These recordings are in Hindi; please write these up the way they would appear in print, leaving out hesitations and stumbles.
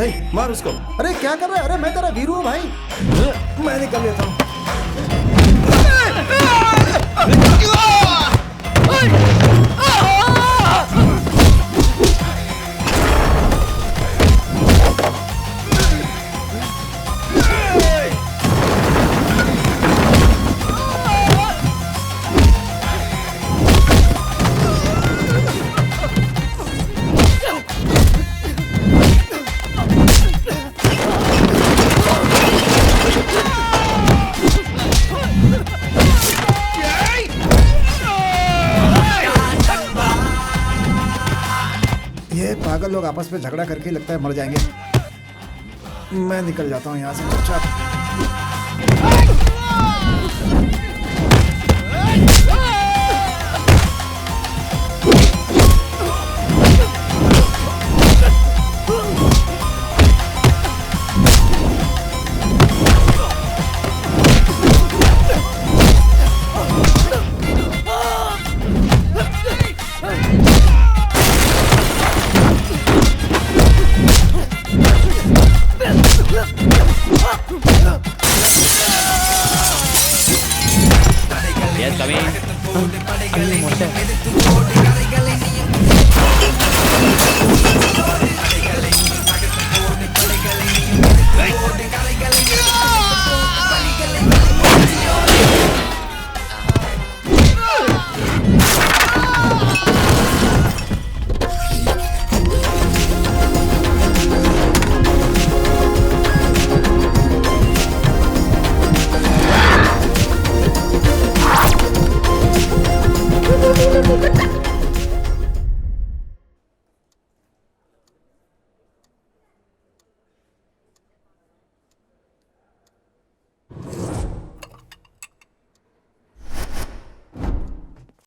हे मार उसको। अरे क्या कर रहा है? अरे मैं तेरा वीरू हूँ भाई। मैं निकल लेता हूँ। ये पागल लोग आपस में झगड़ा करके लगता है मर जाएंगे। मैं निकल जाता हूँ यहाँ से चुपचाप। Yes, come in.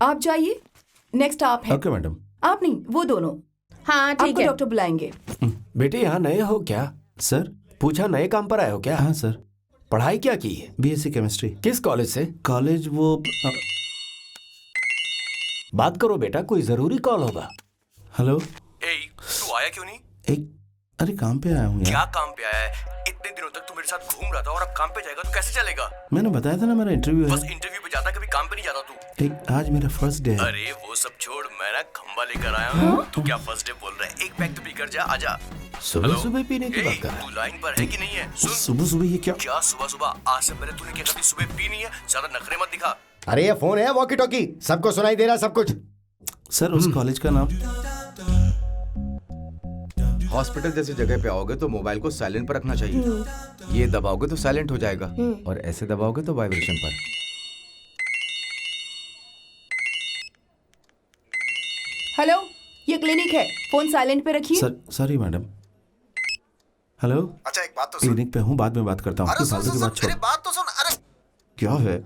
आप जाइए, नेक्स्ट आप हैं। Okay madam. आप नहीं, वो दोनों। हाँ ठीक आपको है। डॉक्टर बुलाएंगे। बेटे यहाँ नए हो क्या? सर। पूछा नए काम पर आए हो क्या? हाँ सर। पढ़ाई क्या की है? BSc chemistry. किस कॉलेज से? कॉलेज वो बात करो बेटा, कोई जरूरी कॉल होगा। हेलो। तू आया क्यों नहीं? एक अरे काम पे आया हूँ यार। क्या काम पे आया है? इतने दिनों तक तू मेरे साथ घूम रहा था और अब काम पे जाएगा तो कैसे चलेगा? मैंने बताया था ना मेरा इंटरव्यू बस है। इंटरव्यू पे जाता, कभी काम पे नहीं जाता तू। आज मेरा फर्स्ट डे है। अरे वो सब छोड़, मैं ना खंबा लेकर आया हूँ। तू क्या फर्स्ट डे बोल रहा है? एक पैक तो पी कर जा, आजा। सुबह सुबह पीने की बात कर रहा तू लाइन पर है कि नहीं है? है। सुन, सुबह सुबह ये क्या? क्या सुबह सुबह? आज से पहले तूने क्या कभी सुबह पी नहीं है? ज्यादा नखरे मत दिखा। अरे ये फोन है वॉकी टॉकी, सबको सुनाई दे रहा सब कुछ। सर उस कॉलेज का नाम? हॉस्पिटल जैसी जगह पे आओगे तो मोबाइल को साइलेंट पर रखना चाहिए। ये दबाओगे तो साइलेंट हो जाएगा और ऐसे दबाओगे तो वाइब्रेशन पर। हेलो, ये क्लिनिक है, फोन साइलेंट पे रखिए। Sir sorry madam. हेलो। अच्छा एक बात तो सुन। क्लिनिक पे हूँ, बाद में बात करता हूँ। अरे सुन फालतू सुन की सुन, बात छोड़। मेरी बात तो सुन। अरे क्या है?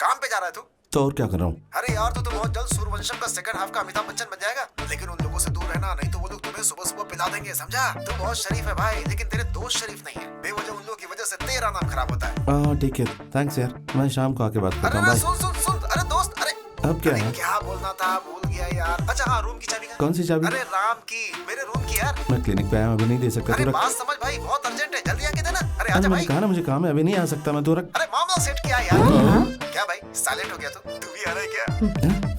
काम पे जा रहा है तू? तो और क्या कर रहा हूँ? अरे यार तू तो बहुत जल्द सूर्यवंशम का सेकंड हाफ का अमिताभ बच्चन बन जाएगा। लेकिन उन लोगों से दूर रहना, नहीं तो वो लोग तुम्हें सुबह सुबह पिला देंगे, समझा? तू बहुत शरीफ है भाई, लेकिन तेरे दोस्त शरीफ नहीं है। बेवजह उन लोगों की वजह से तेरा नाम खराब होता है। ठीक है, थैंक्स यार। मैं शाम को आके बात करता अरे हूँ। बाय। सुन सुन सुन, अरे दोस्त, अरे अब क्या है? क्या बोलना था भूल गया यार। अच्छा हाँ, रूम की चाबी कौन सी चाबी? अरे राम की, मेरे रूम की यार। मैं क्लिनिक पे आया हूँ, अभी नहीं दे सकता। अरे तू रख। बात समझ भाई, बहुत अर्जेंट है, जल्दी आके देना। अरे अरे आजा मैंने भाई। कहा ना मुझे काम है, अभी नहीं आ सकता मैं। तू रख। अरे मामला सेट किया यार। क्या भाई साइलेंट हो गया तू भी आ रहा है क्या?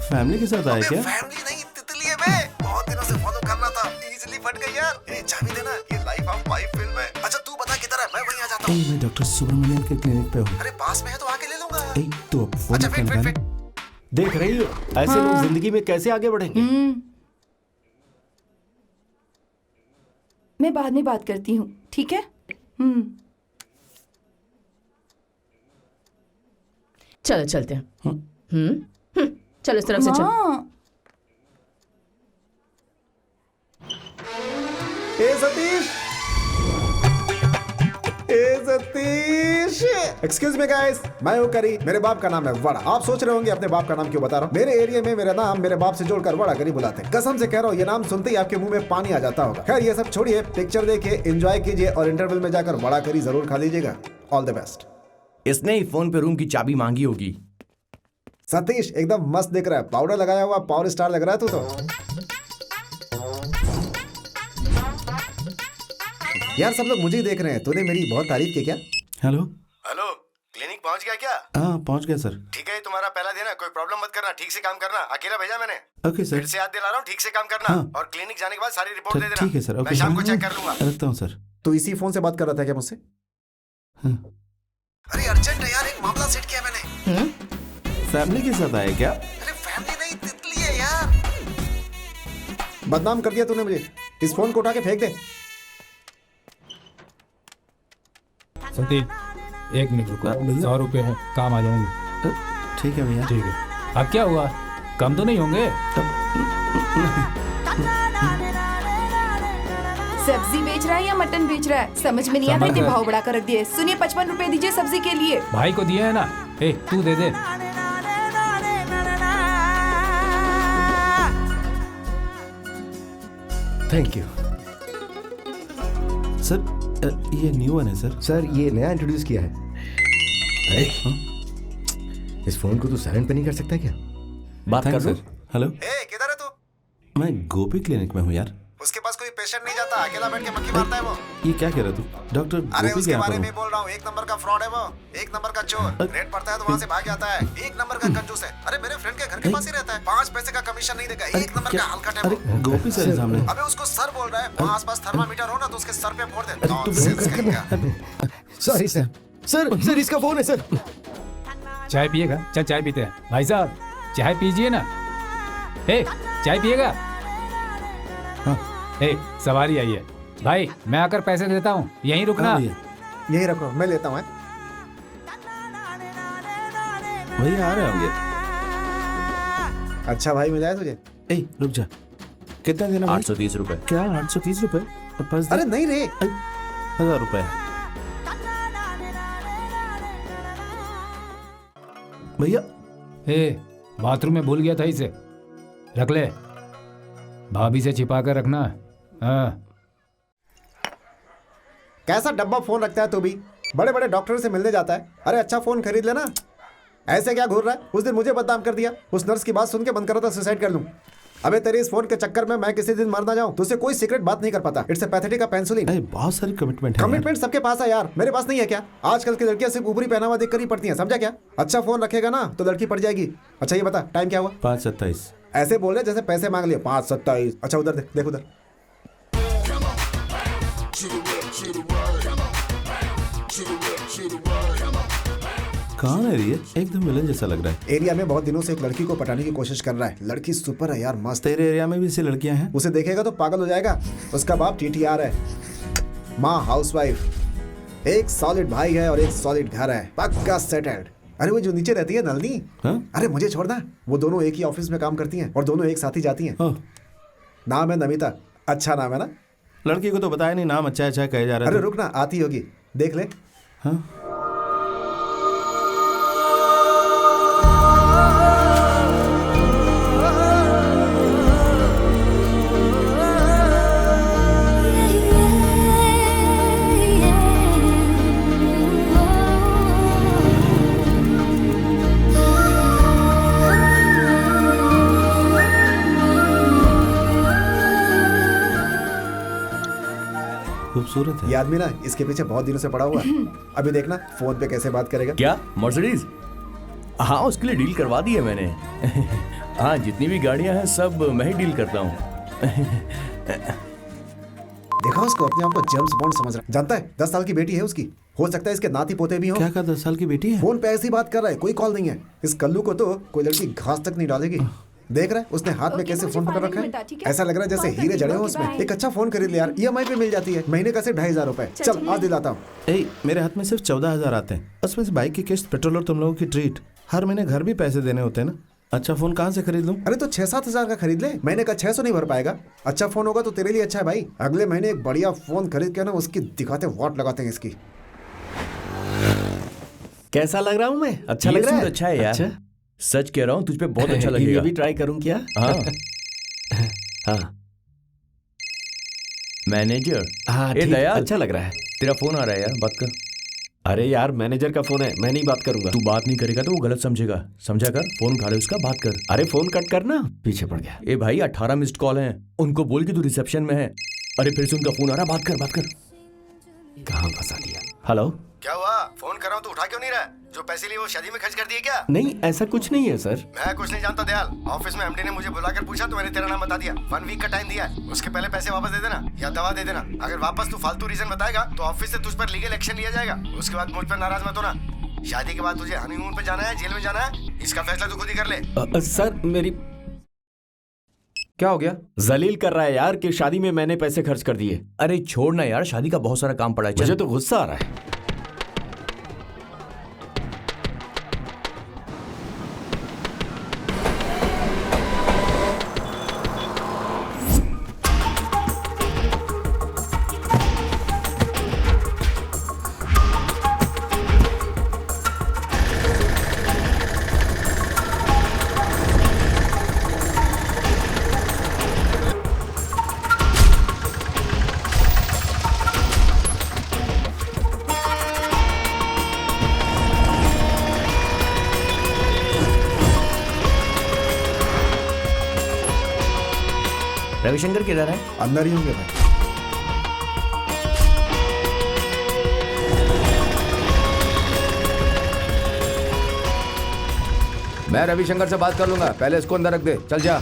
फैमिली के साथ आया क्या? फैमिली नहीं, तितली है मैं। बहुत दिनों से फॉलो कर रहा था, इजीली फट गई यार। ये चाबी देना, ये लाइफ ऑफ पाई फिल्म है। अच्छा तू बता किधर है, मैं वहीं आ जाता हूँ। मैं डॉक्टर सुब्रमण्यन के क्लिनिक पे हूँ। अरे पास में है तो आके ले लूंगा। तो अब फोन अच्छा रख वेट। देख रही हो ऐसे लोग जिंदगी में कैसे आगे बढ़ेंगे? मैं बाद में बात करती हूँ, ठीक है? चलो चलते हैं। चलो इस तरफ से चलो। हाँ, ए सतीश, ए सतीश। एक्सक्यूज मी गाइस, मैं हूँ करी, मेरे बाप का नाम है वड़ा। आप सोच रहे होंगे अपने बाप का नाम क्यों बता रहा हूँ। मेरे एरिया में मेरा नाम मेरे बाप से जोड़कर वड़ा करी बुलाते हैं। कसम से कह रहा हूँ, ये नाम सुनते ही आपके मुंह में पानी आ जाता होगा। खैर ये सब छोड़िए, पिक्चर देखिए, एंजॉय कीजिए और इंटरवल में जाकर वड़ा करी जरूर खा लीजिएगा। All the best. इसने ही फोन पे रूम की चाबी मांगी होगी। सतीश एकदम मस्त दिख रहा है, पाउडर लगाया हुआ पावर स्टार लग रहा है तू तो। यार सब लोग मुझे ही देख रहे हैं, तूने मेरी बहुत तारीफ की क्या? हेलो। हेलो, क्लिनिक पहुंच गया क्या? हाँ पहुंच गया सर। ठीक है, तुम्हारा पहला दिन है, कोई प्रॉब्लम मत करना, ठीक से काम करना। अकेला भेजा मैंने। Okay sir. फिर से याद दिला रहा हूँ, ठीक से काम करना। हाँ। और क्लिनिक जाने के बाद सारी रिपोर्ट दे देना। ठीक है सर। ओके मैं शाम को चेक कर लूंगा। रखता हूँ सर। तू इसी फोन से बात कर रहा था क्या मुझसे? अरे अर्जेंट है यार, एक मामला सेट किया मैंने। फैमिली के साथ आए क्या? अरे फैमिली नहीं, तितली है यार। बदनाम कर दिया तूने मुझे, इस फोन को उठा के फेंक दे। संदीप, 1 मिनट रुको, 100 रुपए है, काम आ जाएंगे। ठीक है भैया। ठीक है। अब क्या हुआ, कम तो नहीं होंगे? सब्जी बेच रहा है या मटन बेच रहा है, समझ में नहीं आता, इतने भाव बढ़ा कर रख दिए। सुनिए 55 रुपए दीजिए सब्जी के लिए। भाई को दिए है ना, ए तू दे दे। थैंक यू सर ये न्यू वन है सर। सर, ये नया इंट्रोड्यूस किया है। अरे इस फोन को तू साइलेंट पे नहीं कर सकता क्या? बात कर सर। हेलो, ए, किधर है तू? मैं गोपी क्लिनिक में हूँ यार। उसके पास कोई पेशेंट नहीं जाता, अकेला बैठ के मक्खी मारता है वो। ये क्या कह रहा तू? डॉक्टर अरे गोपी के उसके यहाँ बारे पर में हूँ। बोल रहा हूँ, 1 नंबर का फ्रॉड है वो, 1 नंबर का चोर। रेट पड़ता है तो वहाँ से भाग जाता है, 1 नंबर का कंजूस है। अरे मेरे फ्रेंड के घर के पास ही रहता है, 5 पैसे का कमीशन नहीं देगा, 1 नंबर का हलकट है अरे वो। गोपी सर सामने। अबे उसको सर बोल रहा है, वहाँ आसपास थर्मामीटर हो ना तो उसके सर पे फोड़ दे। तू नॉनसेंस कहेगा। Sorry sir. सर इसका फोन है सर। चाय पिएगा? चल चाय पीते हैं। भाई साहब चाय पीजिए ना। ए चाय पिएगा? ए सवारी आई है भाई, मैं आकर पैसे देता हूँ, यहीं रुकना। हाँ भैया। यही रखो, मैं लेता हूँ। भैया आ रहे होंगे। अच्छा भाई, मिला है तुझे? ए रुक जा, कितना देना भाई? 830 रुपए। क्या 830 रुपए? बस अरे नहीं रे, 1000 रुपए। भैया ए बाथरूम में भूल गया था, इसे रख ले, भाभी से छिपा कर रखना। हाँ। कैसा डब्बा फोन रखता है तू भी? बड़े बड़े डॉक्टर से मिलने जाता है। अरे अच्छा फोन खरीद लेना, ऐसे क्या घूर रहा है? उस दिन मुझे बदनाम कर दिया, उस नर्स की बात सुन के मन कर रहा था सुसाइड कर लूं। अबे तेरे इस फोन के चक्कर में मैं किसी दिन मर ना जाऊं, तुझसे कोई सीक्रेट बात नहीं कर पाता। It's a pathetic penicillin. अरे बहुत सारी कमिटमेंट है। कमिटमेंट सबके पास है यार, मेरे पास नहीं है क्या? आजकल की लड़कियां सिर्फ ऊपरी पहनावा देख कर ही पड़ती हैं, समझा क्या? अच्छा फोन रखेगा ना तो लड़की पड़ जाएगी। अच्छा ये बता, टाइम क्या हुआ? 5:27। ऐसे बोल रहे जैसे पैसे मांग लिए। 5:27। अच्छा उधर देख, देख उधर। कहाँ है ये? एकदम विलन जैसा लग रहा है। एरिया में बहुत दिनों से एक लड़की को पटाने की कोशिश कर रहा है। लड़की सुपर है यार, मस्त। तेरे एरिया में भी ऐसी लड़कियां हैं? उसे देखेगा तो पागल हो जाएगा। उसका बाप TTR है, माँ हाउसवाइफ, एक सॉलिड भाई है और एक सॉलिड घर है, पक्का सेटल्ड। अरे वो जो नीचे रहती है नलनी, हाँ? अरे मुझे छोड़ना, वो दोनों एक ही ऑफिस में काम करती हैं और दोनों एक साथ ही जाती हैं। ओह, नाम है नमिता। अच्छा नाम है ना? लड़की को तो बताया नहीं, नाम अच्छा अच्छा कहे जा रहा अरे है। रुक ना, आती होगी, देख ले। हाँ? खूबसूरत है। ये आदमी ना इसके पीछे बहुत दिनों से पड़ा हुआ है। अभी देखना फोन पे कैसे बात करेगा। क्या मर्सिडीज? हाँ उसके लिए डील करवा दी है मैंने। हाँ जितनी भी गाड़ियां हैं सब मैं ही डील करता हूँ। देखा उसको, अपने आप को जेम्स बॉन्ड समझ रहा है। जानता है 10 साल की बेटी है उसकी, हो सकता है इसके नाती पोते भी हो। क्या 10 साल की बेटी है? फोन पे ऐसी बात कर रहा है, कोई कॉल नहीं है। इस कल्लू को तो कोई लड़की घास तक नहीं डालेगी। देख रहा है उसने हाथ में ओके, कैसे मुझे फोन पकड़ फाइनली रखा मिलता, है। ठीक है? ऐसा लग रहा है जैसे कॉल हीरे करती जड़े हूँ, हो ओके, उसमें। बाय। एक अच्छा फोन खरीद ले यार, EMI पे मिल जाती है, महीने का सिर्फ 2,500 रुपए। चल चलिए। आज दिलाता हूँ। ए मेरे हाथ में सिर्फ 14,000 आते हैं, उसमें से बाइक की किस्त, पेट्रोल और तुम लोगों की ट्रीट। हर महीने घर भी पैसे देने होते हैं ना। अच्छा फोन कहाँ से खरीद लूँ? अरे तो 6-7 हजार का खरीद ले, महीने का 600 नहीं भर पाएगा। अच्छा फोन होगा तो तेरे लिए अच्छा है भाई। अगले महीने एक बढ़िया फोन खरीद के ना उसकी दिखाते वॉट लगाते हैं इसकी। कैसा लग रहा हूँ मैं? अच्छा ये लग रहा है? सूट अच्छा है यार। अच्छा? सच कह रहा हूँ तुझ पे बहुत अच्छा ये लगेगा। भी ट्राई करूँ क्या? हाँ हाँ मैनेजर। हाँ ए ठीक, दयाल, अच्छा लग रहा है। तेरा फोन आ रहा है यार, बात कर। अरे यार मैनेजर का फोन है, मैं नहीं बात करूंगा। तू बात नहीं करेगा तो वो गलत समझेगा, समझा कर। फोन उठा ले उसका, बात कर। अरे फोन कट करना, पीछे पड़ गया। ए भाई 18 मिस्ड कॉल हैं, उनको बोल कि तू रिसेप्शन में है। अरे फिर से उनका फोन आ रहा, बात कर बात कर। कहाँ फंसा दिया। हेलो। क्या हुआ? फोन कर रहा हूँ तो उठा क्यों नहीं रहा? जो पैसे लिए वो शादी में खर्च कर दिए क्या? नहीं, ऐसा कुछ नहीं है सर। मैं कुछ नहीं जानता दयाल। ऑफिस में एमडी ने मुझे बुलाकर पूछा तो मैंने तेरा नाम बता दिया। 1 वीक का टाइम दिया है, उसके पहले पैसे वापस दे देना या दवा दे देना। अगर वापस तू फालतू रीजन बताएगा तो ऑफिस से तुझ पर लीगल एक्शन लिया जाएगा। उसके बाद मुझ पर नाराज मत होना। शादी के बाद तुझे हनीमून पे जाना है, जेल में जाना है, इसका फैसला तू खुद ही कर ले। सर मेरी क्या हो गया? जलील कर रहा है यार कि शादी में मैंने पैसे खर्च कर दिए। अरे छोड़ना यार, शादी का बहुत सारा काम पड़ा है। मुझे चल। तो गुस्सा आ रहा है। रविशंकर किधर है? अंदर ही होंगे भाई। मैं रविशंकर से बात कर लूंगा, पहले इसको अंदर रख दे। चल जा।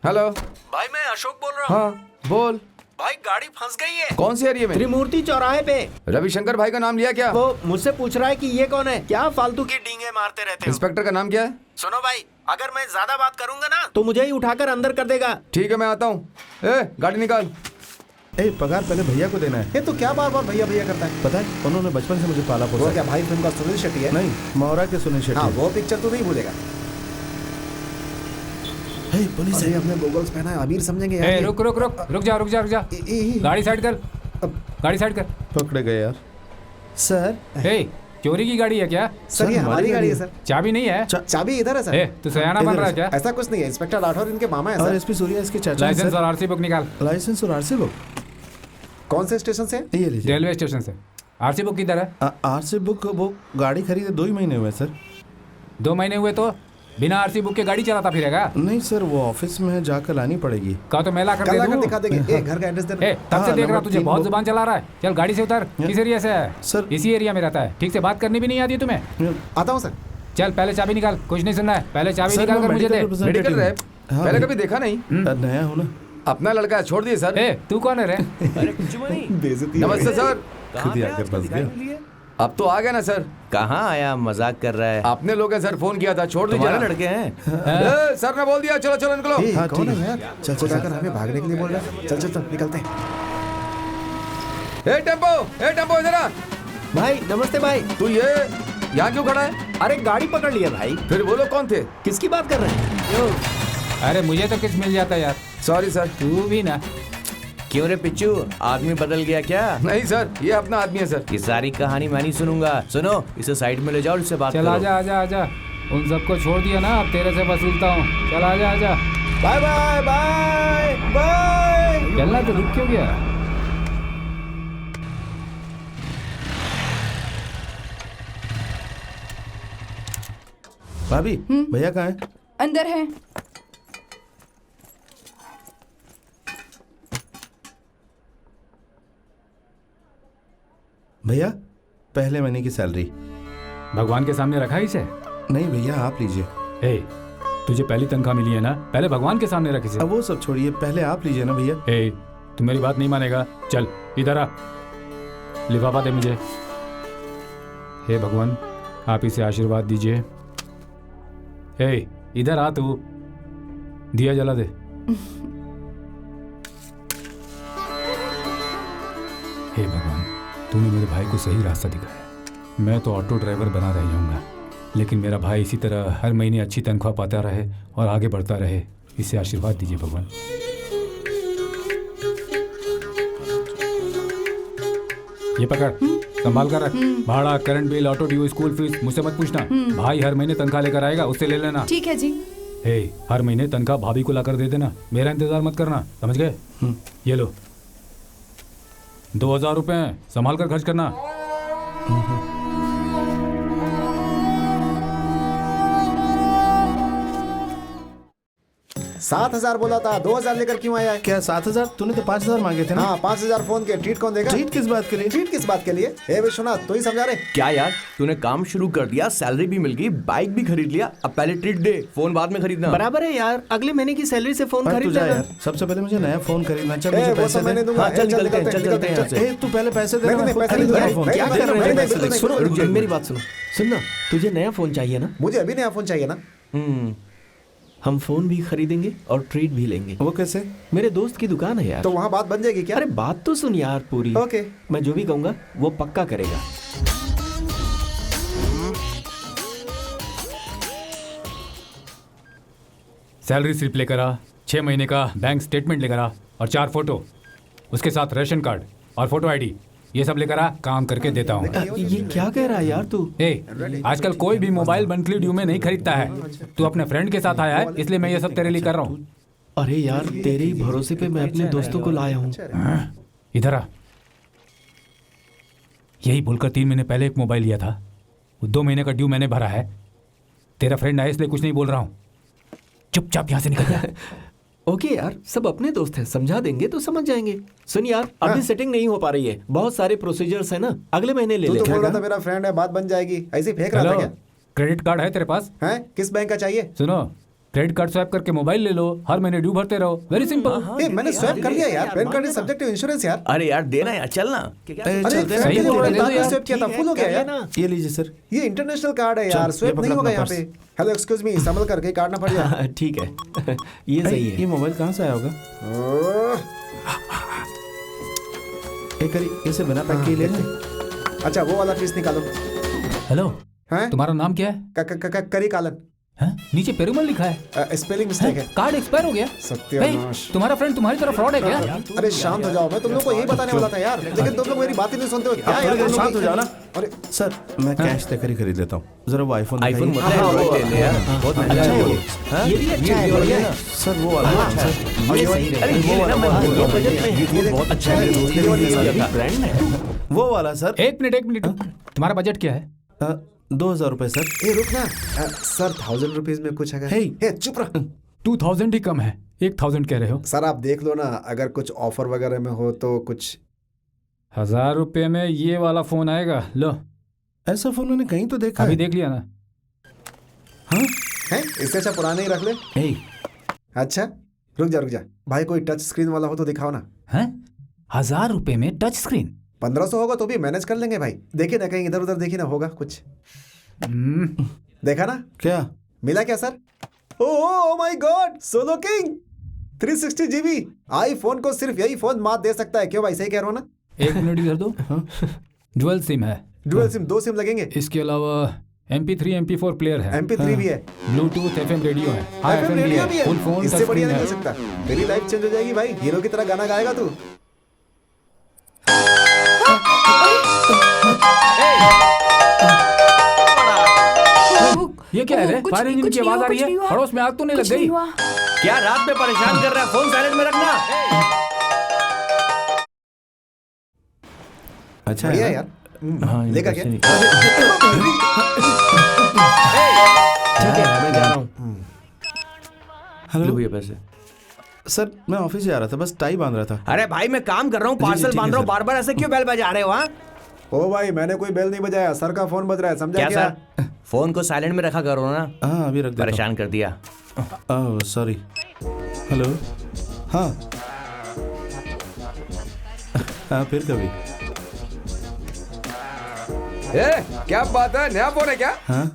हेलो भाई मैं अशोक बोल रहा हूँ। हाँ बोल। भाई गाड़ी फंस गई है। कौन से एरिया में? त्रिमूर्ति चौराहे पे। रविशंकर भाई का नाम लिया क्या? वो मुझसे पूछ रहा है कि ये कौन है, क्या फालतू की डींगे मारते रहते हो। इंस्पेक्टर का नाम क्या है? सुनो भाई, अगर मैं ज्यादा बात करूंगा ना तो मुझे ही उठाकर अंदर कर देगा। ठीक है मैं आता हूँ। गाड़ी निकाल। ए पगार पहले भैया को देना है। ये तो क्या बार बार भैया भैया करता है? पता है उन्होंने बचपन से मुझे पाला वो पोसा। क्या भाई फिल्म का सुनील शेट्टी है? नहीं, मोहरा के सुनील हाँ शेट्टी। वो पिक्चर तू नहीं भूलेगा। हे पुलिस अरे है। हमने गोगल्स पहना है, अमीर समझेंगे यार। ए, ये। रुक रुक रुक रुक जा रुक जा रुक जा। गाड़ी साइड कर, गाड़ी साइड कर। पकड़े गए यार। सर ए, चोरी की गाड़ी है क्या? सर ये हमारी गाड़ी है सर। चाबी नहीं है? चाबी इधर है सर। ए, तू सयाना बन रहा है क्या? ऐसा कुछ नहीं है, इंस्पेक्टर राठौर इनके मामा है और सर। एसपी सूर्या इसके चाचा हैं, लाइसेंस सर। और आरसी बुक निकाल। लाइसेंस और आरसी बुक कौन से स्टेशन से? ये लीजिए। रेलवे स्टेशन से। आरसी बुक किधर है? आरसी बुक वो गाड़ी खरीदे 2 ही महीने हुए सर। 2 महीने हुए तो बिना आरसी बुक के गाड़ी चलाता फिरेगा? नहीं सर, वो ऑफिस में जाकर लानी पड़ेगी। कहा तो मैं ला कर कल दे आकर दूं। दिखा देंगे। ए घर का एड्रेस दे। ए, तब से हाँ, देख रहा नंबर तुझे 3 बहुत वो- जुबान चला रहा है। चल गाड़ी से उतर। किस एरिया से है? सर- इसी एरिया में रहता है। ठीक से बात करनी भी नहीं आती है तुम्हें? आता हूँ सर। चल पहले चाबी निकाल, कुछ नहीं सुनना है। पहले चाबी सर, निकाल मैं कर मुझे दे। medical मेडिकल रैप हाँ, पहले भाई। कभी देखा नहीं। नया हो ना। अपना लड़का है, छोड़ दिए सर। ए, तू कौन है रे? अरे कुछ नहीं। बेइज्जती। नमस्ते सर। खुद ही आकर फंस गया। अब तो आ गया ना सर। कहाँ आया, मजाक कर रहा है? आपने लोग हैं सर, फोन किया था, छोड़ दीजिए तुम्हारे ना। लड़के हैं। सर ने बोल दिया, चलो चलो निकलो। ए, हाँ, कौन ठीक है यार? चल चल जाकर हमें भागने के लिए बोल रहा है। चल चल चल निकलते हैं। ए टेम्पो इधर आ। भाई नमस्ते भाई। तू ये यहाँ क्यों खड़ा है? अरे गाड़ी पकड़ लिया भाई। फिर वो लोग कौन थे? किसकी बात कर रहे हैं? अरे मुझे तो किस मिल जाता है यार। Sorry sir. तू भी ना। क्यों रे पिच्चू, आदमी बदल गया क्या? नहीं सर, ये अपना आदमी है सर। ये सारी कहानी मैं नहीं सुनूंगा। सुनो, इसे साइड में ले जाओ और इससे बात चल करो। आजा आजा आजा। उन सबको छोड़ दिया ना, अब तेरे से वसूलता हूँ। चल आजा आजा। Bye bye bye bye. चलना तो रुक क्यों गया? भाभी भैया कहाँ है? अंदर है। भैया पहले महीने की सैलरी। भगवान के सामने रखा है इसे? नहीं भैया आप लीजिए। ए, तुझे पहली तनख्वाह मिली है ना, पहले भगवान के सामने रख इसे। अब वो सब छोड़िए, पहले आप लीजिए ना भैया। ए, तू मेरी बात नहीं मानेगा। चल इधर आ, लिफाफा दे मुझे। हे भगवान, आप इसे आशीर्वाद दीजिए। ए, इधर आ तू, दिया जला दे। हे भगवान, तूने मेरे भाई को सही रास्ता दिखाया। मैं तो ऑटो ड्राइवर बना रह जाऊंगा, लेकिन मेरा भाई इसी तरह हर महीने अच्छी तनख्वाह पाता रहे और आगे बढ़ता रहे। इसे आशीर्वाद दीजिए भगवान। ये पकड़, संभाल कर रख। भाड़ा, current bill, auto due, school fees मुझसे मत पूछना। भाई हर महीने तनख्वाह लेकर आएगा, उससे ले लेना। ठीक है जी। हे, हर महीने तनख्वाह भाभी को लाकर दे देना, मेरा इंतजार मत करना, समझ गए? ये लो 2000 रुपए, संभाल कर खर्च करना। 7,000 बोला था, 2,000 लेकर क्यों आया है? क्या 7,000? तूने तो 5,000 मांगे थे ना। हाँ 5,000 फोन के, ट्रीट कौन देगा? ट्रीट किस बात के लिए? ट्रीट किस बात के लिए? ए विश्वनाथ तू ही समझा रहे। क्या यार, तूने काम शुरू कर दिया, सैलरी भी मिल गई, बाइक भी खरीद लिया, अब पहले ट्रीट दे, फोन बाद में खरीदना। बराबर है यार, अगले महीने की सैलरी से फोन पर तू खरीद जा लेना। यार, सबसे पहले मुझे नया फोन खरीदना। चल ए, मुझे वो पैसे सब मैंने दे। दूंगा। हाँ, ए, चल चल, निकलते हैं, निकलते चल हैं, चलते हैं यहाँ से। ए, तू पहले पैसे दे। नहीं, नहीं, पैसे नहीं, खरीद नहीं, क्या नहीं, कर रहे नहीं, हैं? नहीं, पैसे बिल्कुल दे। नहीं। सुनो, रुक जा, मेरी बात सुनो। सुन ना, तुझे नया फोन चाहिए ना? मुझे अभी नया फोन चाहिए ना। हम फोन भी खरीदेंगे और ट्रीट भी लेंगे। वो कैसे? मेरे दोस्त की दुकान है यार। तो वहाँ बात बन जाएगी क्या? अरे बात तो सुन यार पूरी। ओके। मैं जो भी कहूंगा वो पक्का करेगा। सैलरी स्लिप लेकर आ, 6 महीने का बैंक स्टेटमेंट लेकर आ और 4 फोटो, उसके साथ रेशन कार्ड और फोटो आईडी, ये सब लेकर आ, काम करके देता हूँ। ये क्या कह रहा है यार तू? आजकल कोई भी मोबाइल मंथली ड्यू में नहीं खरीदता है। तू अपने फ्रेंड के साथ आया है, इसलिए मैं ये सब तेरे लिए कर रहा हूँ। अरे यार, तेरे ही भरोसे पे मैं अपने दोस्तों को लाया हूँ। इधर आ। यही बोलकर 3 महीने पहले एक मोबाइल लिया था, वो 2 महीने का ड्यू मैंने भरा है। तेरा फ्रेंड आया इसलिए कुछ नहीं बोल रहा हूँ, चुपचाप यहाँ से निकल जा। ओके यार, सब अपने दोस्त हैं, समझा देंगे तो समझ जाएंगे। सुन यार, अभी सेटिंग नहीं हो पा रही है, बहुत सारे प्रोसीजर्स है ना, अगले महीने ले तू ले। तो बोल रहा था मेरा फ्रेंड है, बात बन जाएगी, ऐसे ही फेंक रहा था हेलो, क्या? क्रेडिट कार्ड है तेरे पास? हैं? किस बैंक का चाहिए? सुनो, क्रेडिट कार्ड स्वैप करके मोबाइल ले लो, हर महीने ड्यू भरते रहो, वेरी सिंपल। ए, मैंने स्वैप कर लिया यार, PAN card is subject to insurance यार। अरे यार देना यार, चलना। अरे सही बोल रहे हो यार। स्वैप किया था, फुल हो गया यार। ये लीजिए सर। ये इंटरनेशनल कार्ड है यार, चल, स्वैप ये नहीं पकड़ होगा अपना यहाँ पे। हेलो एक्सक्यूज मी, संभल करके कार्ड ना पड़ जाए। ठीक है, ये सही ये है। मोबाइल कहाँ से आया होगा? एक करी इसे बिना पैक के ले लें। अच्छा वो वाला पीस निकालो। हेलो, हैं? तुम्हारा नाम क्या है? करी कालन। हैं? नीचे पेरुमल लिखा है। स्पेलिंग मिस्टेक है। कार्ड एक्सपायर हो गया। सत्यानाश। हे, तुम्हारा फ्रेंड तुम्हारी तरफ फ्रॉड है क्या? अरे शांत हो जाओ, मैं तुम लोग को यही बताने वाला था यार, लेकिन तुम लोग मेरी बात ही नहीं सुनते हो। क्या यार, तुम लोग शांत हो जाओ ना। अरे सर मैं कैश देकर ही खरीद लेता हूँ, जरा वो आईफोन आईफोन दिखाइए। मतलब एंड्रॉइड ले ले यार, बहुत महंगा है ये। ये भी अच्छा है, बढ़िया है। सर वो वाला सर, ये सही अरे रहेगा। ये लेना, मैं ये बजट में है, ये बहुत अच्छा है, ये ब्रांड है। वो वाला सर। एक मिनट, तुम्हारा बजट क्या है? 2,000 रुपए सर। ए रुक ना। सर 1,000 रुपीज में कुछ अगर। हे। हे चुप रह। 2,000 ही कम है, 1,000 कह रहे हो। सर आप देख लो ना, अगर कुछ ऑफर वगैरह में हो तो कुछ। 1,000 रुपए में ये वाला फोन आएगा, लो। ऐसा फोन मैंने कहीं तो देखा अभी है। देख लिया ना। हाँ हैं? इससे अच्छा पुराने ही रख ले। हे, अच्छा रुक जा भाई, कोई टच स्क्रीन वाला हो तो दिखाओ ना। हैं? 1,000 रुपए में टच स्क्रीन? 1,500 होगा तो भी मैनेज कर लेंगे भाई। देखिए ना, कहीं इधर उधर देखिए ना, होगा कुछ। देखा ना? क्या मिला क्या sir? Oh my God, solo king 360 GB। IPhone को सिर्फ यही फोन मात दे सकता है। क्यों भाई, सही कह रहा हूँ ना? 1 मिनट इधर दो। डुअल सिम है, डुअल सिम, 2 सिम लगेंगे। इसके अलावा MP3 MP4 प्लेयर है, MP3 भी है, ब्लूटूथ FM रेडियो है, हाई FM FM रेडियो भी फुल फोन है। इससे बढ़िया नहीं हो है। सकता। तेरी लाइफ चेंज हो जाएगी भाई, हीरो की तरह गाना गाएगा तू। ये क्या है रे? कुछ फायर नहीं, इंजन कुछ की नहीं आवाज हुआ, आ रही कुछ नहीं है। हुआ। पड़ोस में आग तो नहीं लग कुछ नहीं गई? हुआ। क्या रात में परेशान कर रहा है, फोन साइलेंट में रखना। अच्छा बढ़िया है यार। हाँ, लेगा क्या? ठीक है, मैं जा रहा हूँ। हेलो लो भैया पैसे। सर मैं ऑफिस जा रहा था, बस टाई बांध रहा था। अरे भाई मैं काम कर रहा हूँ, जी, पार्सल ठीक है बांध रहा हूँ, सर। बार बार ऐसे क्यों बेल बजा रहे हो? हाँ ओ भाई, मैंने कोई बेल नहीं बजाया, सर का फोन बज रहा है, समझा क्या क्या? सर, फोन को साइलेंट में रखा करो ना, हाँ अभी रख देता परेशान कर दिया। हूँ। सॉरी। हेलो। हाँ हाँ फिर कभी। ए, क्या बात है, नया फोन है क्या? हाँ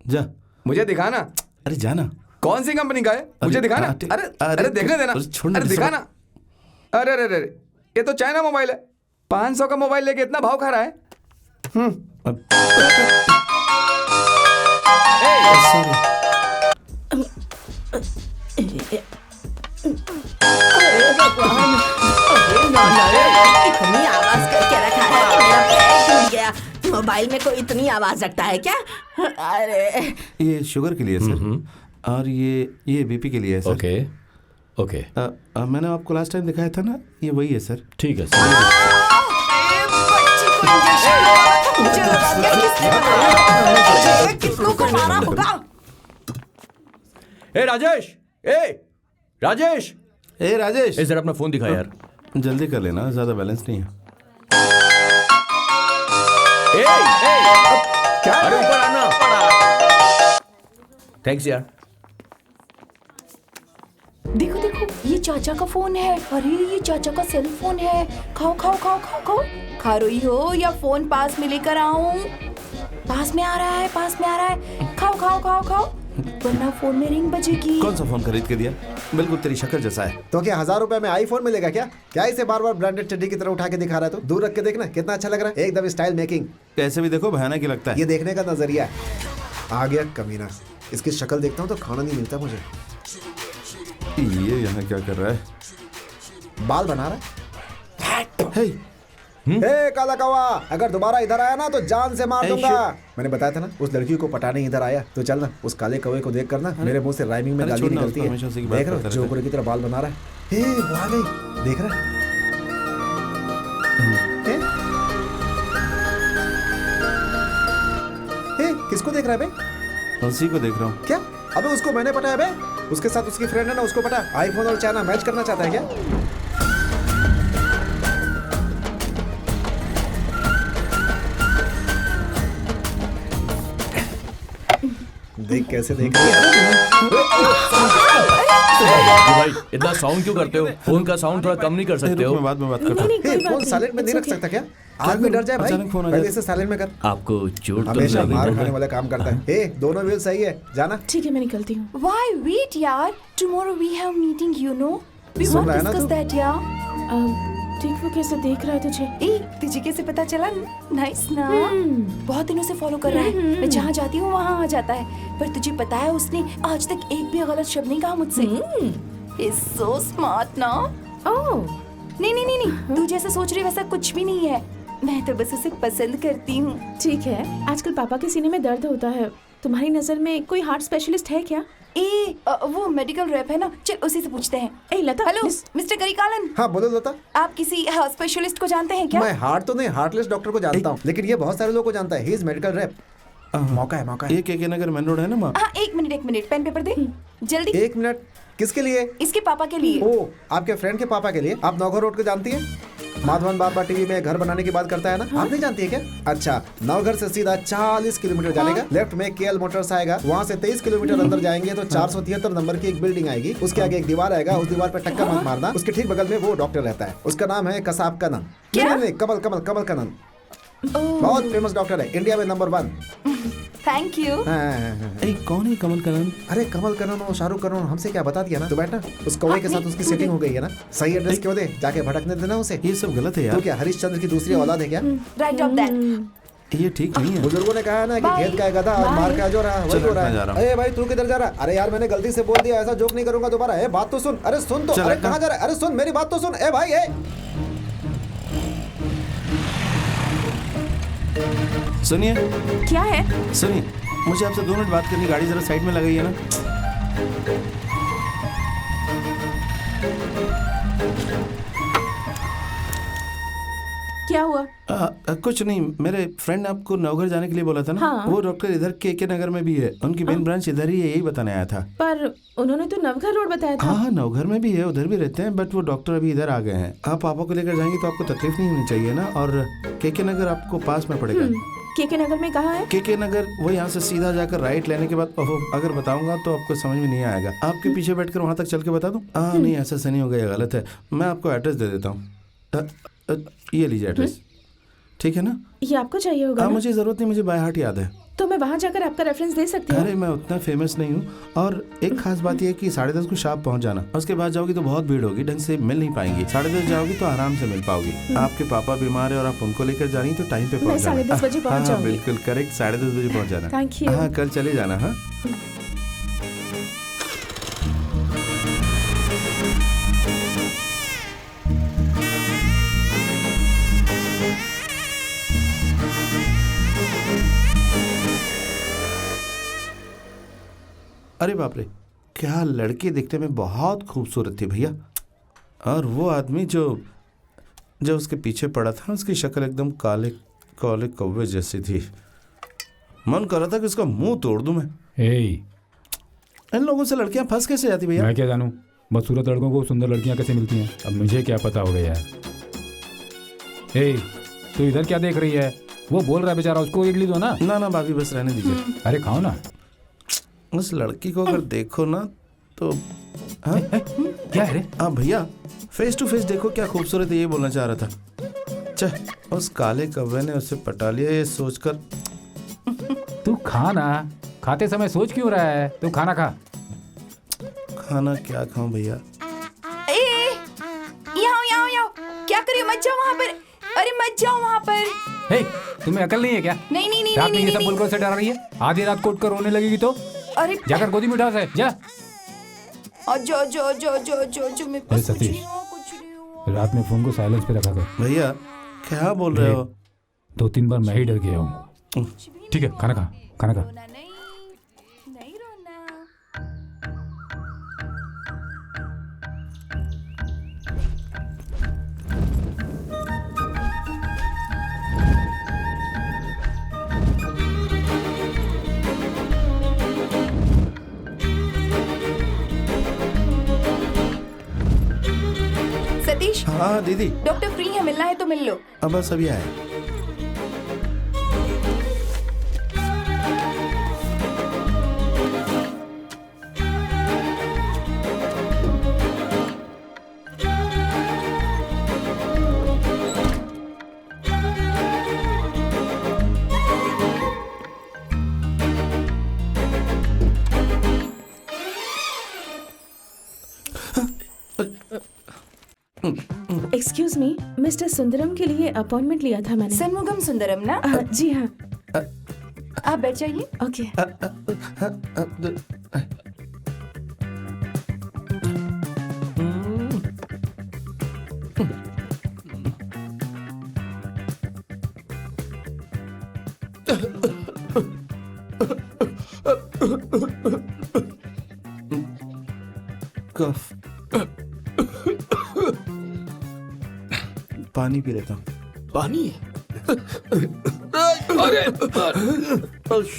जा। मुझे दिखाना। अरे जाना। कौन सी कंपनी का है, मुझे दिखाना। अरे देखने देना, अरे दिखाना। अरे अरे अरे, ये तो चाइना मोबाइल है। 500 का मोबाइल लेके इतना भाव खा रहा है। इतनी आवाज करके रखा है, मेरा पैर टूट गया। मोबाइल में कोई इतनी आवाज रखता है क्या? अरे ये शुगर के लिए सर, और ये बीपी के लिए है सर। ओके ओके, मैंने आपको लास्ट टाइम दिखाया था ना, ये वही है सर। ठीक है बच्ची को इंजेक्शन लगाना था, मुझे लगा क्या किसने बताया? कितनों को मारा होगा? ए राजेश, ए राजेश, ए राजेश, जरा अपना फोन दिखा यार। जल्दी कर लेना, ज्यादा बैलेंस नहीं है। क्या अरे ऊपर आना। थैंक्स यार। देखो देखो, ये चाचा का फोन है। अरे ये चाचा का सेल फोन है। खाओ खाओ खाओ खाओ खाओ। खा रही हो या फोन पास में लेकर आऊं? पास में आ रहा है, पास में आ रहा है। खाओ खाओ खाओ खाओ, वरना फोन में रिंग बजेगी। कौन सा फोन खरीद के दिया? बिल्कुल तेरी शक्ल जैसा है। तो क्या 1000 रुपए में आईफोन मिलेगा क्या? क्या इसे बार बार ब्रांडेड चड्डी की तरह उठा के दिखा रहा है? तो दूर रख के देखना कितना अच्छा लग रहा है, एकदम स्टाइल मेकिंग। कैसे भी देखो भयानक ही लगता है। ये देखने का नजरिया है। आ गया कमीना, इसकी शक्ल देखता हूँ तो खाना नहीं मिलता मुझे। ये यहाँ क्या कर रहा है? बाल बना रहा हे, है। काला कौवा, अगर दोबारा इधर आया ना तो जान से मार दूंगा। मैंने बताया था ना, उस लड़की को पटाने इधर आया। तो चल ना, उस काले कौवे को देख कर ना मेरे मुंह से राइमिंग में गाली निकलती है। देख रहा हूँ जोकर की तरह बाल बना रहा है। हे, वो आ गई, देख रहा है? किसको देख रहा है बे? उसी को देख रहा हूँ। क्या? अबे उसको मैंने पटाया बे। उसके साथ उसकी फ्रेंड है ना, उसको पटा। आईफोन और चाइना मैच करना चाहता है क्या? देख कैसे देख रही है। भाई इतना साउंड क्यों करते हो? फोन का साउंड थोड़ा कम नहीं कर सकते हो? मैं बाद में बात करता हूँ। फोन साइलेंट में नहीं रख सकता क्या? आदमी डर जाए भाई। पहले इसे साइलेंट में कर। आपको चोट तो हमेशा नहीं मार लगी खाने ना? वाला काम करता है। हे, दोनों व्हील सही है, जाना। ठीक है, मैं निकलती हूँ। Why wait यार? Tomorrow we have meeting, you know. We soon won't रहा है ना discuss तू? that यार। ठीक, वो कैसे देख रहा है तुझे? ए, तुझे कैसे पता चला? नाइस ना? बहुत दिनों से फॉलो कर रहा है। मैं जहाँ जाती हूँ वहाँ आ जाता है। पर तुझे पता है उसने आज तक एक भी गलत शब्द नहीं कहा मुझसे। He's so smart ना? ओह, नहीं नहीं नहीं नहीं, तू जैसा सोच रही वैसा कुछ भी नहीं है। मैं तो बस उसे पसंद करती हूँ। ठीक है। आजकल पापा के सीने में दर्द होता है। तुम्हारी नजर में कोई हार्ट स्पेशलिस्ट है क्या? वो मेडिकल रैप है ना, चल उसी से पूछते हैं। ए लता, हेलो मिस्टर करिकालन, हाँ बोलो लता। आप किसी स्पेशलिस्ट को जानते हैं क्या? मैं हार्ट तो नहीं, हार्टलेस डॉक्टर को जानता हूँ, लेकिन ये बहुत सारे लोगों को जानता है। He is medical rap. मौका है, मौका है। ये के नगर मेन रोड है ना माँ? हाँ, एक मिनट, पेन पेपर दे जल्दी। 1 मिनट। किसके लिए? इसके पापा के लिए। ओ, आपके फ्रेंड के पापा के लिए। आप नौघर रोड को जानती है? माधवन बार टीवी में घर बनाने की बात करता है ना? आप नहीं जानती है क्या? अच्छा, नवघर से सीधा 40 किलोमीटर जानेगा। लेफ्ट में केएल मोटर्स आएगा। वहाँ से 23 किलोमीटर अंदर जाएंगे तो 473 नंबर की एक बिल्डिंग आएगी। उसके आगे एक दीवार आएगा, उस दीवार पर टक्कर मत मारना। उसके ठीक बगल में वो डॉक्टर रहता है। उसका नाम है कसाब कनन। नहीं, कमल कनन। बहुत फेमस डॉक्टर है, इंडिया में नंबर 1। Thank you. कौन है कमल कनन? अरे कमल कनन और शाहरुख कनन हमसे क्या बता दिया ना। तो बैठना, उस कौवे के साथ उसकी सेटिंग हो गई है ना। सही एड्रेस क्यों दे? जाके भटकने देना उसे। ये सब गलत है तो यार। क्या हरिश्चंद्र की दूसरी औलाद है क्या? Right of that. ये ठीक नहीं है। बुजुर्गों ने कहा ना कि खेत का गधा और मार का जो रहा वही हो रहा है। अरे भाई तू किधर जा रहा? अरे यार मैंने गलती से बोल दिया, ऐसा जोक नहीं करूंगा दोबारा। ए बात तो सुन। अरे सुन तो। अरे कहाँ जा रहा है? अरे सुन, मेरी बात तो सुन। ए भाई, सुनिए। क्या है? सुनिए, मुझे आपसे 2 मिनट बात करनी। गाड़ी जरा साइड में लगाइए ना। क्या हुआ? कुछ नहीं, मेरे फ्रेंड ने आपको नवघर जाने के लिए बोला था ना। हाँ। वो डॉक्टर इधर के नगर में भी है। उनकी मेन ब्रांच इधर ही है, यही बताने आया था। पर उन्होंने तो नवघर रोड बताया था। हाँ, नवघर में भी है, उधर भी रहते हैं, बट वो डॉक्टर अभी इधर आ गए हैं। आप पापा को लेकर जाएंगे तो आपको तकलीफ नहीं होनी चाहिए ना। और के नगर आपको पास में पड़ेगा। के नगर में कहाँ है? के नगर वो यहाँ से सीधा जाकर राइट लेने के बाद, अगर बताऊंगा तो आपको समझ में नहीं आएगा। आपके पीछे बैठकर वहाँ तक चल के बता दूं? नहीं, ऐसा से नहीं होगा, ये गलत है। मैं आपको एड्रेस दे देता हूँ। ये लीजिए एड्रेस, ठीक है ना? ये आपको चाहिए होगा ना? मुझे जरूरत नहीं, मुझे बाय हार्ट याद है। तो मैं वहाँ जाकर आपका रेफरेंस दे सकती हूँ? अरे मैं उतना फेमस नहीं हूँ। और एक खास बात यह कि 10:30 को शार्प पहुँच जाना। उसके बाद जाओगी तो बहुत भीड़ होगी, ढंग से मिल नहीं पाएंगी। 10:30 जाओगी तो आराम से मिल पाओगी। आपके पापा बीमार है और आप उनको लेकर जा रही तो टाइम पे पहुँच जाना। 10:30 बजे पहुँच जाऊंगी। बिल्कुल करेक्ट, 10:30 बजे पहुँच जाना। Thank you. हाँ, कल चले जाना। हाँ, अरे बाप रे, क्या लड़की दिखने में बहुत खूबसूरत थी भैया। और वो आदमी जो उसके पीछे पड़ा था, उसकी शक्ल एकदम काले काले कौवे जैसी थी। मन कर रहा था कि उसका मुंह तोड़ दूं मैं। ए, इन लोगों से लड़कियां फंस कैसे जाती भैया? मैं क्या जानूं? बदसूरत लड़कों को सुंदर लड़कियां कैसे मिलती हैं? अब मुझे क्या पता होगा यार। ए, तू इधर क्या देख रही है? वो बोल रहा है बेचारा, उसको इडली दो ना। ना ना भाभी बस रहने दीजिए। अरे खाओ ना। उस लड़की को अगर देखो ना तो हाँ क्या है रे? हाँ भैया, फेस टू फेस देखो क्या खूबसूरत है, ये बोलना चाह रहा था। उस काले कौवे ने उसे पटा लिया ये सोचकर। तू खा ना, खाते समय सोच क्यों रहा है? तू खाना खा। खाना क्या खाऊं भैया? यहाँ क्या करियो? मत जाओ वहाँ पर। अरे मत जाओ वहाँ पर। हे, तुम्हें अकल नहीं है क्या? नहीं रात में ये सब बोलकर उसे डरा रही है? आधी रात को उठकर रोने लगेगी तो? अरे जाकर गोदी में उठा से जा। जो मेरे पास कुछ सतीश, नहीं हो। रात में फोन को साइलेंस पे रखा कर। भैया क्या बोल रहे हो? 2-3 बार मैं ही डर गया हूँ। ठीक है, खाना खा, खाना खा। नहीं रोना। सतीश। हाँ दीदी। डॉक्टर फ्री है, मिलना है तो मिल लो। अब बस अभी आए। एक्सक्यूज मी, मिस्टर सुंदरम के लिए अपॉइंटमेंट लिया था मैंने। सन्मुगम सुंदरम ना? जी हाँ। आप बैठ जाइए। ओके। कफ। पानी पी लेता हूँ। पानी?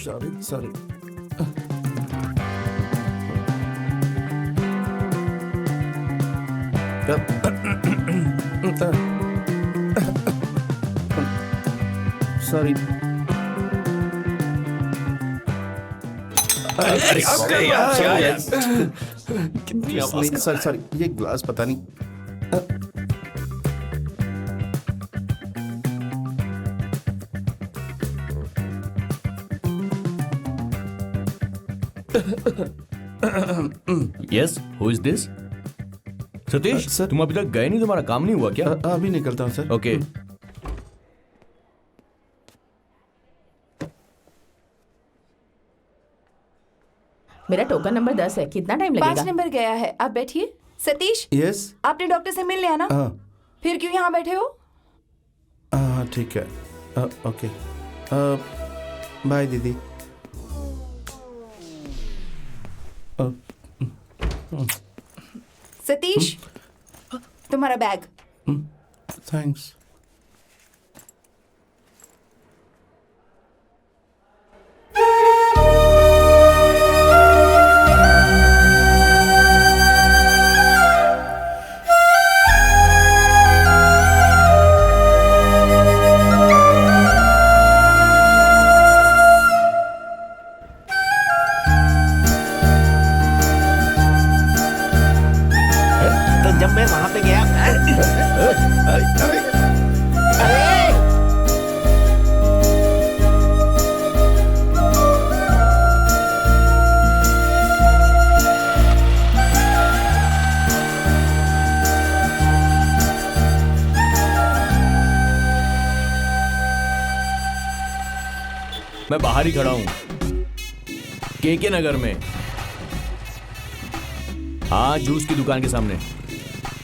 सॉरी। सॉरी। सॉरी, ये ग्लास पता नहीं। Yes, who is this? Satish, तुम अभी तक गए नहीं? तुम्हारा काम नहीं हुआ क्या? अभी निकलता हूँ सर। ओके। मेरा टोकन नंबर 10 है, कितना टाइम लगेगा? 5 नंबर गया है, आप बैठिए। सतीश। यस। आपने डॉक्टर से मिल लिया ना? हाँ। फिर क्यों यहाँ बैठे हो? हाँ ठीक है। ओके, बाय दीदी। सतीश, तुम्हारा बैग। थैंक्स। जब मैं वहां पे गया मैं बाहर ही खड़ा हूं, केके नगर में। हाँ, जूस की दुकान के सामने।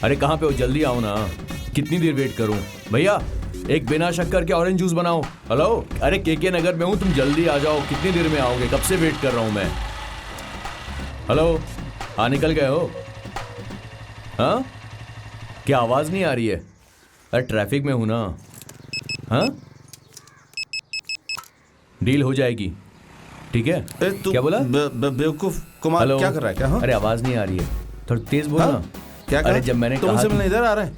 अरे कहाँ पे हो? जल्दी आओ ना। कितनी देर वेट करूं? भैया एक बिना शक्कर के ऑरेंज जूस बनाओ। हेलो, अरे केके नगर में हूं, तुम जल्दी आ जाओ। कितनी देर में आओगे? कब से वेट कर रहा हूं मैं। हेलो, हाँ निकल गए हो? हाँ, क्या आवाज नहीं आ रही है? अरे ट्रैफिक में हूं ना। हाँ, डील हो जाएगी, ठीक है? क्या बोला? बेवकूफ कुमार, क्या कर रहा है क्या? हाँ? अरे आवाज नहीं आ रही है। थोड़ा तेज बोल हाँ? ना। क्या अरे कहा? जब मैंने तुम कहा से था- मिलने इधर आ रहा है?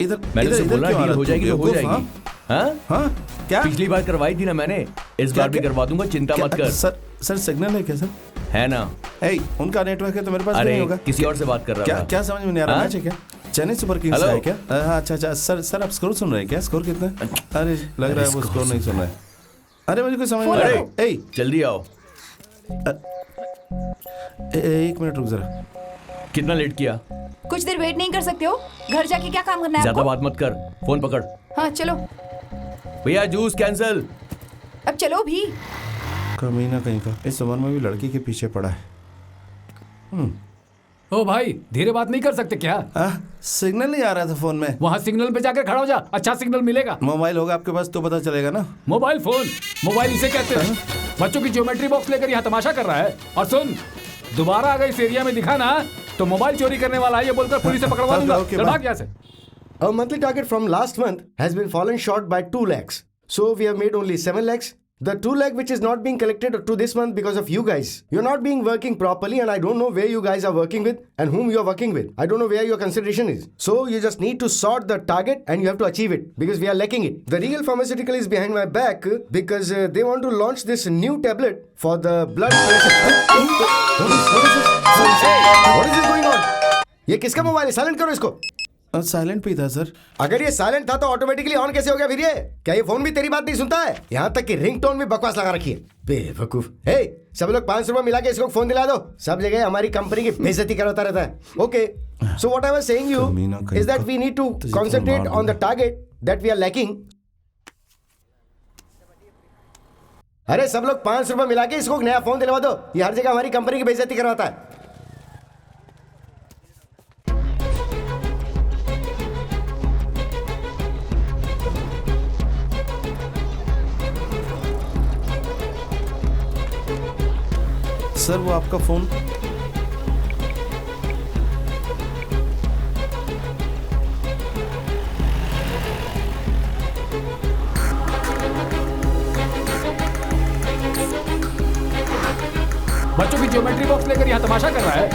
इधर मैंने इधर तो इधर बोला क्यों आ डील रहा हो है? जाएगी तो हो बेवकूफ, जाएगी। हाँ? हाँ क्या पिछली बार करवाई थी ना मैंने, इस बार भी क्या? करवा दूंगा, चिंता मत कर। सर सिग्नल है क्या सर? है ना? उनका नेटवर्क है तो मेरे पास भी अरे नहीं होगा। किसी और से बात कर रहा क्या था। क्या समझ में नहीं आ रहा? हाँ? मैच है क्या? Chennai super Kings hello? है क्या? हाँ अच्छा सर आप स्कोर सुन रहे हैं क्या? स्कोर कितना है? अरे लग रहा है वो स्कोर नहीं सुन रहा है। अरे मुझे कुछ समझ में नहीं आ रहा है। ए जल्दी आओ। एक मिनट रुक जरा। कितना लेट किया? कुछ देर वेट नहीं कर सकते हो? घर जाके क्या काम करना है ज्यादा आपको? बात मत कर, फोन पकड़। हाँ चलो, भैया जूस कैंसिल। अब चलो भी। कमीना कहीं का इस उम्र में भी लड़की के पीछे पड़ा है। ओ भाई, धीरे बात नहीं कर सकते क्या? सिग्नल नहीं आ रहा था फोन में। वहाँ सिग्नल पे जाकर खड़ा हो जा, अच्छा सिग्नल मिलेगा। मोबाइल होगा आपके पास तो पता चलेगा ना। मोबाइल फोन, मोबाइल इसे कहते हैं। बच्चों की ज्योमेट्री बॉक्स लेकर यहाँ तमाशा कर रहा है। और सुन, दोबारा अगर इस एरिया में दिखा ना तो मोबाइल चोरी करने वाला है ये बोलकर पुलिस से पकड़वा दूंगा। Okay, चल bye. भाग यहाँ से। Our monthly target from last month has been fallen short by 2 lakhs. So we have made only 7 lakhs. The 2 lakh which is not being collected to this month because of you guys. You're not being working properly and I don't know where you guys are working with and whom you're working with. I don't know where your consideration is. So you just need to sort the target and you have to achieve it because we are lacking it. The Regal Pharmaceutical is behind my back because they want to launch this new tablet for the blood pressure. What is this going on? ये किसका मोबाइल है? साइलेंट करो इसको। साइलेंट पे था सर। अगर ये साइलेंट था तो ऑटोमेटिकली ऑन कैसे हो गया फिर ये? क्या ये फोन भी तेरी बात नहीं सुनता है? यहाँ तक कि रिंगटोन भी बकवास लगा रखी है। बेवकूफ। हे, सब लोग 500 रुपए मिला के इसको फोन दिला दो। सब जगह हमारी कंपनी की बेइज्जती करता रहता है। Okay, so what I was saying you is that we need to concentrate on the target that we are lacking. अरे सब लोग 500 रुपए मिला के इसको नया फोन दिलवा दो। ये हर जगह हमारी कंपनी की बेइज्जती करवाता है। सर वो आपका फोन। बच्चों की ज्योमेट्री बॉक्स लेकर यहाँ तमाशा कर रहा है।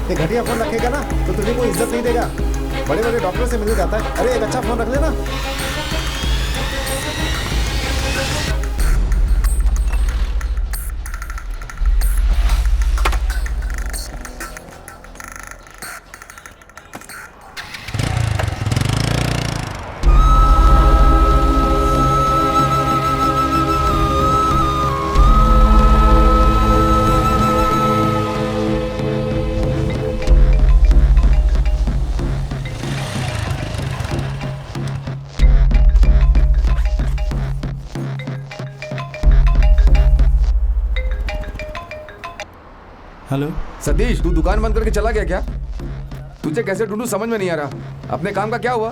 ये घटिया फोन रखेगा ना तो तुझे कोई इज्जत नहीं देगा। बड़े बड़े डॉक्टर से मिल जाता है। अरे एक अच्छा फोन रख लेना। हेलो सतीश, तू दुकान बंद करके चला गया क्या? तुझे कैसे ढूंढूं समझ में नहीं आ रहा। अपने काम का क्या हुआ?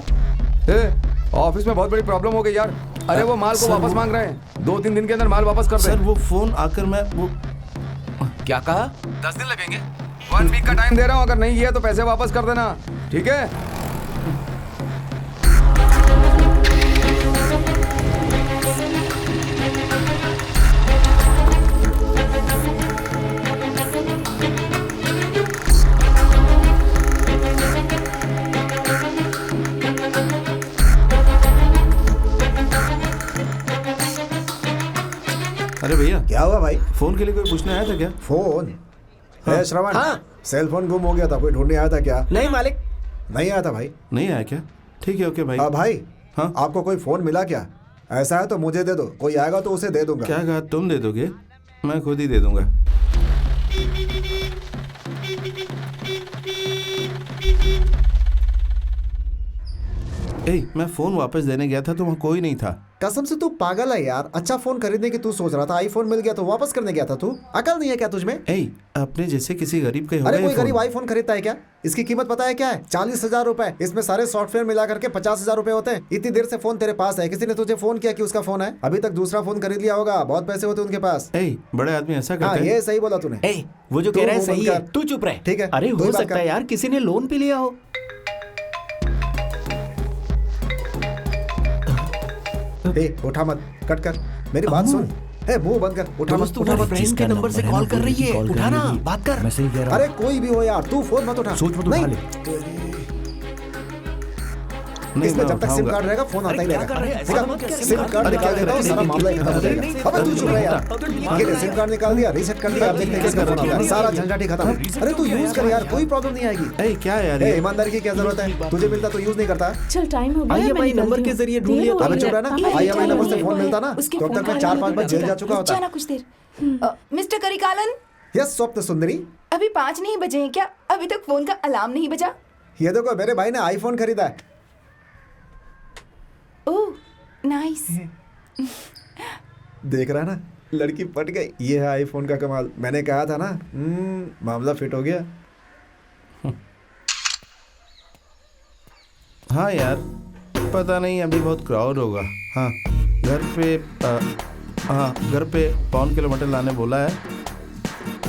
ऑफिस में बहुत बड़ी प्रॉब्लम हो गई यार। अरे वो माल को वापस मांग रहे हैं। 2-3 दिन के अंदर माल वापस कर दे। सर वो फोन आकर मैं वो क्या कहा? 10 दिन लगेंगे। 1 वीक का टाइम दे रहा हूँ, अगर नहीं किया तो पैसे वापस कर देना, ठीक है? अरे भैया क्या हुआ भाई? फोन के लिए कोई पूछने आया था क्या? फोन? है श्रवण? हाँ। सेल फोन गुम हो गया था, कोई ढूंढने आया था क्या? नहीं मालिक। नहीं आया था भाई। नहीं आया क्या? ठीक है ओके भाई। भाई हाँ? आपको कोई फोन मिला क्या? ऐसा है तो मुझे दे दो, कोई आएगा तो उसे दे दूंगा। क्या कहा? तुम दे दोगे? मैं खुद ही दे दूंगा। मैं फोन वापस देने गया था तो वहाँ कोई नहीं था। कसम से तू पागल है यार। अच्छा फोन खरीदने की तू सोच रहा था, आईफोन मिल गया तो वापस करने गया था तू। अकल नहीं है क्या तुझमें? अपने जैसे किसी गरीब के अरे कोई गरीब आईफोन खरीदता है क्या? इसकी कीमत पता है क्या है? 40,000 रुपए। इसमें सारे सॉफ्टवेयर मिला करके 50,000 रुपए होते हैं। इतनी देर से फोन तेरे पास है, किसी ने तुझे फोन किया कि उसका फोन है? अभी तक दूसरा फोन खरीद लिया होगा, बहुत पैसे होते उनके पास। बड़े आदमी ऐसा हाँ करते हैं। ये सही बोला तूने। वो जो कह रहा है सही है, तू चुप रह। ठीक है, अरे तू ही हो बात सकता कर। है यार किसी ने लोन पे लिया हो। ए उठा मत, कट कर, मेरी बात सुन। ए मुंह बंद कर, उठा मत, उठा मत। फ्रेंड के नंबर से कॉल कर रही है, उठा ना, बात कर। मैं सही कह रहा अरे कोई भी हो यार, तू फोन मत उठा। सोच मत उठा ले। इसमें जब तक सिम कार्ड रहेगा फोन आता ही रहेगा। सिम कार्ड निकाल देता हूँ, सारा मामला ही खत्म हो जाएगा। अबे तू चुप रह यार। ये ले, सिम कार्ड निकाल दिया, रीसेट कर दिया, अब देखते हैं किसका फोन आता है। सारा झंझट ही खत्म। अरे तू यूज कर यार, कोई प्रॉब्लम नहीं आएगी। ए क्या यार, ए ईमानदारी की क्या जरूरत है? तुझे मिलता तो यूज नहीं करता। चल टाइम हो गया, मैं IMI नंबर निकलती के हूँ। जरिए ढूंढ देर लिया हो तो अबे रही चुप है। रहा ना, हाँ, IMI नंबर से हाँ, फोन मिलता ना, उसके तो फोन तक मैं का 4-5 बार जेल जा चुका होता। जाना कुछ देर। मिस्टर करिकालन, यस स्वप्न सुंदरी। अभी 5 नहीं बजे हैं क्या? अभी तक फोन का अलार्म नहीं बजा? ये देखो मेरे भाई ने आईफोन खरीदा है। Oh nice. देख रहा ना, लड़की पट गई। ये है आईफोन का कमाल। मैंने कहा था ना, मामला फिट हो गया। हाँ यार, पता नहीं अभी बहुत क्राउड होगा। हाँ घर पे 5 किलोमीटर लाने बोला है।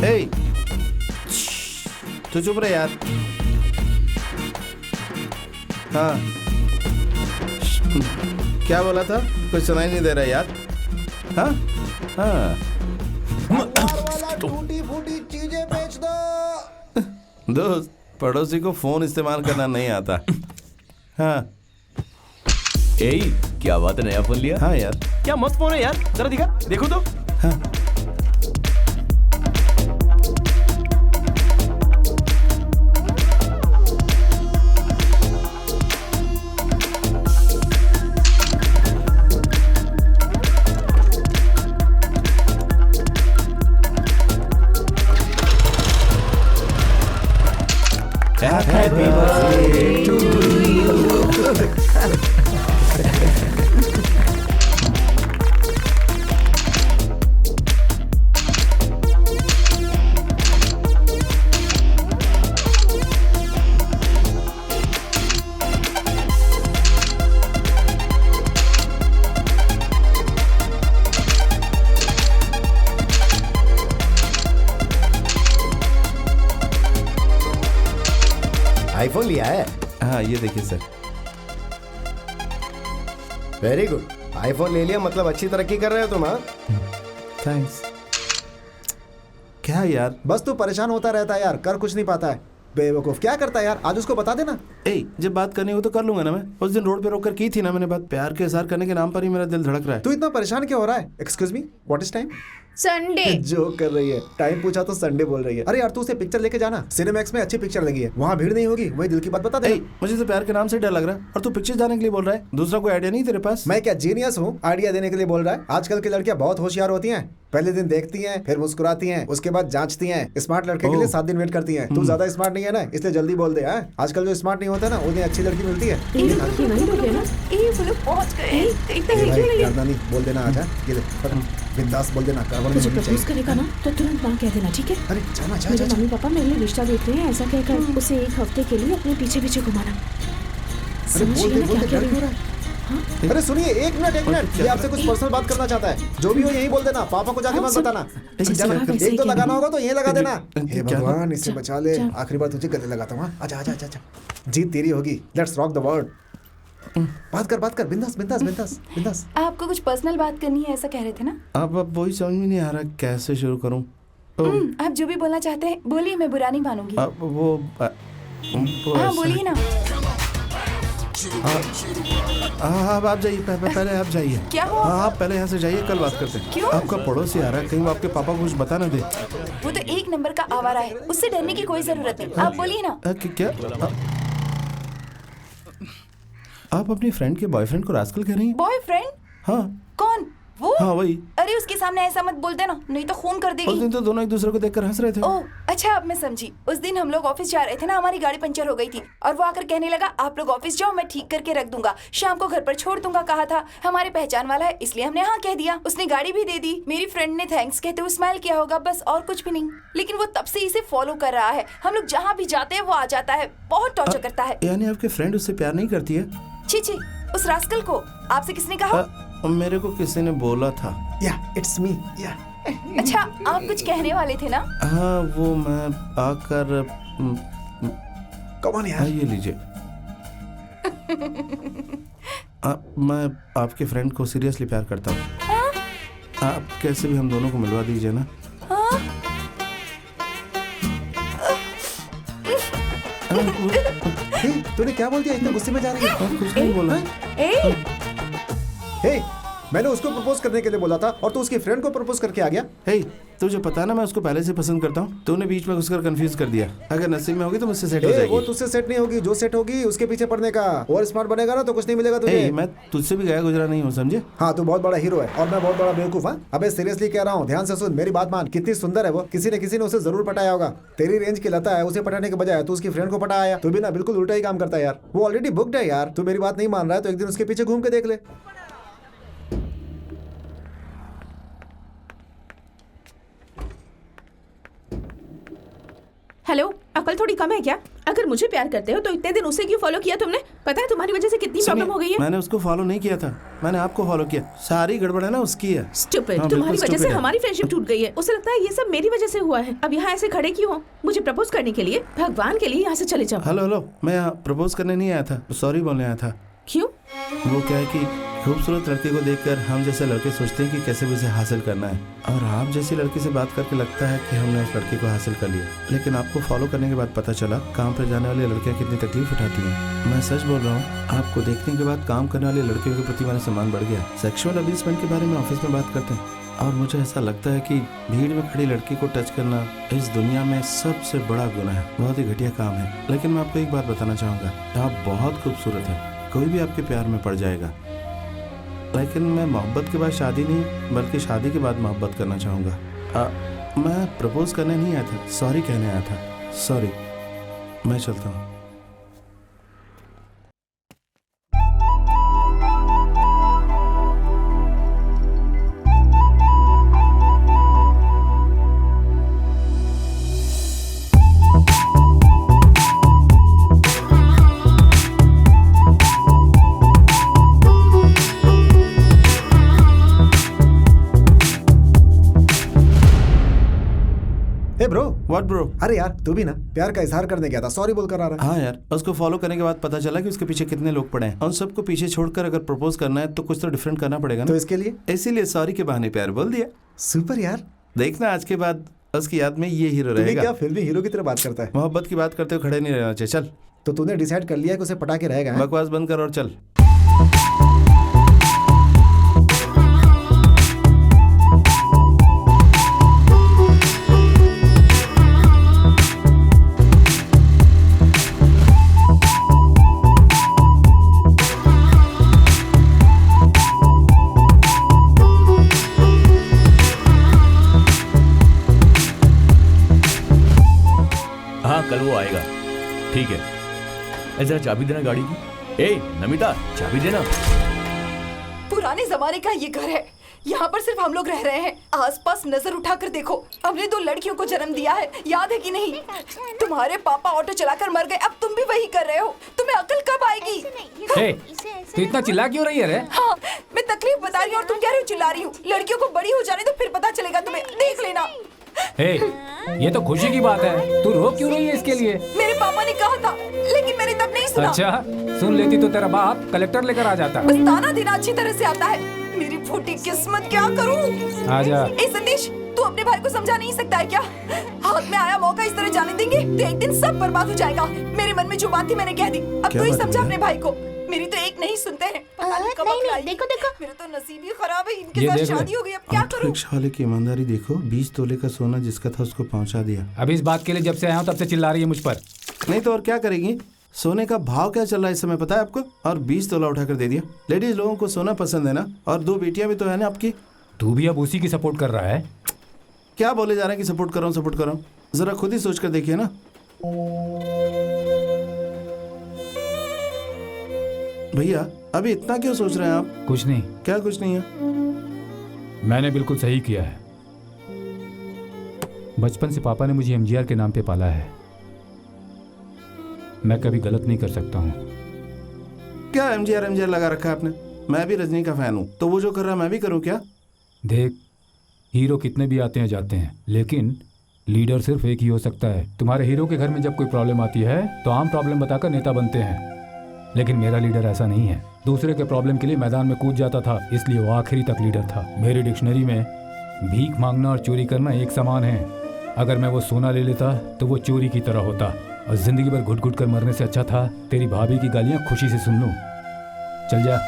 ए तू चुप रहे यार। हाँ क्या बोला था? कुछ सुनाई नहीं दे रहा यार। हाँ हाँ टूटी फूटी चीजें बेच दो। दोस्त, पड़ोसी को फोन इस्तेमाल करना नहीं आता। हाँ ए क्या बात है, नया फोन लिया? हाँ यार, क्या मस्त फोन है यार, जरा दिखा, देखो तो। हाँ Happy birthday to आईफोन लिया है? हाँ ये देखिए सर। वेरी गुड, आईफोन ले लिया मतलब अच्छी तरक्की कर रहे हो तुम। हाँ थैंक्स। क्या यार, बस तू परेशान होता रहता है यार, कर कुछ नहीं पाता है। बेवकूफ, क्या करता है यार? आज उसको बता देना। ए जब बात करनी हो तो कर लूंगा ना। मैं उस दिन रोड पे रोक कर की थी ना मैंने बात। प्यार के इजहार करने के नाम पर ही मेरा दिल धड़क रहा है। तू इतना परेशान क्यों हो रहा है? Excuse me, what is time? Sunday. जो कर रही है, टाइम पूछा तो संडे बोल रही है। अरे यार तू उसे पिक्चर लेके जाना, सिनेमैक्स में अच्छी पिक्चर लगी है, वहाँ भीड़ नहीं होगी। वही दिल की बात बता दे। मुझे तो प्यार के नाम से डर लग रहा है और तू पिक्चर जाने के लिए बोल रहा है। दूसरा कोई आइडिया नहीं तेरे पास? मैं क्या जीनियस हूँ आइडिया देने के लिए बोल रहा है? आजकल की लड़कियां बहुत होशियार होती हैं। पहले दिन देखती हैं, फिर मुस्कुराती हैं, उसके बाद जांचती हैं। स्मार्ट लड़के के लिए 7 दिन वेट करती हैं। तू ज्यादा स्मार्ट नहीं है ना, इसलिए जल्दी बोल दे। आजकल जो स्मार्ट नहीं होता ना, उन्हें अच्छी लड़की मिलती है। ये नहीं हो गया ना? वो लोग पहुंच गए। इतना ही क्यों लगे? करना नहीं, बोल देना आजा। ये देख, बिंदास बोल देना, गड़बड़ नहीं मुझे होनी प्रपोज चाहिए। करेगा ना तो तुरंत ना कह देना, ठीक है? अरे जाना, जा मेरे जा। मम्मी पापा मेरे लिए रिश्ता देख रहे हैं, ऐसा कहकर उसे 1 हफ्ते के लिए अपने पीछे पीछे घुमाना। अरे समझ बोल गए दे, ना बोल क्या दे, कह डर रही क्यों हूँ? रहा है? अरे सुनिए, एक मिनट, ये आपसे कुछ पर्सनल बात करना चाहता है। जो भी हो यही बोल देना, पापा को जाके मत बताना। जाना, एक तो लगाना होगा तो यही लगा देना। हे भगवान, इससे बचा ले। आखिरी बार तुझे गले लगाता हूँ। आजा आजा आजा, जीत तेरी होगी। Let's rock the world. बात कर, बिंदास बिंदास बिंदास बिंदास। आपको कुछ पर्सनल बात करनी है ऐसा कह रहे थे ना? अब वही समझ में नहीं आ रहा कैसे शुरू करूं। आप जो भी बोलना चाहते हैं बोलिए, मैं बुरा नहीं मानूंगी। अब वो हाँ बोलिए ना। हाँ आप जाइए, पहले आप जाइए। क्या हुआ? हाँ आप पहले यहाँ से जाइए, कल बात करते हैं। क्यों? आपका पड़ोसी आ रहा है, कहीं वो आपके पापा को कुछ बता ना दे। वो तो 1 नंबर का आवारा है, उससे डरने की कोई जरूरत नहीं। आप बोलिए ना। क्या आप अपनी फ्रेंड के बॉयफ्रेंड को रास्कल कह रही हैं? बॉयफ्रेंड? हाँ कौन वो? हाँ वही। अरे उसके सामने ऐसा मत बोल देना, नहीं तो खून कर उस देगी। दिन तो दोनों एक दूसरे को देखकर हंस रहे थे। ओह अच्छा, अब मैं समझी। उस दिन हम लोग ऑफिस जा रहे थे ना, हमारी गाड़ी पंचर हो गई थी और वो आकर कहने लगा आप लोग ऑफिस जाओ, मैं ठीक करके रख दूंगा, शाम को घर पर छोड़ दूंगा कहा था। हमारे पहचान वाला है इसलिए हमने हाँ कह दिया। उसने गाड़ी भी दे दी। मेरी फ्रेंड ने थैंक्स कहते हुए स्माइल किया होगा, बस और कुछ भी नहीं। लेकिन वो तब से इसे फॉलो कर रहा है। हम लोग जहाँ भी जाते हैं वो आ जाता है, बहुत टॉर्चर करता है। यानी आपके फ्रेंड उससे प्यार नहीं करती है? छी छी, उस रास्कल को आपसे किसने कहा? मेरे को किसी ने बोला था। या इट्स मी। या अच्छा आप कुछ कहने वाले थे ना? हाँ वो मैं आकर कौन यार? हाँ ये लीजिए। मैं आपके फ्रेंड को सीरियसली प्यार करता हूँ। आप कैसे भी हम दोनों को मिलवा दीजिए ना। तूने क्या बोल दिया? इतने गुस्से में जा रही है? कुछ नहीं बोला। हे, मैंने उसको प्रपोज करने के लिए बोला था और तू उसकी फ्रेंड को प्रपोज करके आ गया। हे, तुझे पता है ना मैं उसको पहले से पसंद करता हूँ। तूने बीच में घुसकर कंफ्यूज कर दिया। अगर नसीब में होगी तो मुझसे सेट हो जाएगी। वो तुझसे सेट नहीं होगी, जो सेट होगी उसके पीछे पड़ने का। और स्मार्ट बनेगा ना तो कुछ नहीं मिलेगा तुझे। मैं तुझसे भी गया गुजरा नहीं हूँ, समझे? हाँ, तू बहुत बड़ा हीरो है और मैं बहुत बड़ा बेवकूफ। हाँ, अबे सीरियसली कह रहा हूँ, ध्यान से सुन, मेरी बात मान। कितनी सुंदर है वो, किसी ने उसे जरूर पटाया होगा। तेरी रेंज की लता है, उसे पटाने के बजाय तू उसकी फ्रेंड को पटा आया। तू भी ना बिल्कुल उल्टा ही काम करता है यार। वो ऑलरेडी बुक्ड है यार। तू मेरी बात नहीं मान रहा है तो एक दिन उसके पीछे घूम के देख ले। हेलो, अकल थोड़ी कम है क्या? अगर मुझे प्यार करते हो तो इतने दिन उसे क्यों फॉलो किया तुमने? पता है तुम्हारी वजह से कितनी प्रॉब्लम हो गई है। मैंने उसको फॉलो नहीं किया था, मैंने आपको फॉलो किया। सारी गड़बड़ है ना उसकी है। स्टूपिड, तुम्हारी वजह से हमारी फ्रेंडशिप टूट गई है। उसे लगता है ये सब मेरी वजह से हुआ है। अब यहाँ ऐसे खड़े क्यों हो? मुझे प्रपोज करने के लिए? भगवान के लिए यहाँ से चले जाओ। हेलो, मैं यहाँ प्रपोज करने नहीं आया था, सॉरी बोलने आया था। क्यों? वो क्या है कि खूबसूरत लड़के को देखकर हम जैसे लड़के सोचते हैं कि कैसे भी उसे हासिल करना है, और आप जैसी लड़की से बात करके लगता है कि हमने उस लड़के को हासिल कर लिया। लेकिन आपको फॉलो करने के बाद पता चला काम पर जाने वाली लड़कियां कितनी तकलीफ उठाती हैं। मैं सच बोल रहा हूँ, आपको देखने के बाद काम करने वाली लड़कियों के प्रति मेरा सम्मान बढ़ गया। सेक्सुअल अब्यूजमेंट के बारे में ऑफिस में बात करते हैं और मुझे ऐसा लगता है कि भीड़ में खड़ी लड़की को टच करना इस दुनिया में सबसे बड़ा गुनाह है। बहुत ही घटिया काम है। लेकिन मैं आपको एक बात बताना चाहूँगा, आप बहुत खूबसूरत हैं, कोई भी आपके प्यार में पड़ जाएगा। लेकिन मैं मोहब्बत के बाद शादी नहीं बल्कि शादी के बाद मोहब्बत करना चाहूँगा। मैं प्रपोज करने नहीं आया था, सॉरी कहने आया था। सॉरी, मैं चलता हूँ। Bro, what bro? अरे यार, तू भी ना प्यार का इजहार करने गया था, सॉरी बोल कर आ रहा है। हाँ यार, उसको फॉलो करने के बाद पता चला कि उसके पीछे कितने लोग पड़े हैं। उन सबको पीछे छोड़कर अगर प्रपोज करना है तो कुछ तो डिफरेंट करना पड़ेगा ना। तो इसके लिए इसीलिए सॉरी के बहाने प्यार बोल दिया। सुपर यार। देखना आज के बाद उसकी याद में ये हीरो रहेगा। क्या फिल्मी हीरो की तरह बात करता है? मोहब्बत की बात करते हुए खड़े नहीं रहना चाहिए। चल। तो तूने डिसाइड कर लिया कि उसे पटा के रहेगा? बकवास बंद कर और चल। कल वो आएगा, ठीक है। जरा चाबी देना गाड़ी की। ए नमिता, चाबी देना। पुराने जमाने का ये घर है, यहाँ पर सिर्फ हम लोग रह रहे हैं। आसपास नजर उठाकर देखो, हमने 2 लड़कियों को जन्म दिया है, याद है कि नहीं? तुम्हारे पापा ऑटो चलाकर मर गए, अब तुम भी वही कर रहे हो। तुम्हें अकल कब आएगी? तो इतना चिल्ला क्यों रही है रे? हाँ, मैं तकलीफ बता रही हूँ और तुम कह रही हो चिल्ला रही हूँ। लड़कियों को बड़ी हो जाने तो फिर पता चलेगा तुम्हें, देख लेना। ये तो खुशी की बात है, तू रो क्यों रही है इसके लिए? मेरे पापा ने कहा था, लेकिन मैंने तब नहीं सुना। अच्छा, सुन लेती तो तेरा बाप कलेक्टर लेकर आ जाता। बस ताना देना अच्छी तरह से आता है। मेरी फूटी किस्मत, क्या करूं? आजा। ए सतीश, तू अपने भाई को समझा नहीं सकता है क्या? हाथ में आया मौका इस तरह जाने देंगे तो एक दिन सब बर्बाद हो जाएगा। मेरे मन में जो बात थी मैंने कह दी, अब तू ही समझा अपने भाई को। मेरी तो एक नहीं सुनते हैं। पता नहीं कब अकल आएगी। देखो मेरा तो नसीब ही खराब है, इनके साथ शादी हो गई, अब क्या करूं? रिक्शा वाले की ईमानदारी देखो, 20 तोले का सोना जिसका था उसको पहुंचा दिया। अब इस बात के लिए जब से आया हूं तब से चिल्ला रही है मुझ पर। नहीं तो और क्या करेगी? सोने का भाव क्या चल रहा है इस समय पता है आपको? और 20 तोला उठाकर दे दिया। लेडीज लोगों को सोना पसंद है ना, और 2 बेटियां भी तो है ना आपकी। तू भी अब उसी की सपोर्ट कर रहा है? क्या बोले जा रहे हैं कि सपोर्ट कर रहा हूँ? जरा खुद ही सोच कर देखिए ना। भैया अभी इतना क्यों सोच रहे हैं आप? कुछ नहीं। क्या कुछ नहीं है? मैंने बिल्कुल सही किया है। बचपन से पापा ने मुझे एमजीआर के नाम पे पाला है, मैं कभी गलत नहीं कर सकता हूँ। क्या एमजीआर लगा रखा है आपने? मैं भी रजनी का फैन हूँ, तो वो जो कर रहा है मैं भी करूँ क्या? देख, हीरो कितने भी आते हैं जाते हैं, लेकिन लीडर सिर्फ एक ही हो सकता है। तुम्हारे हीरो के घर में जब कोई प्रॉब्लम आती है तो आम प्रॉब्लम बताकर नेता बनते हैं, लेकिन मेरा लीडर ऐसा नहीं है। दूसरे के प्रॉब्लम के लिए मैदान में कूद जाता था, इसलिए वो आखिरी तक लीडर था। मेरी डिक्शनरी में भीख मांगना और चोरी करना एक समान है। अगर मैं वो सोना ले लेता तो वो चोरी की तरह होता, और जिंदगी भर घुट घुट कर मरने से अच्छा था तेरी भाभी की गालियां खुशी से सुन लूं। चल जा।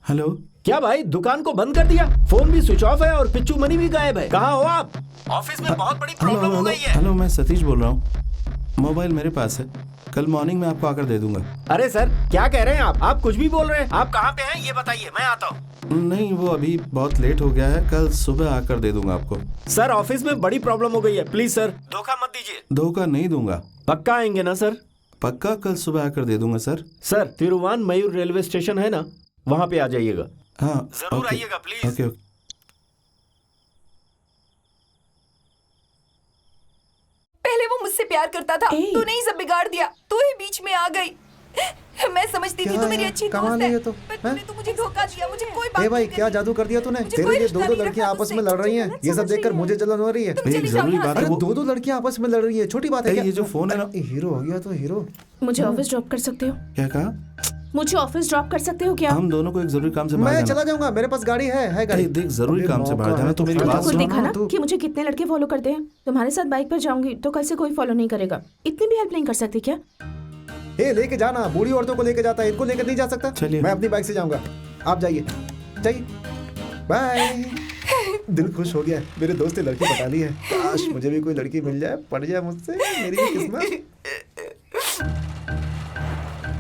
हेलो। क्या भाई दुकान को बंद कर दिया? फोन भी स्विच ऑफ है और पिच्चू मनी भी गायब है। कहाँ हो आप? ऑफिस में बहुत बड़ी प्रॉब्लम हो गई है। हेलो, मैं सतीश बोल रहा हूँ। मोबाइल मेरे पास है, कल मॉर्निंग में आपको आकर दे दूंगा। अरे सर क्या कह रहे हैं आप कुछ भी बोल रहे हैं। आप कहाँ पे हैं ये बताइए, मैं आता हूँ। नहीं, वो अभी बहुत लेट हो गया है, कल सुबह आकर दे दूंगा आपको। सर ऑफिस में बड़ी प्रॉब्लम हो गई है, प्लीज सर धोखा मत दीजिए। धोखा नहीं दूंगा। पक्का आएंगे ना सर? पक्का कल सुबह आकर दे दूंगा सर। सर तिरुवान मयूर रेलवे स्टेशन है ना, वहाँ पे आ जाइएगा। हाँ जरूर आइएगा प्लीज। ओके। पहले वो मुझसे प्यार करता था, तूने ही सब बिगाड़ दिया, तू ही बीच में आ गई। मैं समझती थी तू मेरी अच्छी दोस्त है, पर तूने तो मुझे धोखा दिया। मुझे कोई बात भाई नहीं क्या जादू कर दिया तूने? तेरे लिए दो लड़कियां आपस में लड़ रही हैं, ये सब देखकर मुझे जलन हो रही है। एक जरूरी बात है, अरे दो लड़कियां आपस में लड़ रही है, छोटी बात है क्या? ये जो फोन है ना, हीरो हो गया तो हीरो। मुझे ऑफिस ड्रॉप कर सकते हो? क्या कहा? मुझे ऑफिस ड्रॉप कर सकते हो क्या? हम दोनों को एक जरूरी काम से बाहर मैं जाना। चला जाऊंगा, मेरे पास गाड़ी है गाड़ी। देख, जरूरी काम से बाहर जाना, तो मेरी बात खुद सुन। देखा ना कि मुझे कितने लड़के फॉलो करते हैं। तुम्हारे साथ बाइक पर जाऊंगी तो कल से कोई फॉलो नहीं करेगा। इतनी भी हेल्प नहीं कर सकती क्या? ए लेके जाना, बूढ़ी औरतों को लेके जाता है, इनको लेकर नहीं जा सकता। चलिए, मैं अपनी बाइक से जाऊंगा, आप जाइए। बाय। दिल खुश हो गया, मेरे दोस्त ने लड़की बता ली है। काश मुझे भी कोई लड़की मिल जाए, पड़ जाए मुझसे, मेरी भी किस्मत।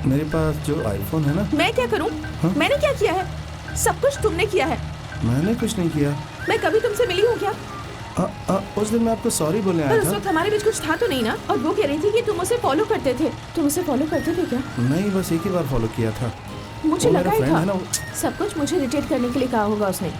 मेरे पास जो आईफोन है ना। मैं क्या करूं? मैंने क्या किया है? सब कुछ तुमने किया है। मैंने कुछ नहीं किया। मैं कभी तुमसे मिली हूँ क्या? उस दिन मैं आपको सॉरी बोलने पर आया उस था। वक्त हमारे बीच कुछ था तो नहीं ना? और वो कह रही थी कि तुम उसे फॉलो करते थे। तुम उसे फॉलो करते थे क्या? नहीं, बस एक ही बार फॉलो किया था। मुझे वो लगा मेरा ही friend है ना, था सब कुछ मुझे इरिटेट करने के लिए कहा होगा उसने।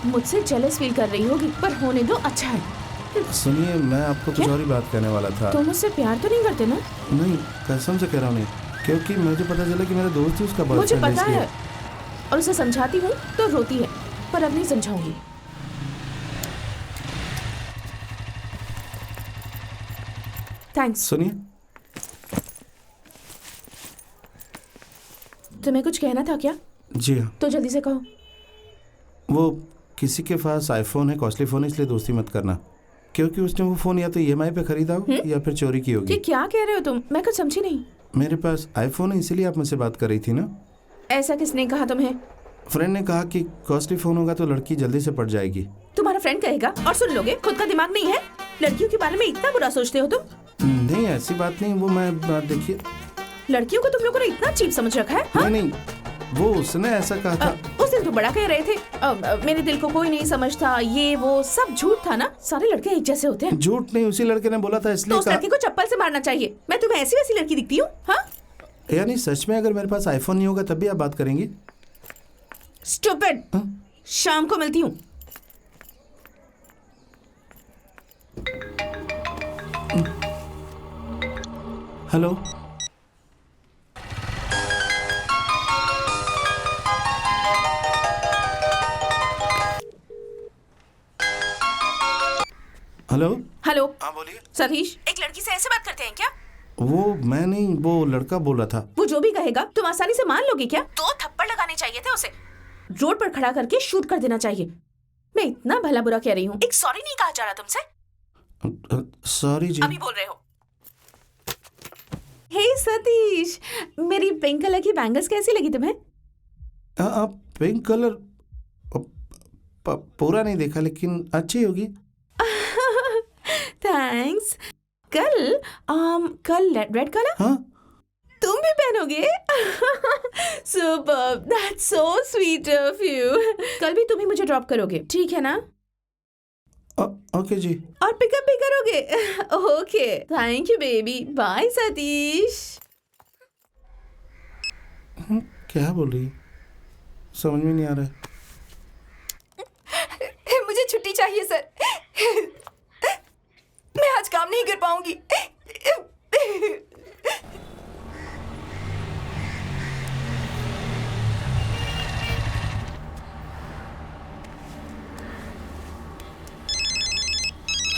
मुझसे जेलस फील कर रही होगी, पर होने दो, अच्छा है। सुनिए, मैं आपको कुछ और ही बात कहने वाला था। तुम मुझसे प्यार तो नहीं करते ना? नहीं, कसम से कह रहा हूँ नहीं, क्योंकि मुझे पता चला कि मेरा दोस्त ही उसका मुझे बॉयफ्रेंड पता इसलिए। है, और उसे समझाती हूँ तो रोती है, पर अब नहीं समझाऊंगी। थैंक्स। सुनिए, तुम्हें कुछ कहना था क्या? जी हाँ। तो जल्दी से कहो। वो किसी के पास आईफोन है, कॉस्टली फोन है, इसलिए दोस्ती मत करना, क्योंकि उसने वो फोन या तो ईएमआई पे खरीदा हो या फिर चोरी की होगी। ये क्या कह रहे हो तुम? मैं कुछ समझी नहीं। मेरे पास आईफोन है, इसीलिए आप मुझसे बात कर रही थी ना। ऐसा किसने कहा तुम्हें? फ्रेंड ने कहा कि कॉस्टली फोन होगा तो लड़की जल्दी से पड़ जाएगी। तुम्हारा फ्रेंड कहेगा और सुन लोगे? खुद का दिमाग नहीं है? लड़कियों के बारे में इतना बुरा सोचते हो तुम? नहीं, ऐसी बात नहीं। वो मैं देखिए, लड़कियों को तुम लोगों ने इतना चीप समझ रखा है? हाँ? नहीं, वो उसने ऐसा कहा था। उस दिन तो बड़ा कह रहे थे मेरे दिल को कोई नहीं समझता, ये वो सब झूठ था ना? सारे लड़के एक जैसे होते हैं। झूठ नहीं, उसी लड़के ने बोला था, इसलिए तो उस लड़के को चप्पल से मारना चाहिए। मैं तुम्हें ऐसी वैसी लड़की दिखती हूँ? हाँ, यानी सच में अगर मेरे पास आईफोन नहीं होगा तब भी आप बात करेंगी? स्टूपिड। शाम को मिलती हूँ। हेलो। हेलो। हेलो। हाँ बोलिए। सतीश, एक लड़की से ऐसे बात करते हैं क्या? वो मैं नहीं, वो लड़का बोल रहा था। वो जो भी कहेगा तुम आसानी से मान लोगे क्या? 2 थप्पड़ लगाने चाहिए थे उसे, रोड पर खड़ा करके शूट कर देना चाहिए। मैं इतना भला बुरा कह रही हूँ, एक सॉरी नहीं कहा जा रहा तुमसे? सॉरी जी। अभी बोल रहे हो। हे सतीश, मेरी पिंक कलर की बैंगल्स कैसी लगी तुम्हें? आप पिंक कलर पूरा नहीं देखा, लेकिन अच्छी होगी। थैंक्स। कल रेड कलर? हाँ, तुम भी पहनोगे? Superb, that's so sweet of you. कल भी तुम ही मुझे ड्रॉप करोगे, ठीक है ना? ओके जी। और पिकअप भी करोगे? Okay, thank you baby, bye Satish. क्या बोल रही है, समझ में नहीं आ रहा है। मुझे छुट्टी चाहिए सर, मैं आज काम नहीं कर पाऊंगी।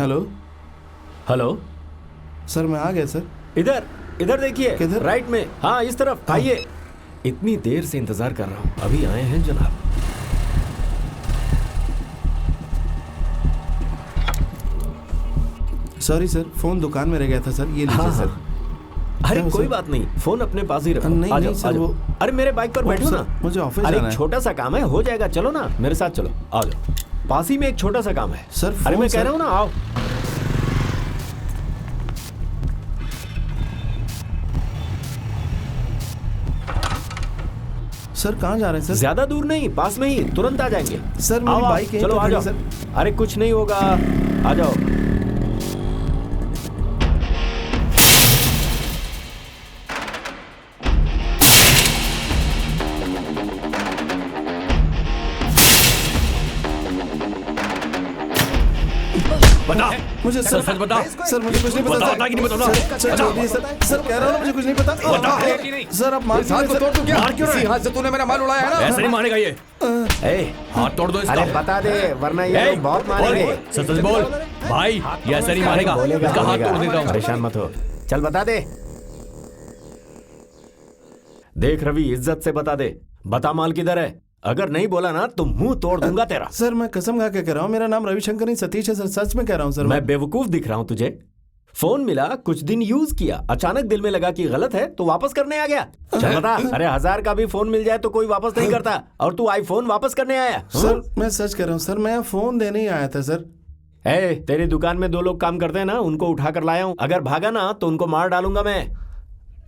हेलो हेलो सर, मैं आ गया सर। इधर इधर देखिए, किधर? राइट में, हाँ इस तरफ आइए। इतनी देर से इंतजार कर रहा हूँ, अभी आए हैं जनाब। सॉरी सर, फोन दुकान में रह गया था सर, ये लीजिए हाँ, सर। अरे क्या कोई सर? बात नहीं, फोन अपने पास ही रखो। नहीं, आ नहीं जाओ, सर, आ जाओ। वो- अरे मेरे बाइक पर बैठो सर, ना। मुझे ऑफिस अरे जाना एक है। छोटा सा काम है, हो जाएगा, चलो ना मेरे साथ चलो, आ जाओ। पास ही में एक छोटा सा काम है सर, अरे फोन मैं कह सर। रहा हूँ ना, आओ। सर कहाँ जा रहे हैं सर? ज्यादा दूर नहीं, पास में ही, तुरंत आ जाएंगे। सर, मेरी आओ, आओ, बाइक यहीं चलो पे आ खड़ी जाओ। है, अरे कुछ नहीं होगा, आ जाओ। बता, मुझे सर सच बता। सर मुझे कुछ नहीं पता। बताओ कि नहीं बताओ? सर बोलिए सर, सर कह रहा हूँ ना, मुझे कुछ नहीं पता। सर आप मार इस हाथ को तोड़ तू क्या? मार क्यों रहा है? इसी हाथ से तूने मेरा माल उड़ाया है ना? ऐसे नहीं मानेगा ये, ए, हाथ तोड़ दो इसका। अरे बता दे, वरना ये ए, लोग बहुत बोल, मारेंगे। सच सच बोल भाई, ये ऐसे नहीं मानेगा, बोलेगा, इसका हाथ बोलेगा। तोड़ देता हूँ। परेशान मत हो, चल बता दे। देख रवि, इज्जत से बता दे, बता माल किधर है। अगर नहीं बोला ना तो मुंह तोड़ दूंगा तेरा। सर मैं कसम खा के कह रहा हूँ, मेरा नाम रविशंकर नहीं सतीश है सर, सच में कह रहा हूँ सर। मैं बेवकूफ दिख रहा हूं तुझे? फोन मिला, कुछ दिन यूज किया, अचानक दिल में लगा कि गलत है तो वापस करने आ गया। चल बता, अरे 1000 का भी फोन मिल जाए तो कोई वापस नहीं करता, और तू आईफोन वापस करने आया। सर मैं सच कह रहा हूँ सर, मैं फोन देने ही आया था सर। ए, तेरी दुकान में 2 लोग काम करते हैं ना, उनको उठा कर लाया हूं। अगर भागा ना तो उनको मार डालूंगा मैं।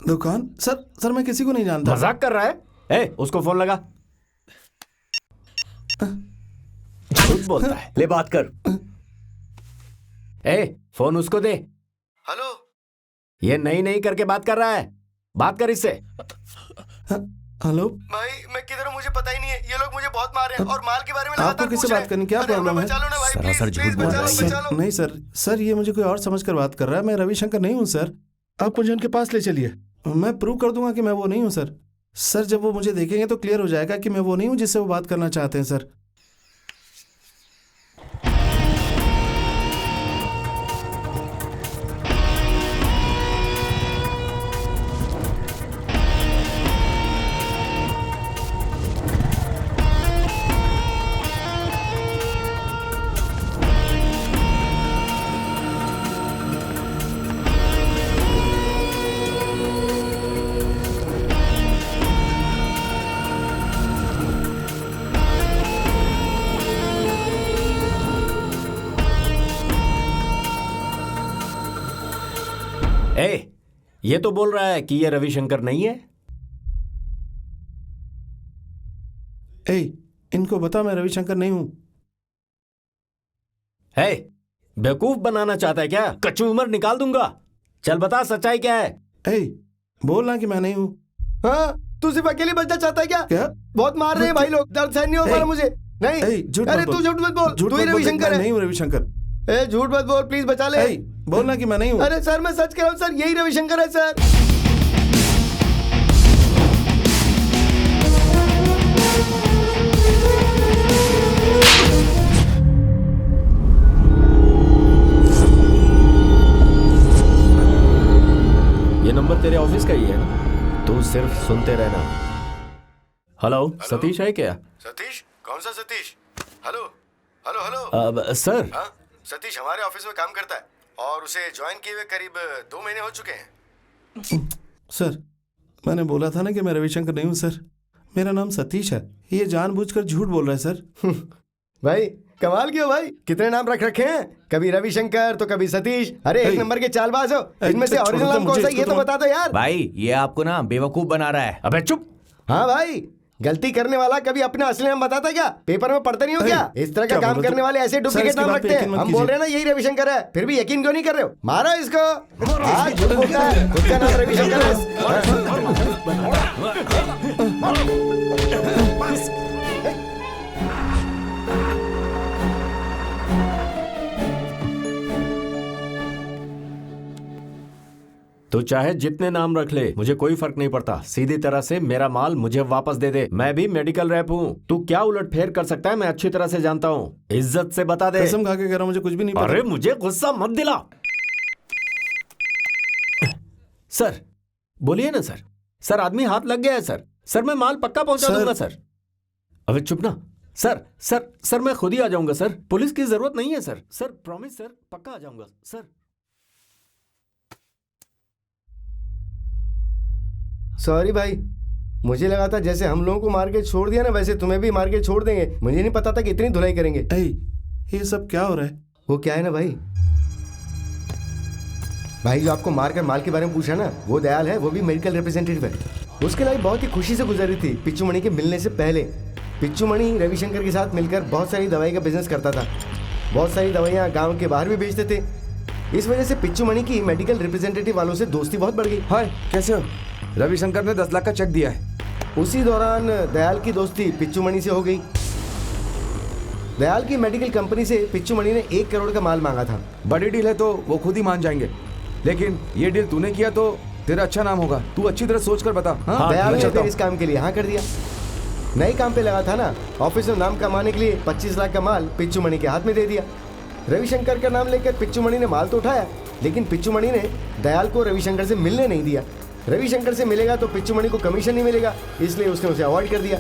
दुकान? सर सर मैं किसी को नहीं जानता। मजाक कर रहा है? ए, उसको फोन लगा। झूठ बोलता है, ले बात कर। ए, फोन उसको दे। हेलो, ये नहीं करके बात कर रहा है, बात कर इससे। हेलो भाई मैं किधर हूँ मुझे पता ही नहीं है। ये लोग मुझे बहुत मार रहे हैं और माल के बारे में आपको लगातार किससे पूछ रहे बात करनी, हैं। क्या अरे हमें प्रॉब्लम है? बचा लो ना भाई, सरासर प्लीज, झूठ प्लीज बोल रहा बचा है लो, ये। बचा लो। नहीं सर, सर ये मुझे कोई और समझ कर बात कर रहा है, मैं रविशंकर नहीं हूँ सर। आप मुझे उनके पास ले चलिए, मैं प्रूव कर दूंगा कि मैं वो नहीं हूँ सर। सर जब वो मुझे देखेंगे तो क्लियर हो जाएगा कि मैं वो नहीं हूँ जिससे वो बात करना चाहते हैं सर। ए, ये तो बोल रहा है कि ये रविशंकर नहीं है। ए, इनको बता मैं रविशंकर नहीं हूँ। है, बेवकूफ बनाना चाहता है क्या? कच्ची उम्र निकाल दूंगा। चल बता, सच्चाई क्या है? ए, बोलना कि मैं नहीं हूँ। हाँ, तू सिर्फ अकेले बचना चाहता है क्या? क्या? बहुत मार रहे हैं भाई लोग, दर्द सहन नहीं हो पा रहा मुझे। नहीं, ए, झूठ अरे मत बोल। तू झूठ मत बोल, झूठ तू ही मत बोल, रविशंकर मैं है। नहीं हूँ रविशंकर। ए, झूठ मत बोल, प्लीज बचा ले। ए, बोलना कि मैं नहीं हूँ। अरे सर मैं सच कह रहा हूँ सर, यही रविशंकर है सर। ये नंबर तेरे ऑफिस का ही है ना? तू सिर्फ सुनते रहना। हेलो, सतीश है क्या? सतीश? कौन सा सतीश? Hello hello hello. अब सर, हाँ, सतीश हमारे ऑफिस में काम करता है और उसे ज्वाइन किए हुए करीब 2 महीने हो चुके हैं। सर मैंने बोला था ना कि मैं रविशंकर नहीं हूँ सर, मेरा नाम सतीश है। ये जानबूझकर झूठ बोल रहा है सर। भाई कमाल क्यों भाई, कितने नाम रख रखे हैं, कभी रविशंकर तो कभी सतीश। अरे एक नंबर के चालबाज हो, इनमें से ओरिजिनल नाम कौन सा ये तो बता दो यार। भाई ये आपको ना बेवकूफ बना रहा है। अबे चुप। हाँ भाई, गलती करने वाला कभी अपना असली नाम बताता है क्या? पेपर में पढ़ते नहीं हो क्या? इस तरह का क्या काम बोल रहे हो करने वाले ऐसे डुप्लीकेट इसकी नाम बात पे रखते हैं। यकीन मत हम बोल रहे हैं ना यही रविशंकर है, फिर भी यकीन क्यों नहीं कर रहे हो? मारो इसको। आज झूठ बोलता है, खुद का नाम रविशंकर है। तो चाहे जितने नाम रख ले, मुझे कोई फर्क नहीं पड़ता। सीधी तरह से मेरा माल मुझे वापस दे दे। मैं भी मेडिकल रैप हूँ। तू क्या उलट फेर कर सकता है मैं अच्छी तरह से जानता हूँ। इज्जत से बता दे। कसम खा के कह रहा हूं, मुझे कुछ भी नहीं पता। अरे मुझे गुस्सा मत दिला। सर बोलिए ना सर। सर आदमी हाथ लग गया है सर। सर मैं माल पक्का पहुंचा दूंगा सर। अबे चुप ना सर। सर सर मैं खुद ही आ जाऊंगा सर। पुलिस की जरूरत नहीं है सर। सर प्रॉमिस सर, पक्का आ जाऊंगा सर। सॉरी भाई, मुझे लगा था जैसे हम लोगों को मार के छोड़ दिया ना, वैसे तुम्हें भी मार के छोड़ देंगे। मुझे नहीं पता था कि इतनी धुलाई करेंगे। ये सब क्या हो रहा है? वो क्या है ना भाई जो आपको मारकर माल के बारे में पूछा ना, वो दयाल है, वो भी मेडिकल रिप्रेजेंटेटिव है। उसकी लाइफ बहुत ही खुशी से गुजरी थी पिच्चू मणि के मिलने से पहले। पिच्चू मणि रविशंकर के साथ मिलकर बहुत सारी दवाई का बिजनेस करता था। बहुत सारी दवाइयाँ गाँव के बाहर भी बेचते थे। इस वजह से पिच्चू मणि की मेडिकल रिप्रेजेंटेटिव वालों से दोस्ती बहुत बढ़ गई। हाय, कैसे हो? रविशंकर ने 10 लाख का चेक दिया है। उसी दौरान दयाल की दोस्ती पिच्चू मणि से हो गई। दयाल की मेडिकल कंपनी से पिच्चू मणि ने 1 करोड़ का माल मांगा था। बड़ी डील है तो वो खुद ही मान जाएंगे, लेकिन ये डील तूने किया तो तेरा अच्छा नाम होगा। तू अच्छी तरह सोच कर बता। हाँ, दयाल ने फिर इस काम के लिए हाँ कर दिया। नए काम पे लगा था ना, ऑफिस में नाम कमाने के लिए 25 लाख का माल पिच्चू मणि के हाथ में दे दिया। रविशंकर का नाम लेकर पिच्चू मणि ने माल तो उठाया, लेकिन पिच्चू मणि ने दयाल को रविशंकर से मिलने नहीं दिया। रविशंकर से मिलेगा तो पिच्चू मणि को कमीशन नहीं मिलेगा, इसलिए उसने उसे अवॉइड कर दिया।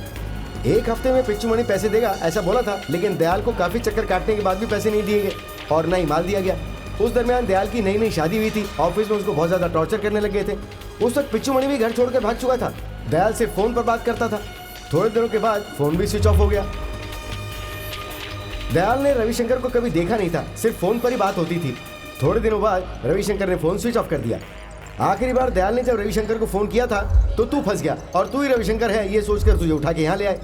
1 हफ्ते में पिच्चू मणि पैसे देगा ऐसा बोला था, लेकिन दयाल को काफी चक्कर काटने के बाद भी पैसे नहीं दिए गए और न ही माल दिया गया। उस दरमियान दयाल की नई शादी हुई थी। ऑफिस में उसको बहुत ज्यादा टॉर्चर करने लग गए थे। उस वक्त पिच्चू मणि भी घर छोड़कर भाग चुका था। दयाल से फोन पर बात करता था। थोड़े दिनों के बाद फोन भी स्विच ऑफ हो गया। दयाल ने रविशंकर को कभी देखा नहीं था, सिर्फ फोन पर ही बात होती थी। थोड़े दिनों बाद रविशंकर ने फोन स्विच ऑफ कर दिया। आखिरी बार दयाल ने जब रविशंकर को फोन किया था तो तू फंस गया और तू ही रविशंकर है ये सोचकर तुझे उठा के यहाँ ले आए।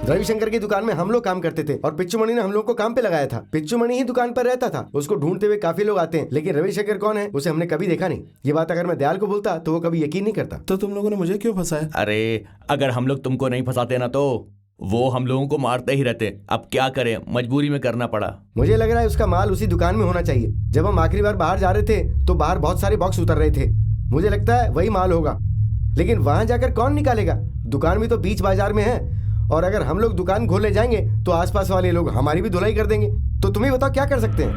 रविशंकर की दुकान में हम लोग काम करते थे और पिच्चू मणि ने हम लोग को काम पे लगाया था। पिच्चू मणि ही दुकान पर रहता था। उसको ढूंढते हुए काफी लोग आते हैं, लेकिन रविशंकर कौन है उसे हमने कभी देखा नहीं। ये बात अगर मैं दयाल को बोलता तो वो कभी यकीन नहीं करता। तो तुम लोगों ने मुझे क्यों फंसाया? अरे अगर हम लोग तुमको नहीं फंसाते ना तो वो हम लोगों को मारते ही रहते। अब क्या करें, मजबूरी में करना पड़ा। मुझे लग रहा है उसका माल उसी दुकान में होना चाहिए। जब हम आखिरी बार बाहर जा रहे थे तो बाहर बहुत सारे बॉक्स उतर रहे थे। मुझे लगता है वही माल होगा, लेकिन वहां जाकर कौन निकालेगा? दुकान भी तो बीच बाजार में है, और अगर हम लोग दुकान खोलने जाएंगे तो आसपास वाले लोग हमारी भी धुलाई कर देंगे। तो तुम्हें बताओ क्या कर सकते हैं?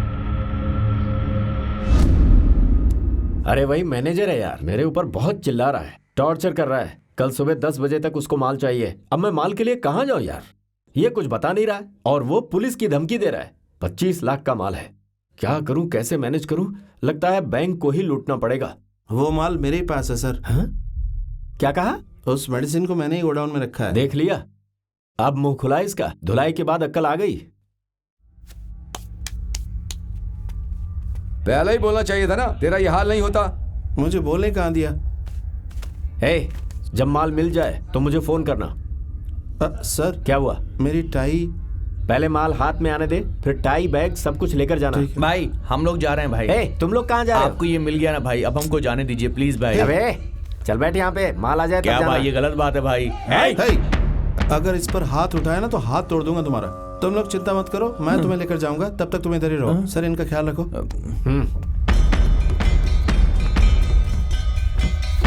अरे वही मैनेजर है यार, मेरे ऊपर बहुत चिल्ला रहा है, टॉर्चर कर रहा है। कल सुबह 10 बजे तक उसको माल चाहिए। अब मैं माल के लिए कहाँ जाऊँ यार? ये कुछ बता नहीं रहा है और वो पुलिस की धमकी दे रहा है। 25 लाख का माल है, क्या करूं, कैसे मैनेज करूं? लगता है बैंक को ही लूटना पड़ेगा। वो माल मेरे ही पास है सर। हाँ? क्या कहा? उस मेडिसिन को मैंने ही गोडाउन में रखा है। देख लिया, अब मुंह खुला इसका। धुलाई के बाद अक्ल आ गई। पहले ही बोलना चाहिए था ना, तेरा ये हाल नहीं होता। मुझे बोलने कहाँ दिया? हे, जब माल मिल जाए तो मुझे फोन करना। सर क्या हुआ? मेरी टाई। पहले माल हाथ में आने दे, फिर टाई बैग सब कुछ लेकर जाना। भाई हम लोग जा रहे हैं भाई। हे, तुम लोग कहाँ जा रहे हो? आपको ये मिल गया ना भाई, अब हमको जाने दीजिए प्लीज भाई। अबे चल बैठ यहाँ पे, माल आ जाए तब क्या जाना। भाई ये गलत बात है भाई। अगर इस पर हाथ उठाया ना तो हाथ तोड़ दूंगा तुम्हारा। तुम लोग चिंता मत करो, मैं तुम्हें लेकर जाऊंगा, तब तक तुम इधर ही रहो। सर इनका ख्याल रखो।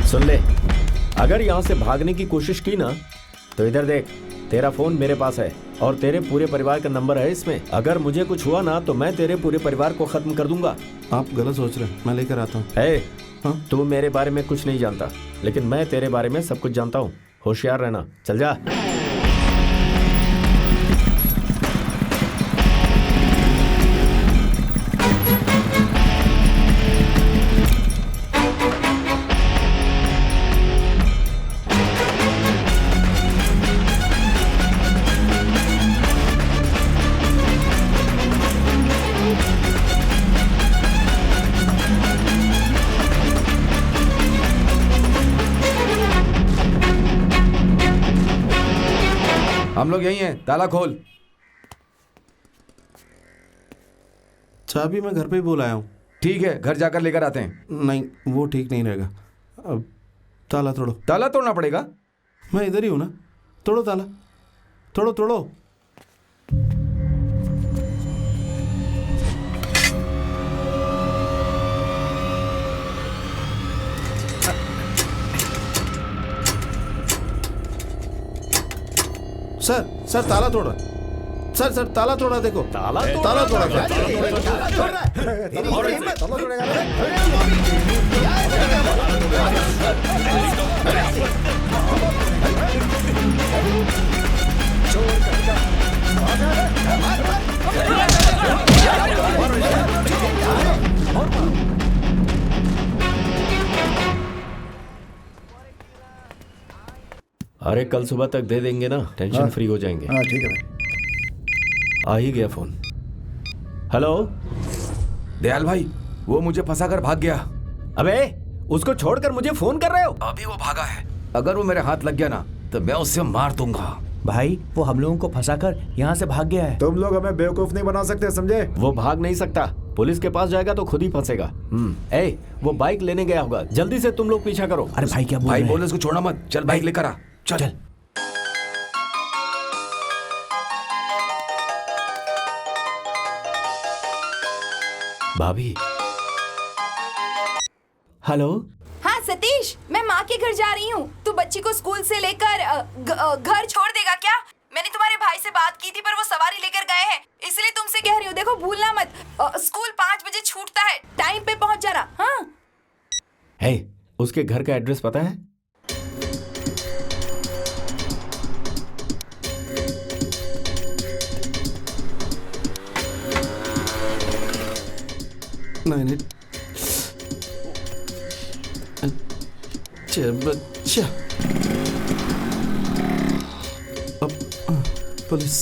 सुन ले, अगर यहाँ से भागने की कोशिश की ना तो इधर देख, तेरा फोन मेरे पास है और तेरे पूरे परिवार का नंबर है इसमें। अगर मुझे कुछ हुआ ना तो मैं तेरे पूरे परिवार को खत्म कर दूंगा। आप गलत सोच रहे हैं, मैं लेकर आता हूँ। तू मेरे बारे में कुछ नहीं जानता, लेकिन मैं तेरे बारे में सब कुछ जानता हूँ। होशियार रहना, चल जा। हम लोग यही हैं, ताला खोल। चाबी मैं घर पे ही बोल आया हूँ। ठीक है, घर जाकर लेकर आते हैं। नहीं, वो ठीक नहीं रहेगा। अब ताला तोड़ो। ताला तोड़ना पड़ेगा? मैं इधर ही हूँ ना। तोड़ो ताला, तोड़ो तोड़ो। सर ताला तोड़ा। सर ताला तोड़ा, देखो ताला तोड़ा। अरे कल सुबह तक दे देंगे ना, टेंशन फ्री हो जाएंगे। हाँ ठीक है भाई। आ ही गया फोन। हेलो दयाल भाई, वो मुझे फंसा कर भाग गया। अबे उसको छोड़कर मुझे फोन कर रहे हो? अभी वो भागा है। अगर वो मेरे हाथ लग गया ना तो मैं उससे मार दूंगा। भाई वो हम लोगों को फंसाकर यहाँ से भाग गया है। तुम लोग हमें बेवकूफ नहीं बना सकते, समझे? वो भाग नहीं सकता, पुलिस के पास जाएगा तो खुद ही फंसेगा। ए, वो बाइक लेने गया होगा, जल्दी से तुम लोग पीछा करो। अरे भाई क्या बोल भाई रहे हैं? बोले उसको छोड़ना मत, चल बाइक लेकर आ। चल। भाभी। हेलो। हाँ सतीश, मैं माँ के घर जा रही हूँ। तू बच्ची को स्कूल से लेकर घर छोड़ देगा क्या? मैंने तुम्हारे भाई से बात की थी पर वो सवारी लेकर गए हैं, इसलिए तुमसे कह रही हूँ। देखो भूलना मत, स्कूल 5 बजे छूटता है, टाइम पे पहुँच जाना। हाँ। हे, उसके घर का एड्रेस पता है? नहीं, बच्चा। अब police.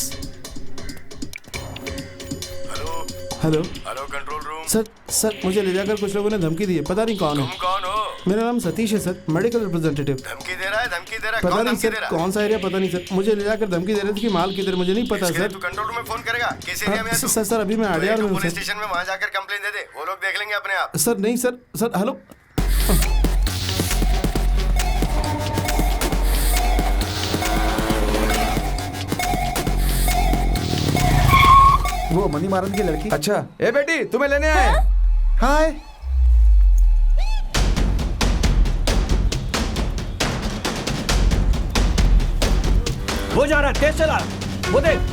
Hello control room. Sir मुझे ले जाकर कुछ लोगों ने धमकी दी है, पता नहीं कौन है। तुम कौन हो? मेरा नाम सतीश है सर, मेडिकल रिप्रेजेंटेटिव। धमकी दे रहा है? पता कौन नहीं धमकी सर, दे रहा है? कौन सा एरिया पता नहीं सर। मुझे ले जाकर धमकी दे रहे थे कि माल किधर, मुझे नहीं पता सर। तू कंट्रोल रूम में फोन करेगा? किस एरिया में है तू? सर अभी मैं आडियार में हूँ पुलिस सर। स्टेशन में वहाँ जाकर कंप्लेन दे दे, वो लोग देख लेंगे अपने आप। सर नहीं सर हेलो। वो मनी मारन की लड़की। अच्छा, ए बेटी तुम्हें लेने आए। हाय। वो जा रहा है, तेज चला, वो देख।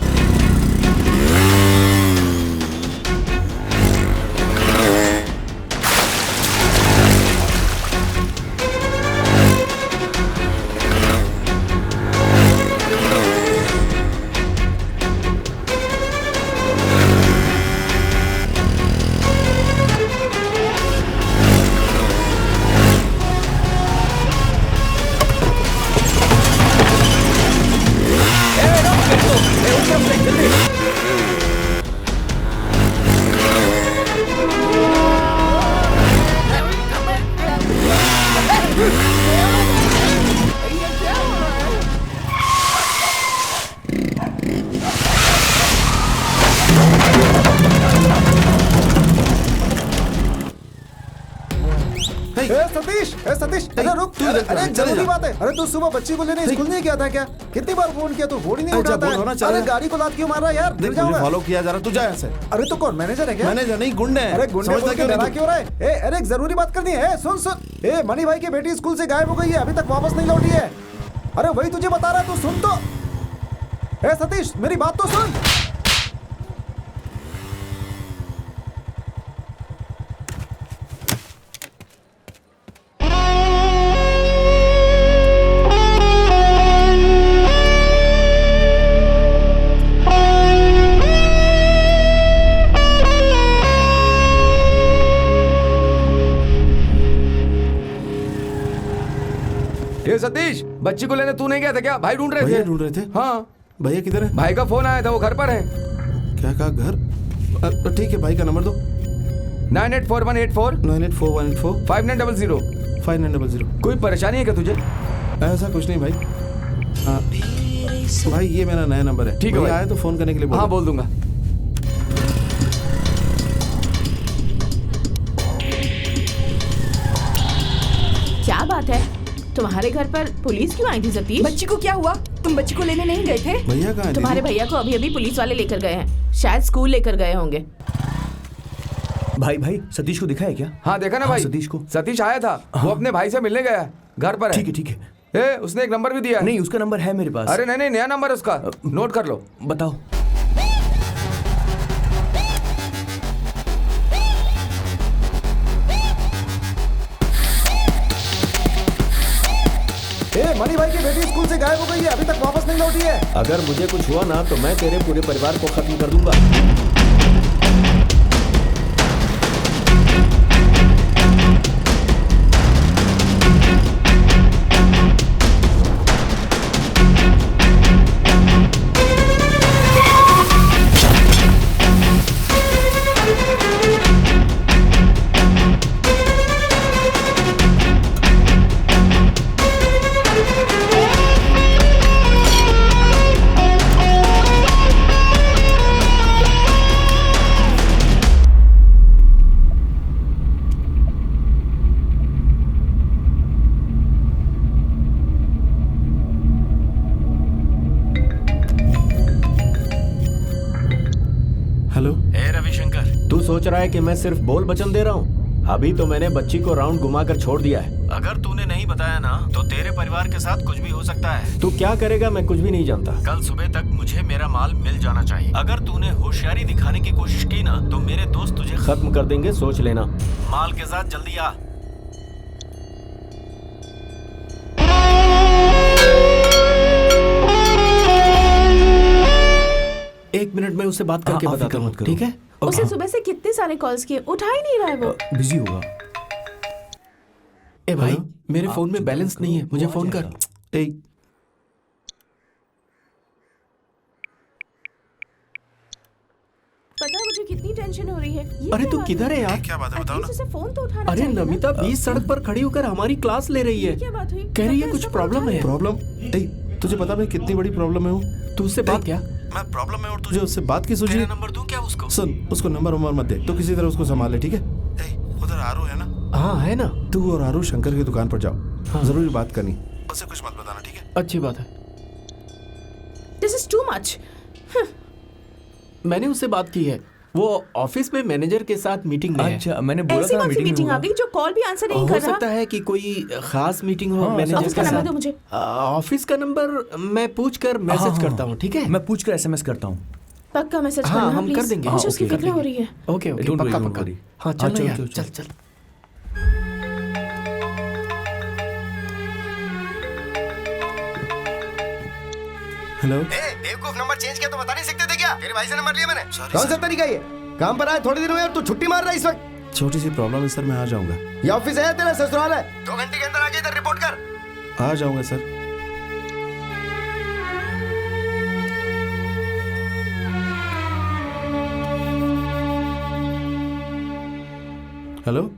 सतीश, अरे रुक। अरे जरूरी बात है। अरे तू सुबह बच्ची को लेने स्कूल नहीं गया था क्या? कितनी बार फोन किया, तू फोन ही नहीं उठाता है। अरे गाड़ी को लात क्यों मार रहा है यार? गिर जाऊंगा। फॉलो किया जा रहा, तू जा यहाँ से। अरे तू कौन, मैनेजर है क्या? मैनेजर नहीं, गुंडे हैं। अरे गुंडे बोल के डरा क्यों रहा है? अरे एक जरूरी बात करनी है। सुन। ए मनी भाई की बेटी स्कूल से गायब हो गई है, अभी तक वापस नहीं लौटी है। अरे वही तुझे बता रहा है, तू सुन तो। ए सतीश, मेरी बात तो सुन। ये सतीश, बच्ची को लेने तू नहीं गया था क्या? भाई ढूंढ रहे थे। ढूंढ रहे थे? हाँ। भैया किधर है? भाई का फोन आया था, वो घर पर है। क्या कहा, घर? ठीक है, भाई का नंबर दो। 984184 984184 5900 5900। कोई परेशानी है क्या तुझे? ऐसा कुछ नहीं भाई। भाई ये मेरा नया नंबर है। ठीक है भाई भाई। आए तो फोन करने के लिए बोलो। हाँ बोल दूंगा। क्या बात है, तुम्हारे घर पर पुलिस क्यों आई थी सतीश? बच्ची को क्या हुआ? तुम बच्ची को लेने नहीं गए थे? भैया कहाँ है तुम्हारे दीदी? भैया को अभी अभी पुलिस वाले लेकर गए हैं, शायद स्कूल लेकर गए होंगे। भाई भाई सतीश को दिखा है क्या? हाँ देखा ना हाँ, भाई, सतीश को। सतीश आया था, वो अपने भाई से मिलने गया है, घर पर है। ठीक है। ए, उसने एक नंबर भी दिया है। नहीं उसका नंबर है मेरे पास। अरे नहीं, नया नंबर है उसका, नोट कर लो। बताओ। मनी भाई की बेटी स्कूल से गायब हो गई है, अभी तक वापस नहीं लौटी है। अगर मुझे कुछ हुआ ना तो मैं तेरे पूरे परिवार को खत्म कर दूंगा। हेलो। ए रविशंकर, तू सोच रहा है कि मैं सिर्फ बोल वचन दे रहा हूँ? अभी तो मैंने बच्ची को राउंड घुमाकर छोड़ दिया है। अगर तूने नहीं बताया ना तो तेरे परिवार के साथ कुछ भी हो सकता है। तू क्या करेगा मैं कुछ भी नहीं जानता। कल सुबह तक मुझे मेरा माल मिल जाना चाहिए। अगर तूने होशियारी दिखाने की कोशिश की ना तो मेरे दोस्त तुझे खत्म कर देंगे, सोच लेना। माल के साथ जल्दी आ। एक मिनट में उससे बात करके बताता हूँ, ठीक है? उसे सुबह से कितने सारे कॉल्स किए, उठा ही नहीं रहा है वो। बिजी होगा। ए भाई, मेरे फोन में बैलेंस नहीं है, मुझे फोन कर। ए पता है मुझे कितनी टेंशन हो रही है। ये अरे क्या तू बात किधर है यार? क्या बात है बताओ ना। उसे फोन तो उठाना अरे चाहिए ना। नमिता बीच सड़क पर खड़ी होकर हमारी क्लास ले रही है। क्या बात हुई? कह रही है डॉक्टर कुछ इसका प्रॉब्लम फोन है। प्रॉब्लम? तुझे पता मैं कितनी बड़ी प्रॉब्लम में हूँ? तू उससे बात क्या? मैं प्रॉब्लम में और तुझे उससे बात की सूझी? नंबर दूं क्या उसको? सुन, उसको नंबर मत दे, तो किसी तरह उसको संभाल ले, ठीक है? उधर आरू है ना? हाँ है ना। तू और आरू शंकर की दुकान पर जाओ। हाँ। जरूरी बात करनी, उसे कुछ मत बताना, ठीक है? अच्छी बात है। This is too much. मैंने उससे बात की है, वो ऑफिस में मैनेजर के साथ मीटिंग में है। अच्छा मैंने बोला ऐसी था कौन सी मीटिंग आ गई जो कॉल भी आंसर नहीं हो कर रहा? सकता है कि कोई खास मीटिंग हो हाँ, मैनेजर ऑफिस का के नंबर साथ। दो मुझे। ऑफिस का नंबर मैं पूछकर मैसेज करता हूँ, ठीक है? मैं पूछकर एसएमएस करता हूँ। पक्का मैसेज हाँ, करना हम प्लीज। कर देंगे। मुझे हाँ, उसकी ओके, फिक्र कर हो रही है। ओके ओके, Don't worry, पक्का don't पक्का। worry। हाँ चल चल, यार, चल, चल चल। चल। हेलो। बेवकूफ, नंबर चेंज किया तो बता नहीं सकते थे क्या? तेरे भाई से नंबर लिया मैंने। कौन सा तरीका ये? काम पर आए थोड़ी देर में और तू छुट्टी मार रहा है इस वक्त। छोटी सी प्रॉब्लम है सर, मैं आ जाऊंगा। ये ऑफिस है तेरा ससुराल है? 2 घंटे के अंदर आके इधर रिपोर्ट कर। आ जाऊंगा सर। हेलो।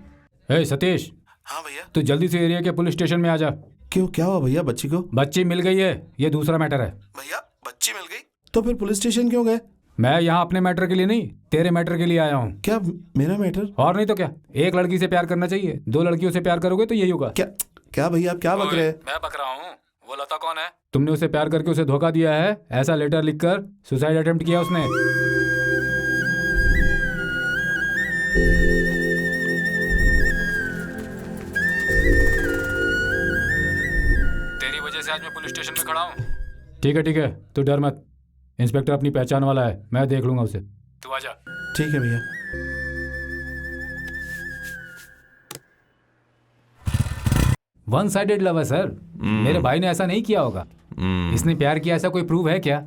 ए सतीश, हाँ भैया। तू जल्दी से एरिया के पुलिस स्टेशन में आ जा। क्यों, क्या हुआ भैया? बच्ची को? बच्ची मिल गई है, ये दूसरा मैटर है। भैया बच्ची मिल गई तो फिर पुलिस स्टेशन क्यों गए? मैं यहाँ अपने मैटर के लिए नहीं, तेरे मैटर के लिए आया हूँ। क्या मेरा मैटर? और नहीं तो क्या, एक लड़की से प्यार करना चाहिए, 2 लड़कियों से प्यार करोगे तो यही होगा। क्या क्या भैया आप क्या बक रहे हैं? मैं बक रहा हूँ। वो लता कौन है? तुमने उसे प्यार करके उसे धोखा दिया है, ऐसा लेटर लिखकर सुसाइड अटेम्प्ट किया उसने। तेरी वजह से आज मैं पुलिस स्टेशन में खड़ा हूँ। ठीक है, तू डर मत। इंस्पेक्टर अपनी पहचान वाला है, मैं देख लूंगा उसे। तू आजा। ठीक है भैया। वन साइडेड लव है सर। मेरे भाई ने ऐसा नहीं किया होगा। इसने प्यार किया ऐसा कोई प्रूफ है क्या?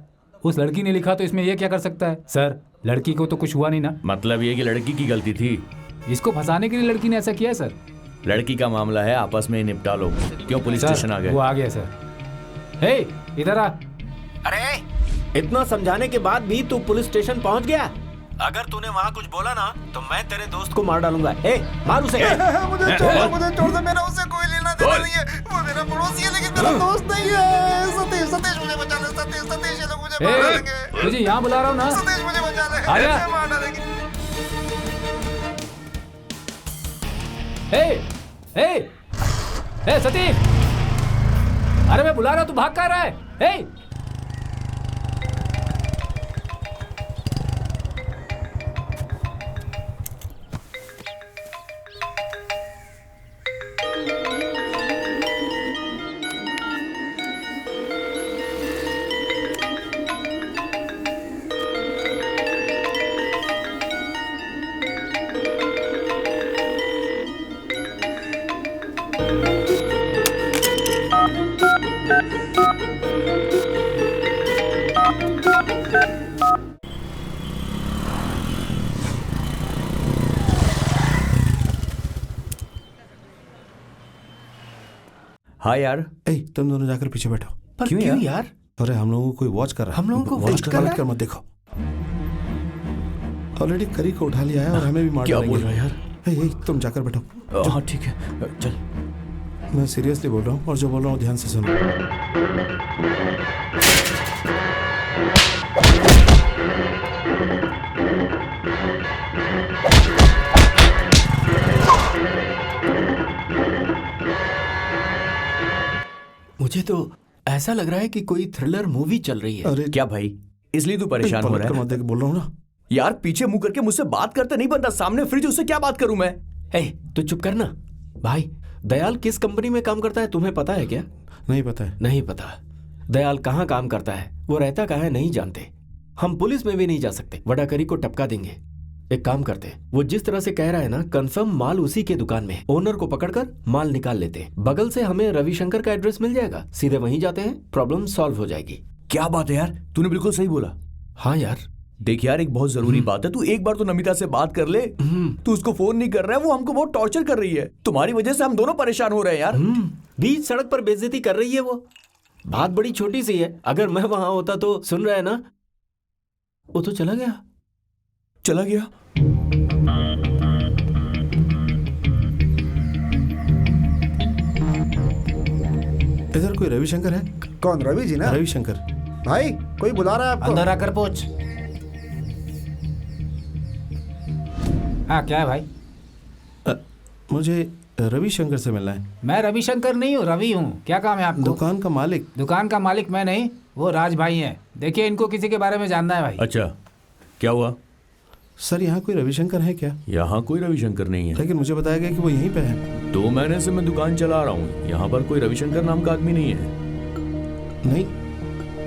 उस लड़की ने लिखा तो इसमें ये क्या कर सकता है? सर लड़की को तो कुछ हुआ नहीं ना। मतलब ये कि लड़की की गलती थी, इसको फंसाने के लिए लड़की ने ऐसा किया है सर। लड़की का मामला है, आपस में ही निपटा लो। क्यों पुलिस सर, स्टेशन आ गए? वो आ गया सर। हे इधर आ। अरे इतना समझाने के बाद भी तू पुलिस स्टेशन पहुंच गया? अगर तूने वहाँ कुछ बोला ना तो मैं तेरे दोस्त को मार डालूंगा। ए मार उसे। मुझे छोड़ दे, मेरा उससे कोई लेना देना नहीं है। वो मेरा पड़ोसी है लेकिन मेरा दोस्त नहीं है। सतीश सतीश मुझे बचा ले, सतीश सतीश ये लोग मुझे मार डालेंगे। तुझे यहाँ बुला रहा हूँ ना। सतीश मुझे बचा ले, आ जा। ऐसे मार डालेंगे। ए सतीश, अरे मैं बुला रहा हूँ, तू भाग कर रहा है? ए हाँ यार। तुम दोनों जाकर पीछे बैठो। पर क्यों यार? अरे हम लोगों को कोई वॉच कर रहा है। हम लोगों को वॉच कर रहा है? कर मत देखो। ऑलरेडी करी को उठा लिया है और हमें भी मार क्या डालेंगे। बोल रहा है यार? तुम जाकर बैठो। हाँ ठीक है, चल। मैं सीरियसली बोल रहा हूँ और जो बोल रहा हूँ ध्यान से सुनो। मुझे तो ऐसा लग रहा है कि कोई थ्रिलर मूवी चल रही है। अरे क्या भाई, इसलिए तू परेशान हो रहा है? मत देख, बोल रहा हूँ ना यार। पीछे मुंह करके मुझसे बात करते नहीं बनता, सामने फ्रिज, उससे क्या बात करूं मैं? तू चुप करना। भाई दयाल किस कंपनी में काम करता है तुम्हें पता है क्या? नहीं पता है। नहीं पता। दयाल कहाँ काम करता है, वो रहता कहाँ है, नहीं जानते। हम पुलिस में भी नहीं जा सकते, वडाकरी को टपका देंगे। एक काम करते, वो जिस तरह से कह रहा है ना, कंफर्म माल उसी के दुकान में है। ओनर को पकड़कर माल निकाल लेते हैं। बगल से हमें रविशंकर का एड्रेस मिल जाएगा, सीधे वहीं जाते हैं, प्रॉब्लम सॉल्व हो जाएगी। क्या बात है यार, तूने बिल्कुल सही बोला। हाँ यार। देख यार, एक बहुत जरूरी बात है, तू एक बार तो नमिता से बात कर ले। तू उसको फोन नहीं कर रहा है, वो हमको बहुत टॉर्चर कर रही है। तुम्हारी वजह से हम दोनों परेशान हो रहे हैं यार। बीच सड़क पर बेइज्जती कर रही है वो। बात बड़ी छोटी सी है, अगर मैं वहां होता तो, सुन रहा है ना, वो तो चला गया। चला गया? इधर कोई रविशंकर है? कौन? रवि जी ना? रविशंकर भाई कोई बुला रहा है आपको। अंदर आकर पूछ। हाँ क्या है भाई? मुझे रविशंकर से मिलना है। मैं रविशंकर नहीं हूँ, रवि हूँ। क्या काम है आपको? दुकान का मालिक। दुकान का मालिक मैं नहीं, वो राज भाई हैं। देखिए, इनको किसी के बारे में जानना है भाई। अच्छा, क्या हुआ? सर यहाँ कोई रविशंकर है क्या? यहाँ कोई रविशंकर नहीं है, लेकिन मुझे बताया गया कि वो यहीं पे है। 2 महीने से मैं दुकान चला रहा हूँ, यहाँ पर कोई रविशंकर नाम का आदमी नहीं है।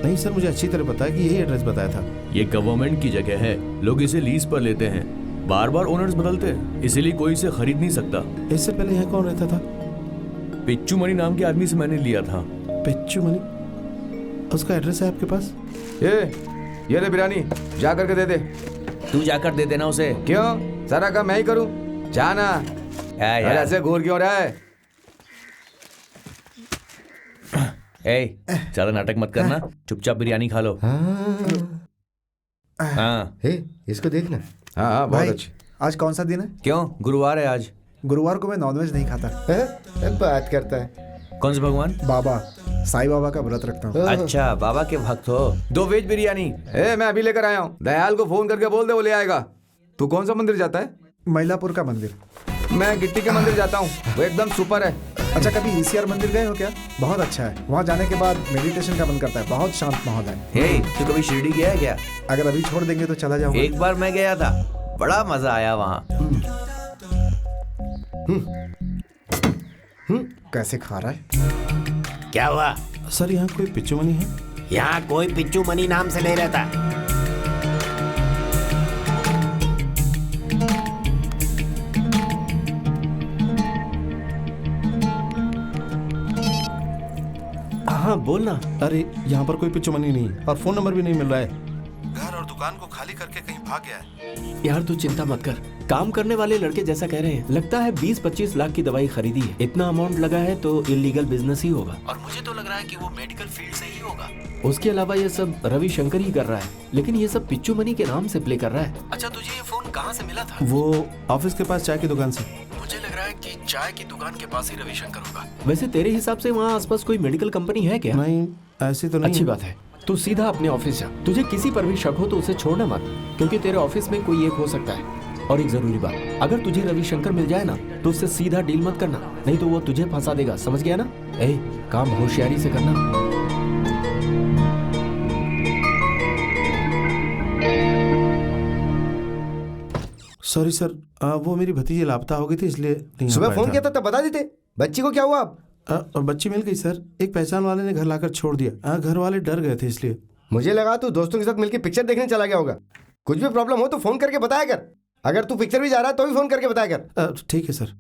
नहीं सर, मुझे अच्छी तरह पता है कि यही एड्रेस बताया था। ये गवर्नमेंट की जगह है, लोग इसे लीज पर लेते हैं, बार बार ओनर्स बदलते हैं, इसीलिए कोई इसे खरीद नहीं सकता। इससे पहले यहाँ कौन रहता था? पिच्चू मणि नाम के आदमी से मैंने लिया था। पिच्चू मणि? उसका एड्रेस है आपके पास? ये ले बिरयानी, जा करके दे दे। तू जाकर दे देना उसे। क्यों? सारा काम मैं ही करूं, जाना। यार ऐसे घूर क्यों रहा है? ज्यादा नाटक मत करना, चुपचाप बिरयानी खा लो। हाँ इसको देखना। हाँ बहुत भाई अच्छी। आज कौन सा दिन है? क्यों? गुरुवार है आज। गुरुवार को मैं नॉनवेज नहीं खाता। बात करता है। कौन से भगवान? बाबा, साईं बाबा का व्रत रखता हूँ। अच्छा, बाबा के भक्त हो। 2 वेज बिरयानी। मैं अभी लेकर आया हूँ, दयाल को फोन करके बोल दे, वो ले आएगा। तू कौन सा मंदिर जाता है? मैलापुर का मंदिर। मैं गिट्टी के मंदिर जाता हूँ, वो एकदम सुपर है। अच्छा, कभी ईसीआर मंदिर गए हो क्या? बहुत अच्छा है, वहाँ जाने के बाद मेडिटेशन का मन करता है, बहुत शांत माहौल है। तू कभी शिरडी गया है क्या? अगर अभी छोड़ देंगे तो चला जाऊंगा। एक बार मैं गया था, बड़ा मजा आया वहाँ। कैसे खा रहा है? क्या हुआ? सर यहाँ कोई पिच्चू मणि है? यहाँ कोई पिच्चू मणि नाम से नहीं रहता। हाँ बोलना। अरे यहाँ पर कोई पिच्चू मणि नहीं और फोन नंबर भी नहीं मिल रहा है। घर और दुकान को खाली करके कहीं भाग गया है। यार तू चिंता मत कर, काम करने वाले लड़के जैसा कह रहे हैं। लगता है 20-25 लाख की दवाई खरीदी है। इतना अमाउंट लगा है तो इलीगल बिजनेस ही होगा, और मुझे तो लग रहा है कि वो मेडिकल फील्ड से ही होगा। उसके अलावा ये सब रविशंकर ही कर रहा है, लेकिन ये सब पिच्चू मणि के नाम से प्ले कर रहा है। अच्छा, तुझे ये फोन कहाँ से मिला था? वो ऑफिस के पास चाय की दुकान से। मुझे लग रहा है है कि चाय की दुकान के पास ही रविशंकर होगा। वैसे तेरे हिसाब से वहाँ आसपास कोई मेडिकल कंपनी है क्या? नहीं, ऐसी तो नहीं। अच्छी बात है, तू सीधा अपने ऑफिस जा। तुझे किसी पर भी शक हो तो उसे छोड़ना मत, क्योंकि तेरे ऑफिस में कोई एक हो सकता है। और एक जरूरी बात, अगर तुझे रविशंकर मिल जाए ना तो उससे सीधा डील मत करना, नहीं तो वो तुझे फंसा देगा, समझ गया ना? काम होशियारी से करना। सॉरी सर, वो मेरी भतीजी लापता हो गई थी इसलिए नहीं आ सुबह पाया फोन था। किया था तब बता देते। बच्ची को क्या हुआ अब? और बच्ची मिल गई सर, एक पहचान वाले ने घर लाकर छोड़ दिया। घर वाले डर गए थे इसलिए। मुझे लगा तू दोस्तों के साथ मिलकर पिक्चर देखने चला गया होगा। कुछ भी प्रॉब्लम हो तो फोन करके बताया कर। अगर तू पिक्चर भी जा रहा है तो भी फोन करके बताया कर। ठीक है सर।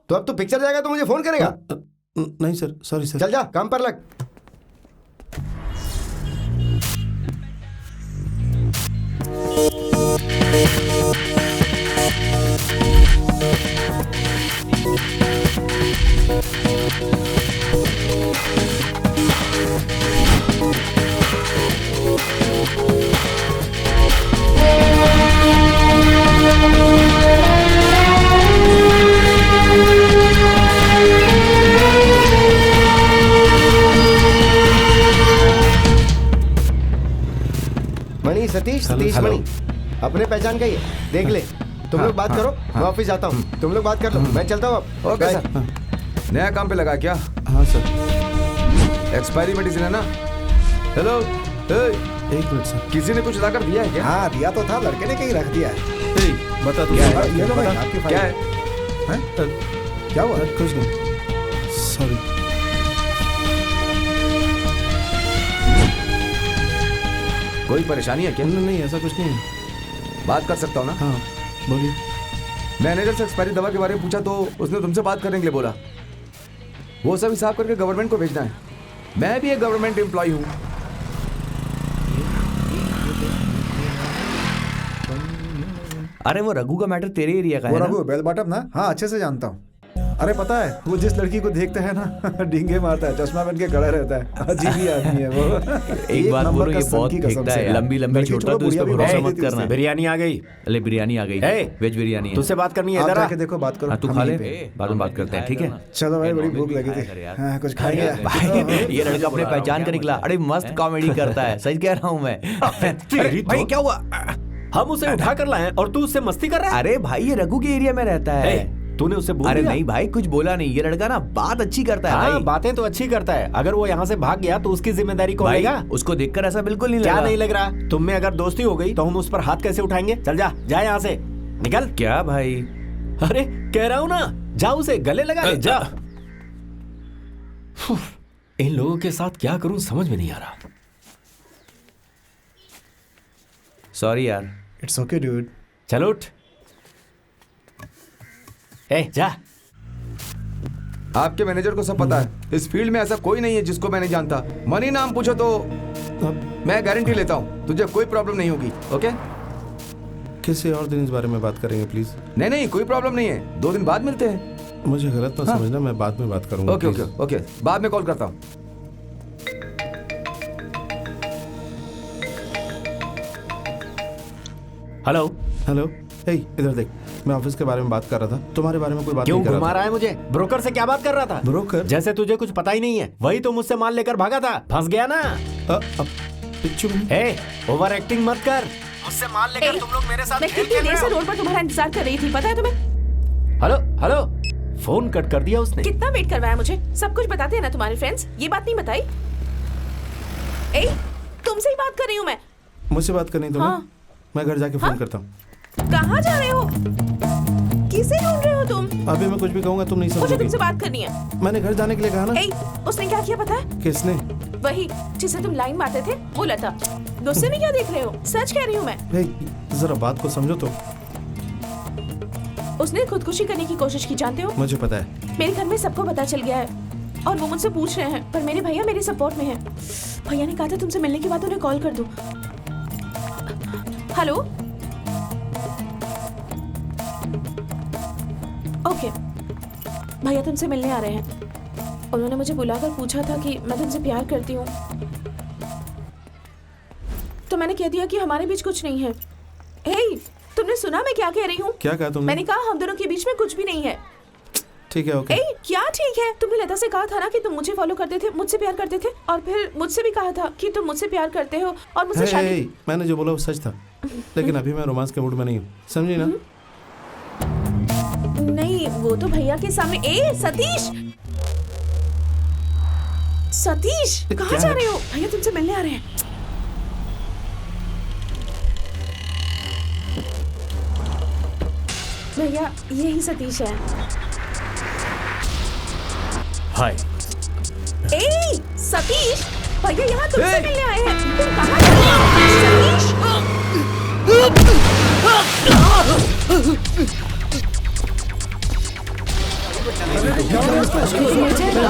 तो अब तू पिक्चर जाएगा तो मुझे फोन करेगा? नहीं सर, सॉरी सर। चल जा, काम पर लग। मणि, सतीश, सतीश हेलो। मणि, अपने पहचान का ही है, देख ले। तुम लोग बात करो, मैं ऑफिस जाता हूँ। तुम लोग बात कर लो, मैं चलता हूँ अब। Okay bye. सर। नया काम पे लगा क्या? हाँ सर। एक्सपायरी मेडिसिन है ना? हेलो, एक मिनट सर। किसी ने कुछ लाकर दिया है क्या? हाँ दिया तो था, लड़के ने कहीं रख दिया है। बता दो। ये लो भाई, आपकी फाइल। क्या है? क्या हुआ? कुछ नहीं, सॉरी। कोई परेशानी है क्या? नहीं, ऐसा कुछ नहीं है। बात कर सकता हूँ ना? हाँ बोलिए। मैनेजर से एक्सपायरी दवा के बारे में पूछा तो उसने तुमसे बात करने के लिए बोला। वो सब हिसाब करके गवर्नमेंट को भेजना है। मैं भी एक गवर्नमेंट एम्प्लॉय हूँ। अरे वो रघु का मैटर तेरे एरिया का वो है ना? रघु बेल बॉटम ना? हाँ अच्छे से जानता हूँ। अरे पता है, वो जिस लड़की को देखते हैं ना डींगे मारता है, चश्मा पहन के खड़ा रहता है, अजीब ही आदमी है वो। एक बात नंबर बोलो, ये कसम बहुत की कसम फेंकता से है, यार। लंबी लंबी लड़की छोटा, छोड़ो, तो इस पर बुढ़िया भी भरोसा बहुत मत थी करना। उससे। बिरयानी आ गई। अरे बिरयानी आ गई, वेज बिरयानी है। तुझसे बात करनी है, आप इधर आ। जाके देखो, बात करो। हाँ, तू हम खा ले, यहीं पे। बाद में बात करते हैं, ठीक है? चलो भाई, बड़ी भूख लगी थी। हाँ, कुछ खाएंगे? भाई ये लड़का अपने पहचान का निकला। अरे मस्त कॉमेडी करता है, सच कह रहा हूँ मैं। अरे भाई क्या हुआ? हम उसे उठा कर लाए और तू उससे मस्ती कर रहा है? अरे भाई ये रघु के एरिया में रहता है। तूने उसे बोल अरे दिया? नहीं भाई, कुछ बोला नहीं। ये लड़का ना बात अच्छी करता है हाँ, भाई। बातें तो अच्छी करता है। अगर वो यहाँ से भाग गया तो उसकी जिम्मेदारी कौन भाई लेगा? उसको देखकर ऐसा बिल्कुल नहीं क्या लगा। नहीं लग रहा? तुम में अगर दोस्ती हो गई तो हम उस पर हाथ कैसे उठाएंगे? चल जा, जा यहाँ से, निकल। क्या भाई? अरे कह रहा हूँ ना, जा उसे गले लगा ले, जा। इन लोगों के साथ क्या करूं समझ में नहीं आ रहा। सॉरी यार। It's okay dude. चलो उठ। जा। आपके मैनेजर को सब पता है। इस फील्ड में ऐसा कोई नहीं है जिसको मैं नहीं जानता। मनी नाम पूछो तो मैं गारंटी लेता हूँ तुझे कोई प्रॉब्लम नहीं होगी। ओके? किसी और दिन इस बारे में बात करेंगे प्लीज। नहीं, कोई प्रॉब्लम नहीं है। 2 दिन बाद मिलते हैं। मुझे गलत ना समझना, मैं बाद में बात करूंगा। ओके, बाद में कॉल करता हूँ। हेलो हेलो, इधर देख, मैं ऑफिस के बारे में बात कर रहा था, तुम्हारे बारे में कोई बात क्यों नहीं कर घुमा रहा रहा है मुझे? ब्रोकर से क्या बात कर रहा था? ब्रोकर? जैसे तुझे कुछ पता ही नहीं है। वही तो मुझसे माल लेकर भागा था, फंस गया ना। पिच्चू ओवर एक्टिंग मत कर। मुझसे माल लेकर तुम लोग मेरे साथ मैं खेल कितनी खेल देर रहे से हो। रोड पर तुम्हारा इंतजार कर रही थी, पता है तुम्हें? हेलो, फोन कट कर दिया उसने। कितना वेट करवाया मुझे? सब कुछ बताते हैं ना तुम्हारे फ्रेंड्स, ये बात नहीं बताई? तुमसे ही बात कर रही हूँ मैं। मुझसे बात करनी तुम्हें? हाँ। मैं घर जाके फोन करता हूँ। कहाँ जा रहे हो? किसे ढूंढ रहे हो तुम? अभी मैं कुछ भी कहूंगा तुम नहीं मुझे समझोगी। तुमसे बात करनी है। मैंने घर जाने के लिए कहा ना। उसने क्या किया पता है? किसने? वही जिसे तुम लाइन मारते थे, वो लता। गुस्से में क्या देख रहे हो? सच कह रही हूँ मैं। जरा बात को समझो तो। उसने खुदकुशी करने की कोशिश की, जानते हो? मुझे पता है। मेरे घर में सबको पता चल गया है और वो मुझसे पूछ रहे हैं, पर मेरे भैया मेरे सपोर्ट में हैं। भैया ने कहा था तुमसे मिलने के बाद उन्हें कॉल कर दूं। हेलो, ओके, भैया तुमसे मिलने आ रहे हैं। उन्होंने मुझे बुलाकर पूछा था कि मैं तुमसे प्यार करती हूँ, तो मैंने कह दिया कि हमारे बीच कुछ नहीं है। तुमने सुना मैं क्या कह रही हूँ? क्या कहा तुमने? मैंने कहा हम दोनों के बीच में कुछ भी नहीं है। ठीक है ओके। ए क्या ठीक है? तुमने लता से कहा था ना कि तुम मुझे फॉलो करते थे, मुझसे प्यार करते थे, और फिर मुझसे भी कहा था कि तुम मुझसे प्यार करते हो और मुझसे शादी। मैंने जो बोला वो सच था, लेकिन अभी मैं रोमांस के मूड में नहीं हूँ, समझी ना? नहीं, वो तो भैया के सामने। ए सतीश, सतीश कहाँ जा रहे हो? भैया तुमसे मिलने आ रहे हैं। भैया यही सतीश है। हाय। ए सतीश, भैया यहाँ तुमसे मिलने आए हैं। तुम कहाँ जा रहे हो?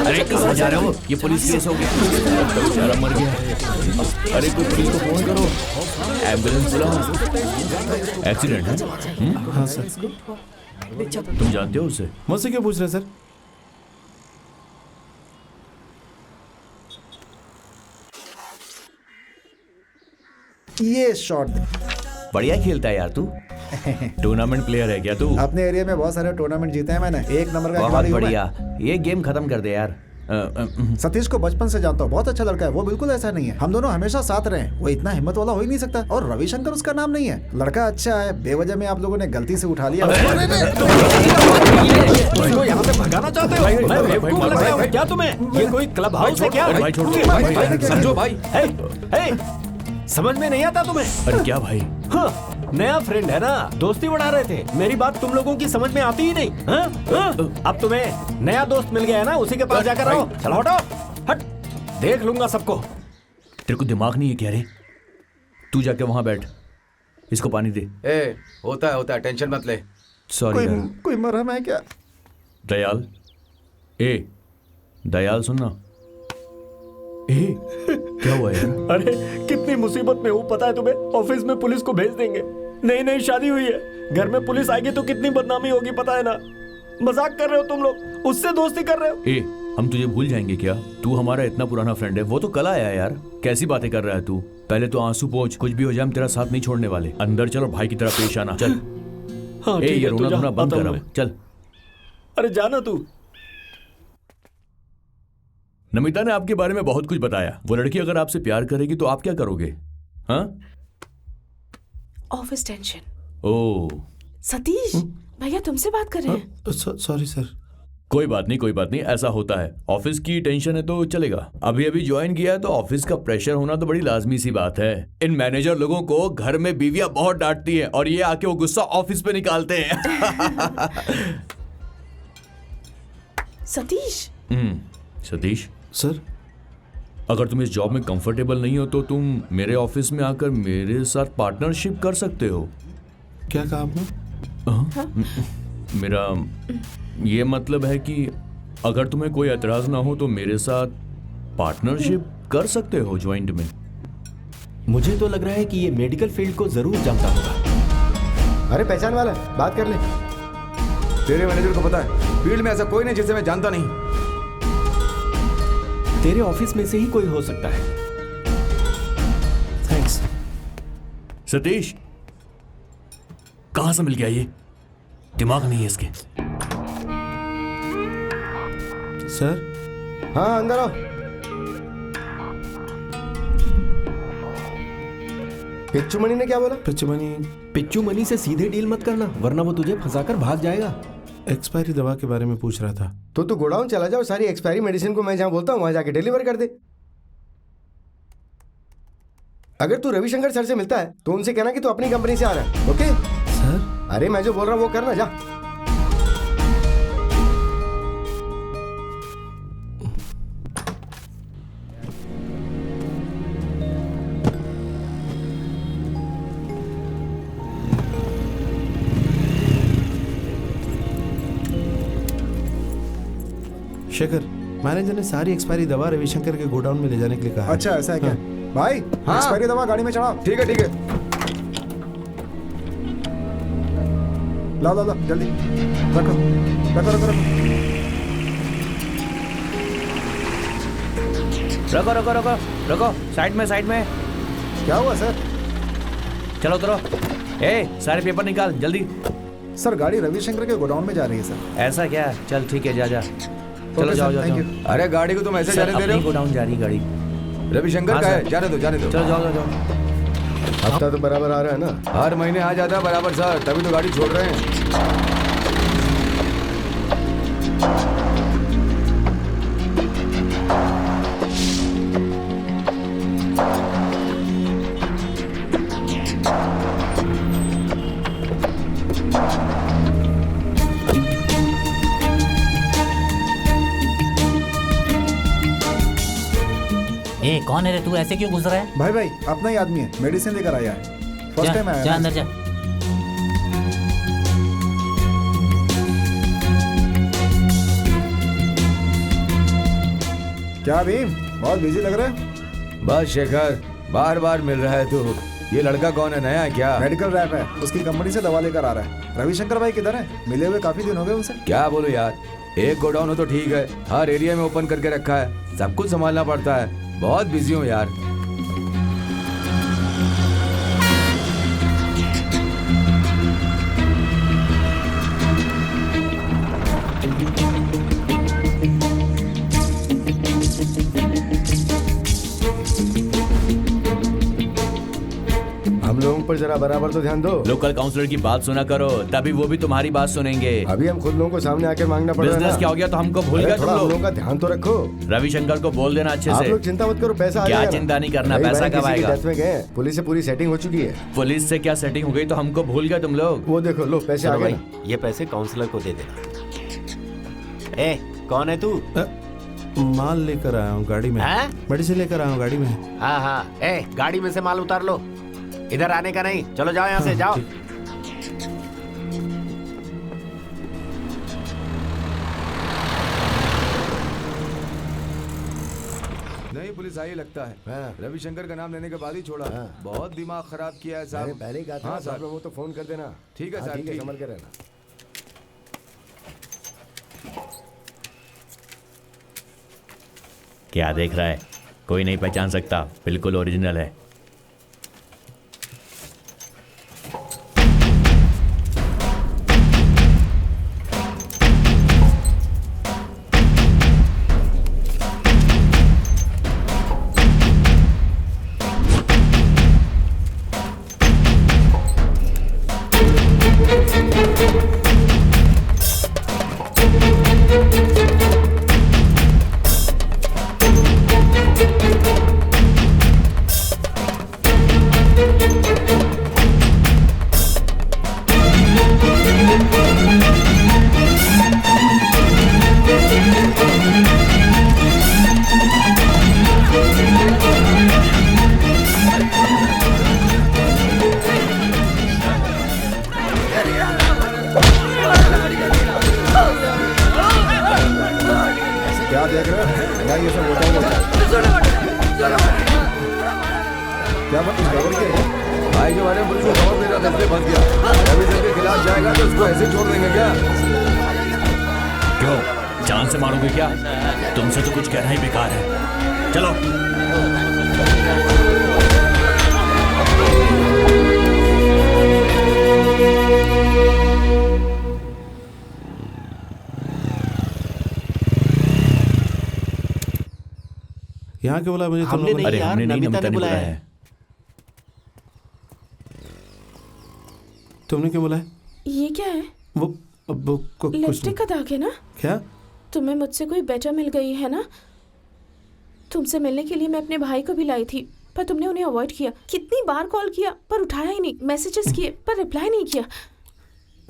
अरे कहाँ जा रहे हो? ये पुलिस केस हो गया, बेचारा मर गया। अरे कोई पुलिस को फोन करो, एम्बुलेंस बुलाओ। एक्सीडेंट है? हाँ सर। तुम जानते हो उसे? मुझसे क्यों पूछ रहे सर? ये शॉट बढ़िया खेलता है यार तू। टूर्नामेंट प्लेयर है क्या तू? अपने एरिया में बहुत सारे टूर्नामेंट जीते हैं मैंने, एक नंबर का बहुत खिलाड़ी हूं मैं। बढ़िया, ये गेम खत्म कर दे यार। सतीश को बचपन से जानता हूँ, बहुत अच्छा लड़का है वो, बिल्कुल ऐसा नहीं है। हम दोनों हमेशा साथ रहे, वो इतना हिम्मत वाला हो ही नहीं सकता। और रविशंकर उसका नाम नहीं है, लड़का अच्छा है, बेवजह में आप लोगों ने गलती से उठा लिया। यहाँ से भगाना चाहते हो? मैं बेवकूफ लग रहा हूँ क्या तुम्हें? ये कोई क्लब हाउस है क्या? भाई छोड़ दो, समझो भाई। समझ में नहीं आता तुम्हें? अरे क्या भाई? हाँ, नया फ्रेंड है ना, दोस्ती बढ़ा रहे थे। मेरी बात तुम लोगों की समझ में आती ही नहीं। हाँ? हाँ? अब तुम्हें नया दोस्त मिल गया है ना, उसी के पास जाकर रहो। चलो हटो, हट, देख लूंगा सबको। तेरे को दिमाग नहीं है क्या रे? तू जाके वहां बैठ, इसको पानी दे। होता है, टेंशन मत ले। सॉरी। कोई मरहम है क्या? दयाल, दयाल सुनना। क्या हुआ यार? अरे कितनी मुसीबत में हूँ पता है तुम्हें? ऑफिस में पुलिस को भेज देंगे, नई नई शादी हुई है, घर में पुलिस आएगी तो कितनी बदनामी होगी पता है ना? मजाक कर रहे हो तुम लोग, उससे दोस्ती कर रहे हो। हम तुझे भूल जाएंगे क्या? तू हमारा इतना पुराना फ्रेंड है। वो तो कल आया यार, कैसी बातें कर रहा है तू? पहले तो आंसू पोंछ, कुछ भी हो जाए हम तेरा साथ नहीं छोड़ने वाले। अंदर चल और भाई की तरह पेश आना। चल। हाँ, ये रोना धोना बंद कर, चल। अरे जाना तू। नमिता ने आपके बारे में बहुत कुछ बताया। वो लड़की अगर आपसे प्यार करेगी तो आप क्या करोगे? हाँ? Office tension. ओह सतीश, भैया तुमसे बात कर रहे हैं। Sorry sir. कोई बात नहीं, ऐसा होता है। ऑफिस की टेंशन है तो चलेगा। अभी ज्वाइन किया है तो ऑफिस का प्रेशर होना तो बड़ी लाजमी सी बात है। इन मैनेजर लोगों को घर में बीवियां बहुत डांटती हैं और ये आके वो गुस्सा ऑफिस पे निकालते हैं। सतीश। सतीश सर, अगर तुम इस जॉब में कंफर्टेबल नहीं हो तो तुम मेरे ऑफिस में आकर मेरे साथ पार्टनरशिप कर सकते हो। क्या कहा आपने? मेरा ये मतलब है कि अगर तुम्हें कोई एतराज ना हो तो मेरे साथ पार्टनरशिप कर सकते हो ज्वाइंट में। मुझे तो लग रहा है कि ये मेडिकल फील्ड को जरूर जानता होगा। अरे पहचान वाला, बात कर ले। तेरे मैनेजर को पता है फील्ड में ऐसा कोई नहीं जिसे मैं जानता नहीं। तेरे ऑफिस में से ही कोई हो सकता है। थैंक्स। सतीश, कहां से मिल गया ये? दिमाग नहीं है इसके। सर। हाँ अंदर आओ। पिच्चू मणि ने क्या बोला? पिच्चू मणि से सीधे डील मत करना, वरना वो तुझे फंसाकर भाग जाएगा। एक्सपायरी दवा के बारे में पूछ रहा था। तो तू गोडाउन चला जाओ, सारी एक्सपायरी मेडिसिन को मैं जहां बोलता हूं वहां जाके डिलीवर कर दे। अगर तू रविशंकर सर से मिलता है तो उनसे कहना कि तू अपनी कंपनी से आ रहा है। Okay sir? अरे मैं जो बोल रहा हूं वो करना, जा। शेखर, मैनेजर ने सारी एक्सपायरी दवा रविशंकर के गोडाउन में ले जाने के लिए कहा। अच्छा ऐसा है क्या? भाई एक्सपायरी दवा गाड़ी में चढ़ाओ। ठीक है। लाओ जल्दी रखो। रखो। साइड में। क्या हुआ सर? चलो उतरो। सारे पेपर निकाल जल्दी। सर गाड़ी रविशंकर के गोडाउन में जा रही है सर। ऐसा क्या? चल ठीक है, जा जा। चलो ओके जाओ सर, जाओ थैंक जाओ। यू। अरे गाड़ी को तुम ऐसे जाने दे रहे हो? गोडाउन जा रही गाड़ी। रविशंकर हाँ, का है, सर। जाने दो जाने दो। चलो जाओ जाओ जाओ। हफ्ता तो बराबर आ रहा है ना? हर महीने आ जाता है बराबर सर, तभी तो गाड़ी छोड़ रहे हैं। ए कौन है रे तू, ऐसे क्यों गुजरा है? भाई भाई अपना ही आदमी है, मेडिसिन लेकर आया है, फर्स्ट टाइम आया जा है। अंदर जा। क्या भीम, बहुत बिजी लग रहा है। बस शेखर, बार बार मिल रहा है तू। ये लड़का कौन है, नया है क्या? मेडिकल रैप है, उसकी कंपनी से दवा लेकर आ रहा है। रविशंकर भाई किधर है? मिले हुए काफी दिन हो गए उनसे। क्या बोलूं यार, एक गोडाउन हो तो ठीक है, हर एरिया में ओपन करके रखा है, सब कुछ संभालना पड़ता है। बहुत बिजी हूँ यार। हम लोगों पर जरा बराबर तो ध्यान दो। लोकल काउंसलर की बात सुना करो, तभी वो भी तुम्हारी बात सुनेंगे। अभी हम खुद लोगों को सामने आके मांगना पड़ रहा है बिजनेस ना। क्या हो गया तो हमको भूल अरे गए तुम थोड़ा हम लोग। लोगों का ध्यान तो रखो। रविशंकर को बोल देना अच्छे आप से। लोग चिंता मत करो, पैसा आ क्या जाएगा। चिंता नहीं करना, भाई, पैसा भाई, कब किसी की आएगा? डेथ में गए, पुलिस से पूरी सेटिंग हो चुकी है। पुलिस से क्या सेटिंग हो गई तो हमको भूल गए तुम लोग। वो देखो, लो पैसे आ चलो गए भाई, ये पैसे काउंसलर को दे देना। ए कौन है तू? माल लेकर आया हूँ गाड़ी में। हैं? मेडिसिन लेकर आया हूँ गाड़ी में। हाँ हाँ, ए गाड़ी में से माल उतार लो, इधर आने का नहीं। चलो जाओ यहाँ से, जाओ। नहीं, पुलिस आई लगता है। हाँ। रविशंकर का नाम लेने के बाद ही छोड़ा। हाँ। बहुत दिमाग खराब किया है मैंने साहब। पहले ही कहा था, हाँ सब सर। लोगों को तो फोन कर देना। ठीक है हाँ, सर, ठीक है, ठीक। संभल के रहना। क्या देख रहा है? कोई नहीं पहचान सकता, बिल्कुल ओरिजिनल है। क्या देख रहे हो? क्या ये सब होता है? क्या बात, कुछ गड़बड़ की है? भाई के बारे में पुलिस को खबर दे रहा था, इसलिए फंस गया। रविशंकर के खिलाफ जाएगा तो उसको ऐसे छोड़ देंगे क्या? क्यों, जान से मारोगे क्या? तुमसे तो कुछ कहना ही बेकार है। चलो। यहाँ के बोला मुझे तुम हमने लोगों ने? नहीं अरे यार, हमने नहीं, नमिता नमिता ने ने बुलाया बुलाया है। है। तुमने क्यों बुलाया? ये क्या है? वो कुछ लिपस्टिक का दाग है ना? क्या? तुम्हें मुझसे कोई बेटर मिल गई है ना? तुमसे मिलने के लिए मैं अपने भाई को भी लाई थी, पर तुमने उन्हें अवॉइड किया। कितनी बार कॉल किया पर उठाया ही नहीं, मैसेजेस किए पर रिप्लाई नहीं किया।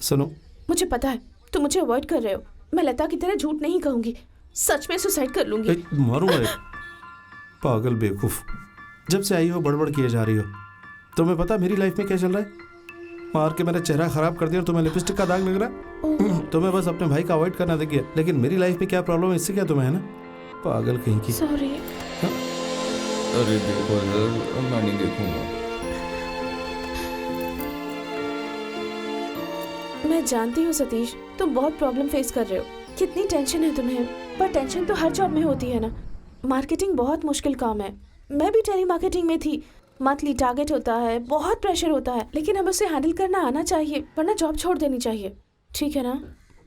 सुनो, मुझे पता है तुम मुझे अवॉइड कर रहे हो। मैं लता की तरह झूठ नहीं कहूंगी, सच में सुसाइड कर लूंगी। मारूंगा एक। पागल बेवकूफ, जब से आई हो बड़बड़ किए जा रही हो। तुम्हें पता मेरी लाइफ में क्या चल रहा है? मार के मेरा चेहरा खराब कर दिया और तुम्हें लिपस्टिक का दाग लग रहा है। तुम्हें बस अपने भाई का अवॉइड करना दिख गया, लेकिन मेरी लाइफ में क्या प्रॉब्लम है इससे क्या तुम्हें है ना? पागल कहीं की। सॉरी। अरे देखो यार, मैं नहीं देखूंगा। मैं जानती हूँ सतीश, तुम बहुत प्रॉब्लम फेस कर रहे हो। कितनी टेंशन है तुम्हें, पर टेंशन तो हर जॉब में होती है ना। मार्केटिंग बहुत मुश्किल काम है। मैं भी टेली मार्केटिंग में थी, मंथली टारगेट होता है, बहुत प्रेशर होता है, लेकिन हमें उसे हैंडल करना आना चाहिए, वरना जॉब छोड़ देनी चाहिए। ठीक है ना?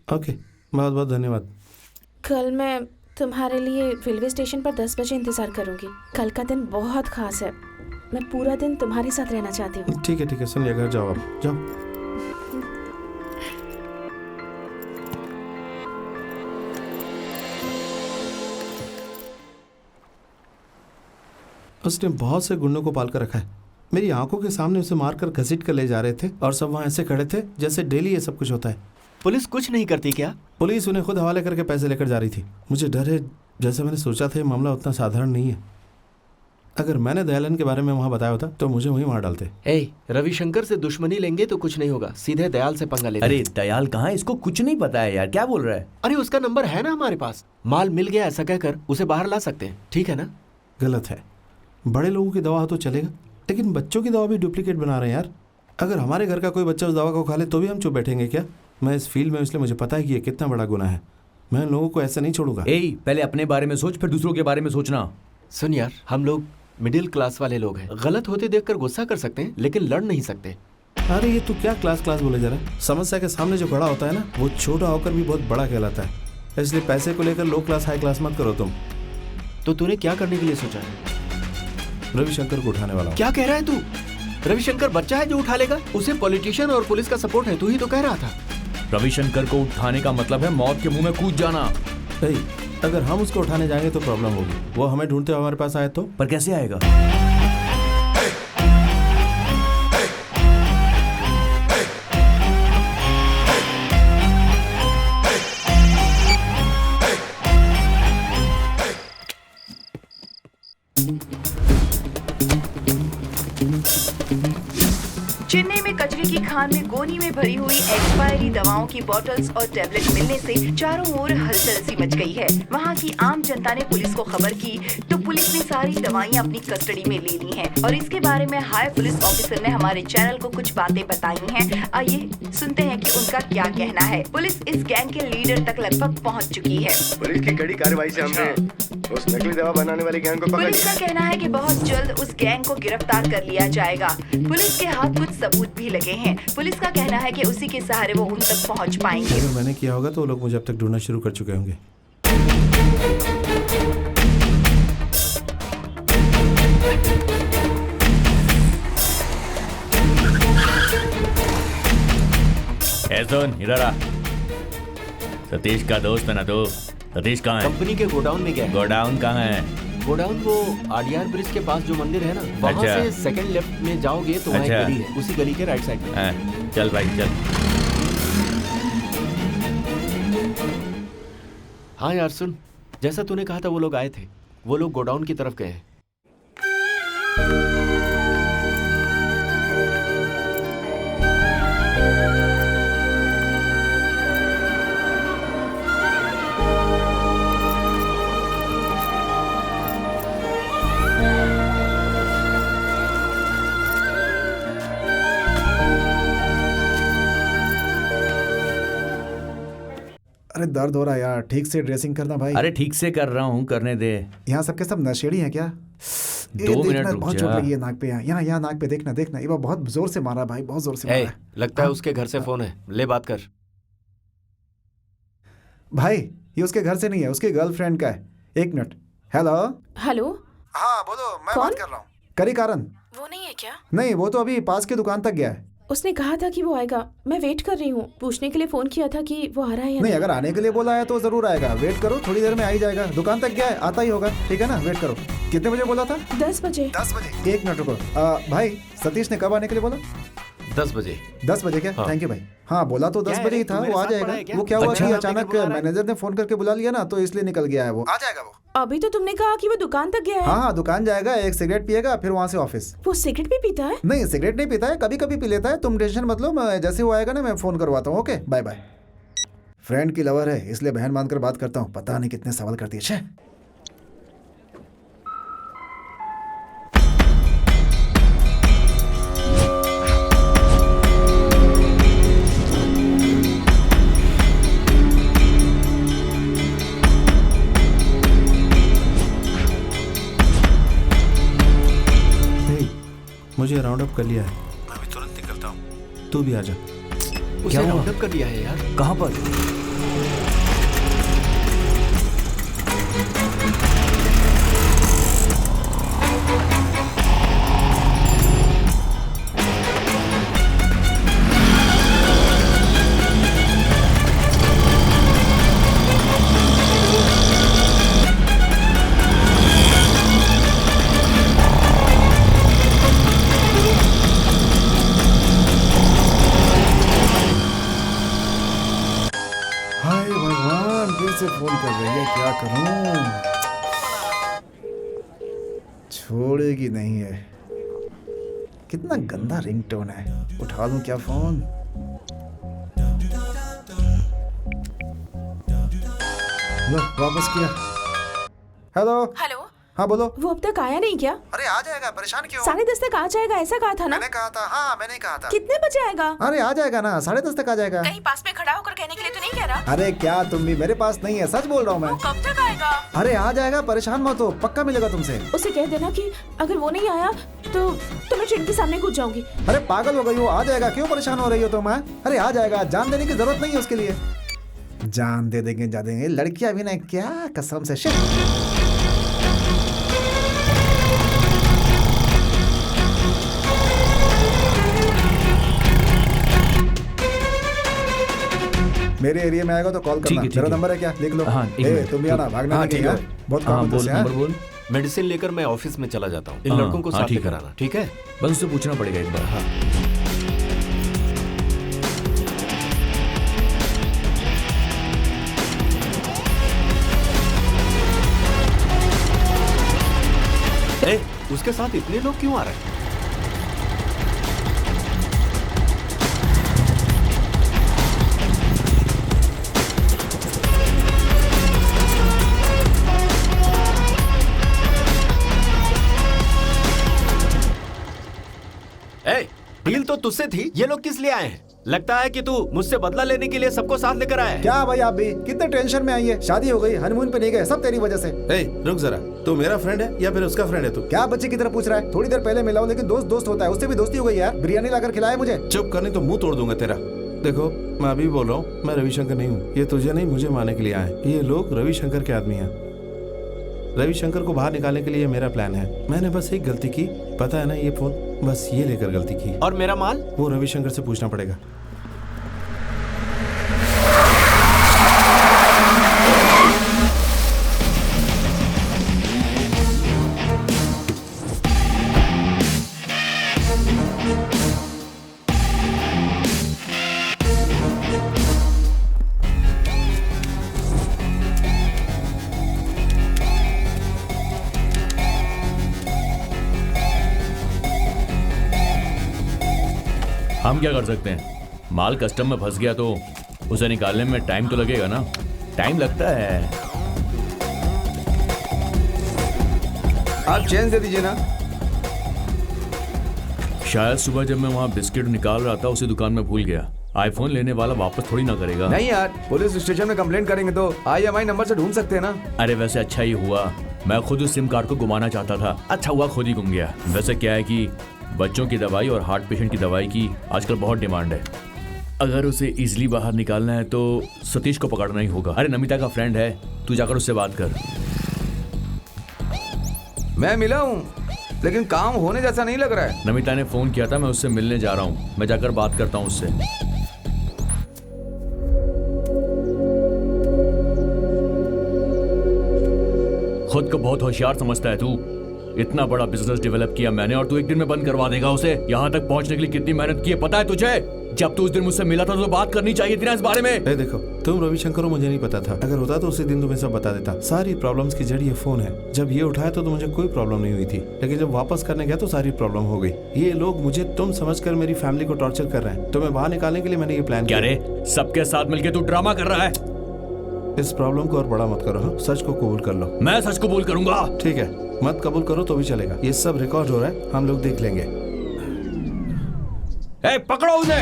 ओके, बहुत बहुत धन्यवाद। कल मैं तुम्हारे लिए रेलवे स्टेशन पर 10 बजे इंतजार करूंगी। कल का दिन बहुत खास है, मैं पूरा दिन तुम्हारे साथ रहना चाहती हूँ। ठीक है, सुन लिया, घर जाओ आप, जाओ। उसने बहुत से गुंडों को पाल कर रखा है। मेरी आंखों के सामने उसे मारकर घसीट कर ले जा रहे थे और सब वहाँ ऐसे खड़े थे जैसे डेली ये सब कुछ होता है। पुलिस कुछ नहीं करती क्या? पुलिस उन्हें खुद हवाले करके पैसे लेकर जा रही थी। मुझे डर है, जैसे मैंने सोचा था ये मामला उतना साधारण नहीं है। अगर मैंने दयालन के बारे में वहाँ बताया होता तो मुझे वहीं मार डालते। रविशंकर से दुश्मनी लेंगे तो कुछ नहीं होगा, सीधे दयाल से पंगा लेंगे। अरे दयाल कहाँ है? इसको कुछ नहीं पता है यार, क्या बोल रहा है? अरे उसका नंबर है ना हमारे पास, माल मिल गया ऐसा कहकर उसे बाहर ला सकते हैं। ठीक है ना? गलत है। बड़े लोगों की दवा तो चलेगा, लेकिन बच्चों की दवा भी डुप्लीकेट बना रहे हैं यार। अगर हमारे घर का कोई बच्चा उस दवा को खा ले तो भी हम चुप बैठेंगे क्या? मैं इस फील्ड में, इसलिए मुझे पता है कि ये कितना बड़ा गुनाह है। मैं लोगों को ऐसा नहीं छोड़ूंगा। पहले अपने बारे में सोच, फिर दूसरों के बारे में सोचना। सुन यार, हम लोग मिडिल क्लास वाले लोग हैं, गलत होते देखकर गुस्सा कर सकते हैं लेकिन लड़ नहीं सकते। अरे ये तू क्या क्लास बोले जा रहा है? समस्या के सामने जो खड़ा होता है ना, वो छोटा होकर भी बहुत बड़ा कहलाता है। इसलिए पैसे को लेकर लो क्लास हाई क्लास मत करो तुम। तो तूने क्या करने के लिए सोचा है? रविशंकर को उठाने वाला। क्या कह रहा है तू? रविशंकर बच्चा है जो उठा लेगा? उसे पॉलिटिशियन और पुलिस का सपोर्ट है, तू ही तो कह रहा था। रविशंकर को उठाने का मतलब है मौत के मुंह में कूद जाना। अगर हम उसको उठाने जाएंगे तो प्रॉब्लम होगी। वो हमें ढूंढते हुए हमारे पास आए तो? पर कैसे आएगा? चेन्नई में कचरे की खान में गोनी में भरी हुई एक्सपायरी दवाओं की बोतल्स और टैबलेट मिलने से चारों ओर हलचल सी मच गई है। वहां की आम जनता ने पुलिस को खबर की तो पुलिस ने सारी दवाइयां अपनी कस्टडी में ले ली हैं और इसके बारे में हाई पुलिस ऑफिसर ने हमारे चैनल को कुछ बातें बताई हैं। आइए सुनते हैं कि उनका क्या कहना है। पुलिस इस गैंग के लीडर तक लगभग पहुँच चुकी है। पुलिस की कड़ी कार्रवाई से हमने उस नकली दवा बनाने वाले गैंग को पकड़ लिया। पुलिस का कहना है कि बहुत जल्द उस गैंग को गिरफ्तार कर लिया जाएगा। पुलिस के हाथ कुछ सबूत भी लगे हैं। पुलिस का कहना है कि उसी के सहारे वो उन तक पहुंच पाएंगे। अगर मैंने किया होगा तो वो लोग मुझे अब तक ढूंढना शुरू कर चुके होंगे। सुन इधर आ। सतीश का दोस्त है ना तू? सतीश कहाँ है? कंपनी के गोडाउन में गया है। गोडाउन कहाँ है? गोडाउन वो आडियार ब्रिज के पास जो मंदिर है ना, वहाँ से सेकंड लेफ्ट में जाओगे तो वहाँ एक गली है, उसी गली के राइट साइड में। चल भाई चल। हाँ यार सुन, जैसा तूने कहा था वो लोग आए थे, वो लोग गोडाउन की तरफ गए हैं। अरे दर्द हो रहा है यार, ठीक से ड्रेसिंग करना भाई। अरे ठीक से कर रहा हूँ, करने दे। यहाँ सबके सब नशेड़ी हैं क्या? 2 मिनट रुक बहुत जा। चोट लगी है नाक पे। यहाँ नाक पे देखना ये बहुत जोर से मारा भाई, बहुत जोर से मारा। लगता है उसके घर से फोन है, ले बात कर। भाई ये उसके घर से नहीं है, उसकी गर्लफ्रेंड का है। 1 मिनट। हेलो। हाँ बोलो, मैं बात कर रहा हूँ। करी कारण वो नहीं है क्या? नहीं, वो तो अभी पास की दुकान तक गया है। उसने कहा था कि वो आएगा, मैं वेट कर रही हूँ। पूछने के लिए फोन किया था कि वो आ रहा है या नहीं। अगर आने के लिए बोला है तो जरूर आएगा, वेट करो, थोड़ी देर में आ ही जाएगा। दुकान तक गया है, आता ही होगा। ठीक है ना, वेट करो। कितने बजे बोला था? 10 बजे। 10 बजे। 1 मिनट रुको। भाई सतीश ने कब आने के लिए बोला? 10 बजे। 10 बजे क्या? थैंक यू भाई। हाँ बोला तो 10 बजे ही था, वो आ जाएगा। वो क्या हुआ कि अचानक मैनेजर ने फोन करके बुला लिया ना, तो इसलिए निकल गया है। वो आ जाएगा। वो अभी तो तुमने कहा कि वो दुकान तक गया है। हाँ दुकान जाएगा, एक सिगरेट पिएगा, फिर वहाँ से ऑफिस। वो सिगरेट भी पीता है? नहीं सिगरेट नहीं पीता है, कभी कभी पी लेता है। तुम टेंशन मत लो, जैसे वो आएगा ना मैं फोन करवाता हूँ। Okay bye bye. फ्रेंड की लवर है इसलिए बहन मानकर बात करता हूँ। पता नहीं कितने सवाल करती है। मुझे राउंड अप कर लिया है, मैं अभी तुरंत निकलता हूँ, तू भी आ जा। क्या राउंड अप कर लिया है यार? कहाँ पर? हाय भगवान, फिर से फोन कर रही है, क्या करूं? छोड़ेगी नहीं है। कितना गंदा रिंगटोन है, उठा लूं क्या फोन? लो वापस किया। हेलो। हेलो। हाँ बोलो। वो अब तक आया नहीं क्या? अरे आ जाएगा, परेशान क्यों? 10:30 तक आ जाएगा ऐसा कहा था ना? मैंने कहा था, हाँ मैंने कहा था। कितने बजे आएगा? अरे आ जाएगा ना, 10:30 तक आ जाएगा। कहीं पास में खड़ा होकर कहने के लिए तो नहीं कह रहा? अरे क्या तुम भी, मेरे पास नहीं है, सच बोल रहा हूँ मैं। वो कब तक आएगा? अरे आ जाएगा, परेशान मत हो, पक्का मिलेगा तुमसे। उसे कह देना कि अगर वो नहीं आया तो मैं ट्रेन के सामने कूद जाऊंगी। अरे पागल हो गई हो, आ जाएगा, क्यों परेशान हो रही हो तुम? अरे आ जाएगा, जान देने की जरूरत नहीं है उसके लिए। जान दे देंगे, जा देंगे, लड़कियां भी ना, क्या कसम से। शिट। मेरे एरिया में आएगा तो कॉल करना। मेरा नंबर है, क्या लिख लो। हाँ, तुम भी आना, भागना नहीं कहीं। बहुत काम होता है। बोल। मेडिसिन लेकर मैं ऑफिस में चला जाता हूँ। इन लड़कों को साथ लेकर आना, ठीक है? बस उससे पूछना पड़ेगा एक बार। हाँ। उसके साथ इतने लोग क्यों आ रहे हैं? डील तो तुझसे थी, ये लोग किस लिए आए हैं? लगता है कि तू मुझसे बदला लेने के लिए सबको साथ लेकर आया है। क्या भाई, आप भी कितने टेंशन में आई है? शादी हो गई, हनीमून पे नहीं गए, सब तेरी वजह से। रुक जरा, तू मेरा फ्रेंड है या फिर उसका फ्रेंड है? तू क्या बच्चे की तरह पूछ रहा है? थोड़ी देर पहले मिला हूं, लेकिन दोस्त दोस्त होता है, उससे भी दोस्ती हो गई यार। बिरयानी लाकर खिलाया मुझे। चुप करनी तो मुंह तोड़ दूंगा तेरा। देखो मैं अभी बोल रहा हूँ, मैं रविशंकर नहीं हूँ। ये तुझे नहीं, मुझे मारने के लिए आए। ये लोग रविशंकर के आदमी हैं। रविशंकर को बाहर निकालने के लिए मेरा प्लान है। मैंने बस एक गलती की, पता है ना, ये फोन बस ये लेकर गलती की। और मेरा माल? वो रविशंकर से पूछना पड़ेगा। हम क्या कर सकते हैं? माल कस्टम में फंस गया तो उसे निकालने में टाइम तो लगेगा ना। टाइम लगता है। आप चेंज दे दीजिए ना। शायद सुबह जब मैं वहाँ बिस्किट निकाल रहा था उसी दुकान में भूल गया। आईफोन लेने वाला वापस थोड़ी ना करेगा। नहीं यार, पुलिस स्टेशन में कंप्लेंट करेंगे तो IMI नंबर से ढूंढ सकते हैं ना। अरे वैसे अच्छा ही हुआ, मैं खुद उस सिम कार्ड को घुमाना चाहता था। अच्छा हुआ खुद ही घूम गया। वैसे क्या है कि बच्चों की दवाई और हार्ट पेशेंट की दवाई की आजकल बहुत डिमांड है। अगर उसे इजीली बाहर निकालना है तो सतीश को पकड़ना ही होगा। अरे नमिता का फ्रेंड है, तू जाकर उससे बात कर। मैं मिला हूँ, लेकिन काम होने जैसा नहीं लग रहा है। नमिता ने फोन किया था, मैं उससे मिलने जा रहा हूँ। मैं जाकर बात करता हूँ उससे। खुद को बहुत होशियार समझता है तू। इतना बड़ा बिजनेस डेवलप किया मैंने और तू एक दिन में बंद करवा देगा उसे। यहाँ तक पहुँचने के लिए कितनी मेहनत की है पता है तुझे? जब तू उस दिन मुझसे मिला था तो बात करनी चाहिए थी ना इस बारे में। देखो तुम रविशंकर हो, मुझे नहीं पता था। अगर होता तो उसी दिन तुम्हें सब बता देता। सारी प्रॉब्लम्स की जड़ ये फोन है। जब ये उठाया तो मुझे कोई प्रॉब्लम नहीं हुई थी, लेकिन जब वापस करने गया तो सारी प्रॉब्लम हो गई। ये लोग मुझे तुम समझकर मेरी फैमिली को टॉर्चर कर रहे हैं। तुम्हें बाहर निकालने के लिए मैंने ये प्लान किया। रे सबके साथ मिलकर तू ड्रामा कर रहा है। इस प्रॉब्लम को और बड़ा मत करो। हाँ, सच को कबूल कर लो। मैं सच कबूल करूंगा। ठीक है, मत कबूल करो तो भी चलेगा। ये सब रिकॉर्ड हो रहा है, हम लोग देख लेंगे। पकड़ो उसे।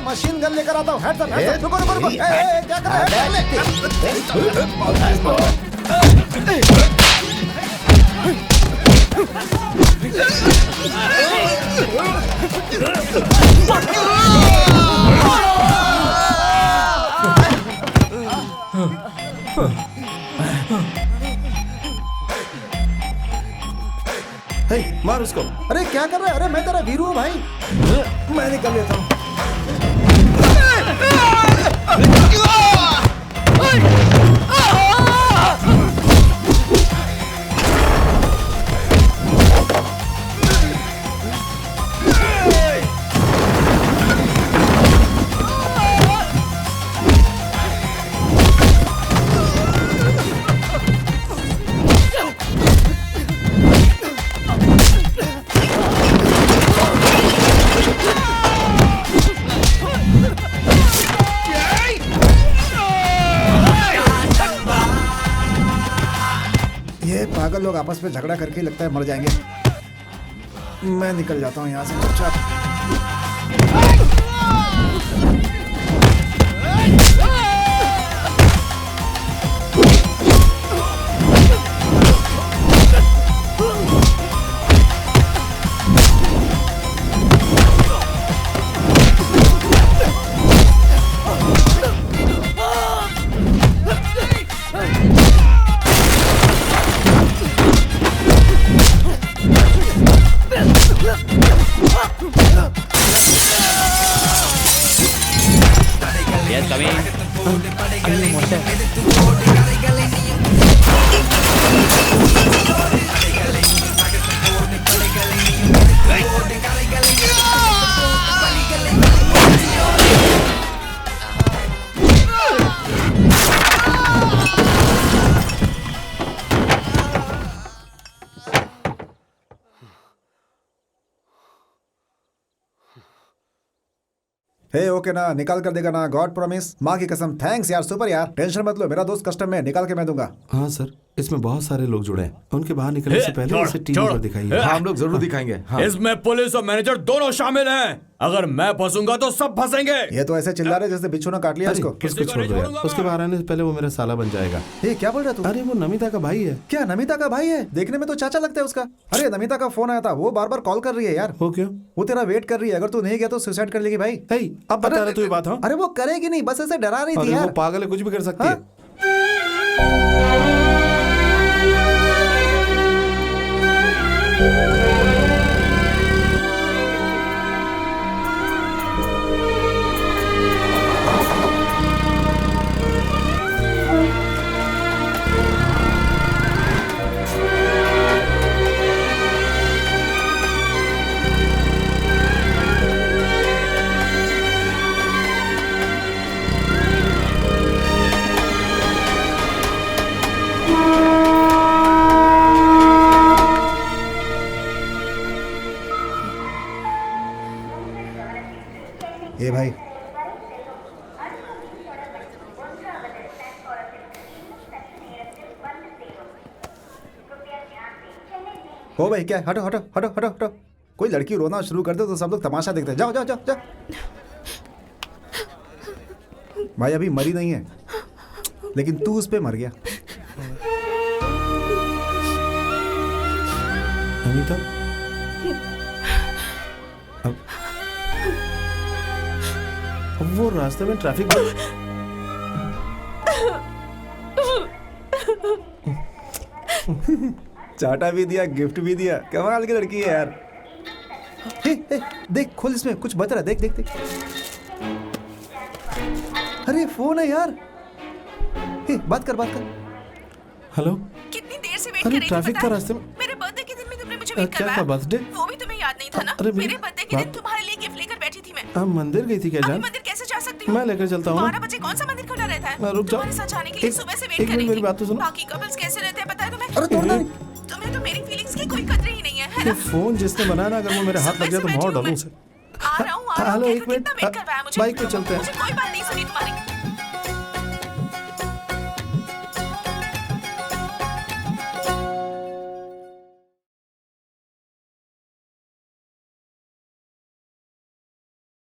मशीन गन लेकर आता हूँ। हेड्स अप, हेड्स अप, रुको रुको रुको। क्या कर रहा हे, मार उसको। अरे क्या कर रहा है? अरे मैं तेरा वीरू हूँ भाई। मैं निकल लेता हूँ। ये पागल लोग आपस में झगड़ा करके लगता है मर जाएंगे। मैं निकल जाता हूँ यहाँ से चुपचाप। हे ओके ना, निकाल कर देगा ना? गॉड प्रॉमिस, माँ की कसम। थैंक्स यार, सुपर यार। टेंशन मत लो, मेरा दोस्त कस्टम में निकाल के मैं दूंगा। हाँ सर, इसमें बहुत सारे लोग जुड़े हैं। उनके बाहर निकलने से पहले इसे टीवी पर दिखाइए। हाँ, हम लोग जरूर दिखाएंगे। हाँ। इसमें पुलिस और मैनेजर दोनों शामिल हैं। अगर मैं फंसूंगा तो सब फंसेंगे। ये तो ऐसे चिल्ला रहे जैसे बिच्छू ने काट लिया इसको। उसको छोड़ दो यार, उसके बाहर आने से पहले वो मेरा साला बन जाएगा। ये क्या बोल रहा तू? अरे वो नमिता का भाई है। क्या नमिता का भाई है? देखने में तो चाचा लगता है उसका। अरे नमिता का फोन आया था, वो बार बार कॉल कर रही है यार। वो क्यों? वो तेरा वेट कर रही है। अगर तू नहीं गया तो सुसाइड कर लेगी भाई। अब बता रहे तू ये बात? हाँ, अरे वो करेगी नहीं, बस ऐसे डरा रही थी वो यार। पागल है, कुछ भी कर सकती है। ये भाई हो भाई, क्या? हटो हटो हटो हटो हटो। कोई लड़की रोना शुरू कर दे तो सब लोग तमाशा देखते हैं। जाओ जाओ जाओ जाओ। भाई अभी मरी नहीं है, लेकिन तू उस पे मर गया। अनीता, अब वो रास्ते में ट्रैफिक चाटा भी दिया, गिफ्ट भी दिया। कमाल की लड़की है यार। हे, हे, देख, खोल, इसमें कुछ बता रहा। देख देख देख। अरे फोन है यार। हे, बात कर बात कर। हेलो। कितनी देर से वेट अरे कर रही थी ट्रैफिक पता का है? रास्ते में। मेरे बर्थडे के दिन में तुमने मुझे वेट क्या करवाया। था? बर्थडे? वो भी तुम्हें याद नहीं था ना? अरे मेरे बर्थडे के दिन तुम्हारे लिए गिफ्ट लेकर बैठी थी मैं। आप मंदिर गई थी क्या अभी जान? मंदिर कैसे जा सकती हूँ? मैं लेकर चलता हूँ। 12 बजे कौन सा मंदिर खुला रहता है? रुक जाओ। तुम्हारे साथ जाने के लिए सुबह से वेट एक कर मिनट रही मेरी थी। बात तो सुनो। बाकी कपल्स कैसे रहते हैं पता है तुम्हें? अरे तोड़ना नहीं। तुम्हें तो मेरी फीलिंग्स की कोई कदर ही नहीं है, है ये ना? फोन जिसने बनाया ना, अगर वो मेरे हाथ लग गया तो बहुत डालू उसे। आ रहा हूँ, हेलो, एक कितना मिनट। वेट करवाया मुझे? बाइक पे चलते हैं। मुझे कोई बात नहीं सुनी तुम्हारी।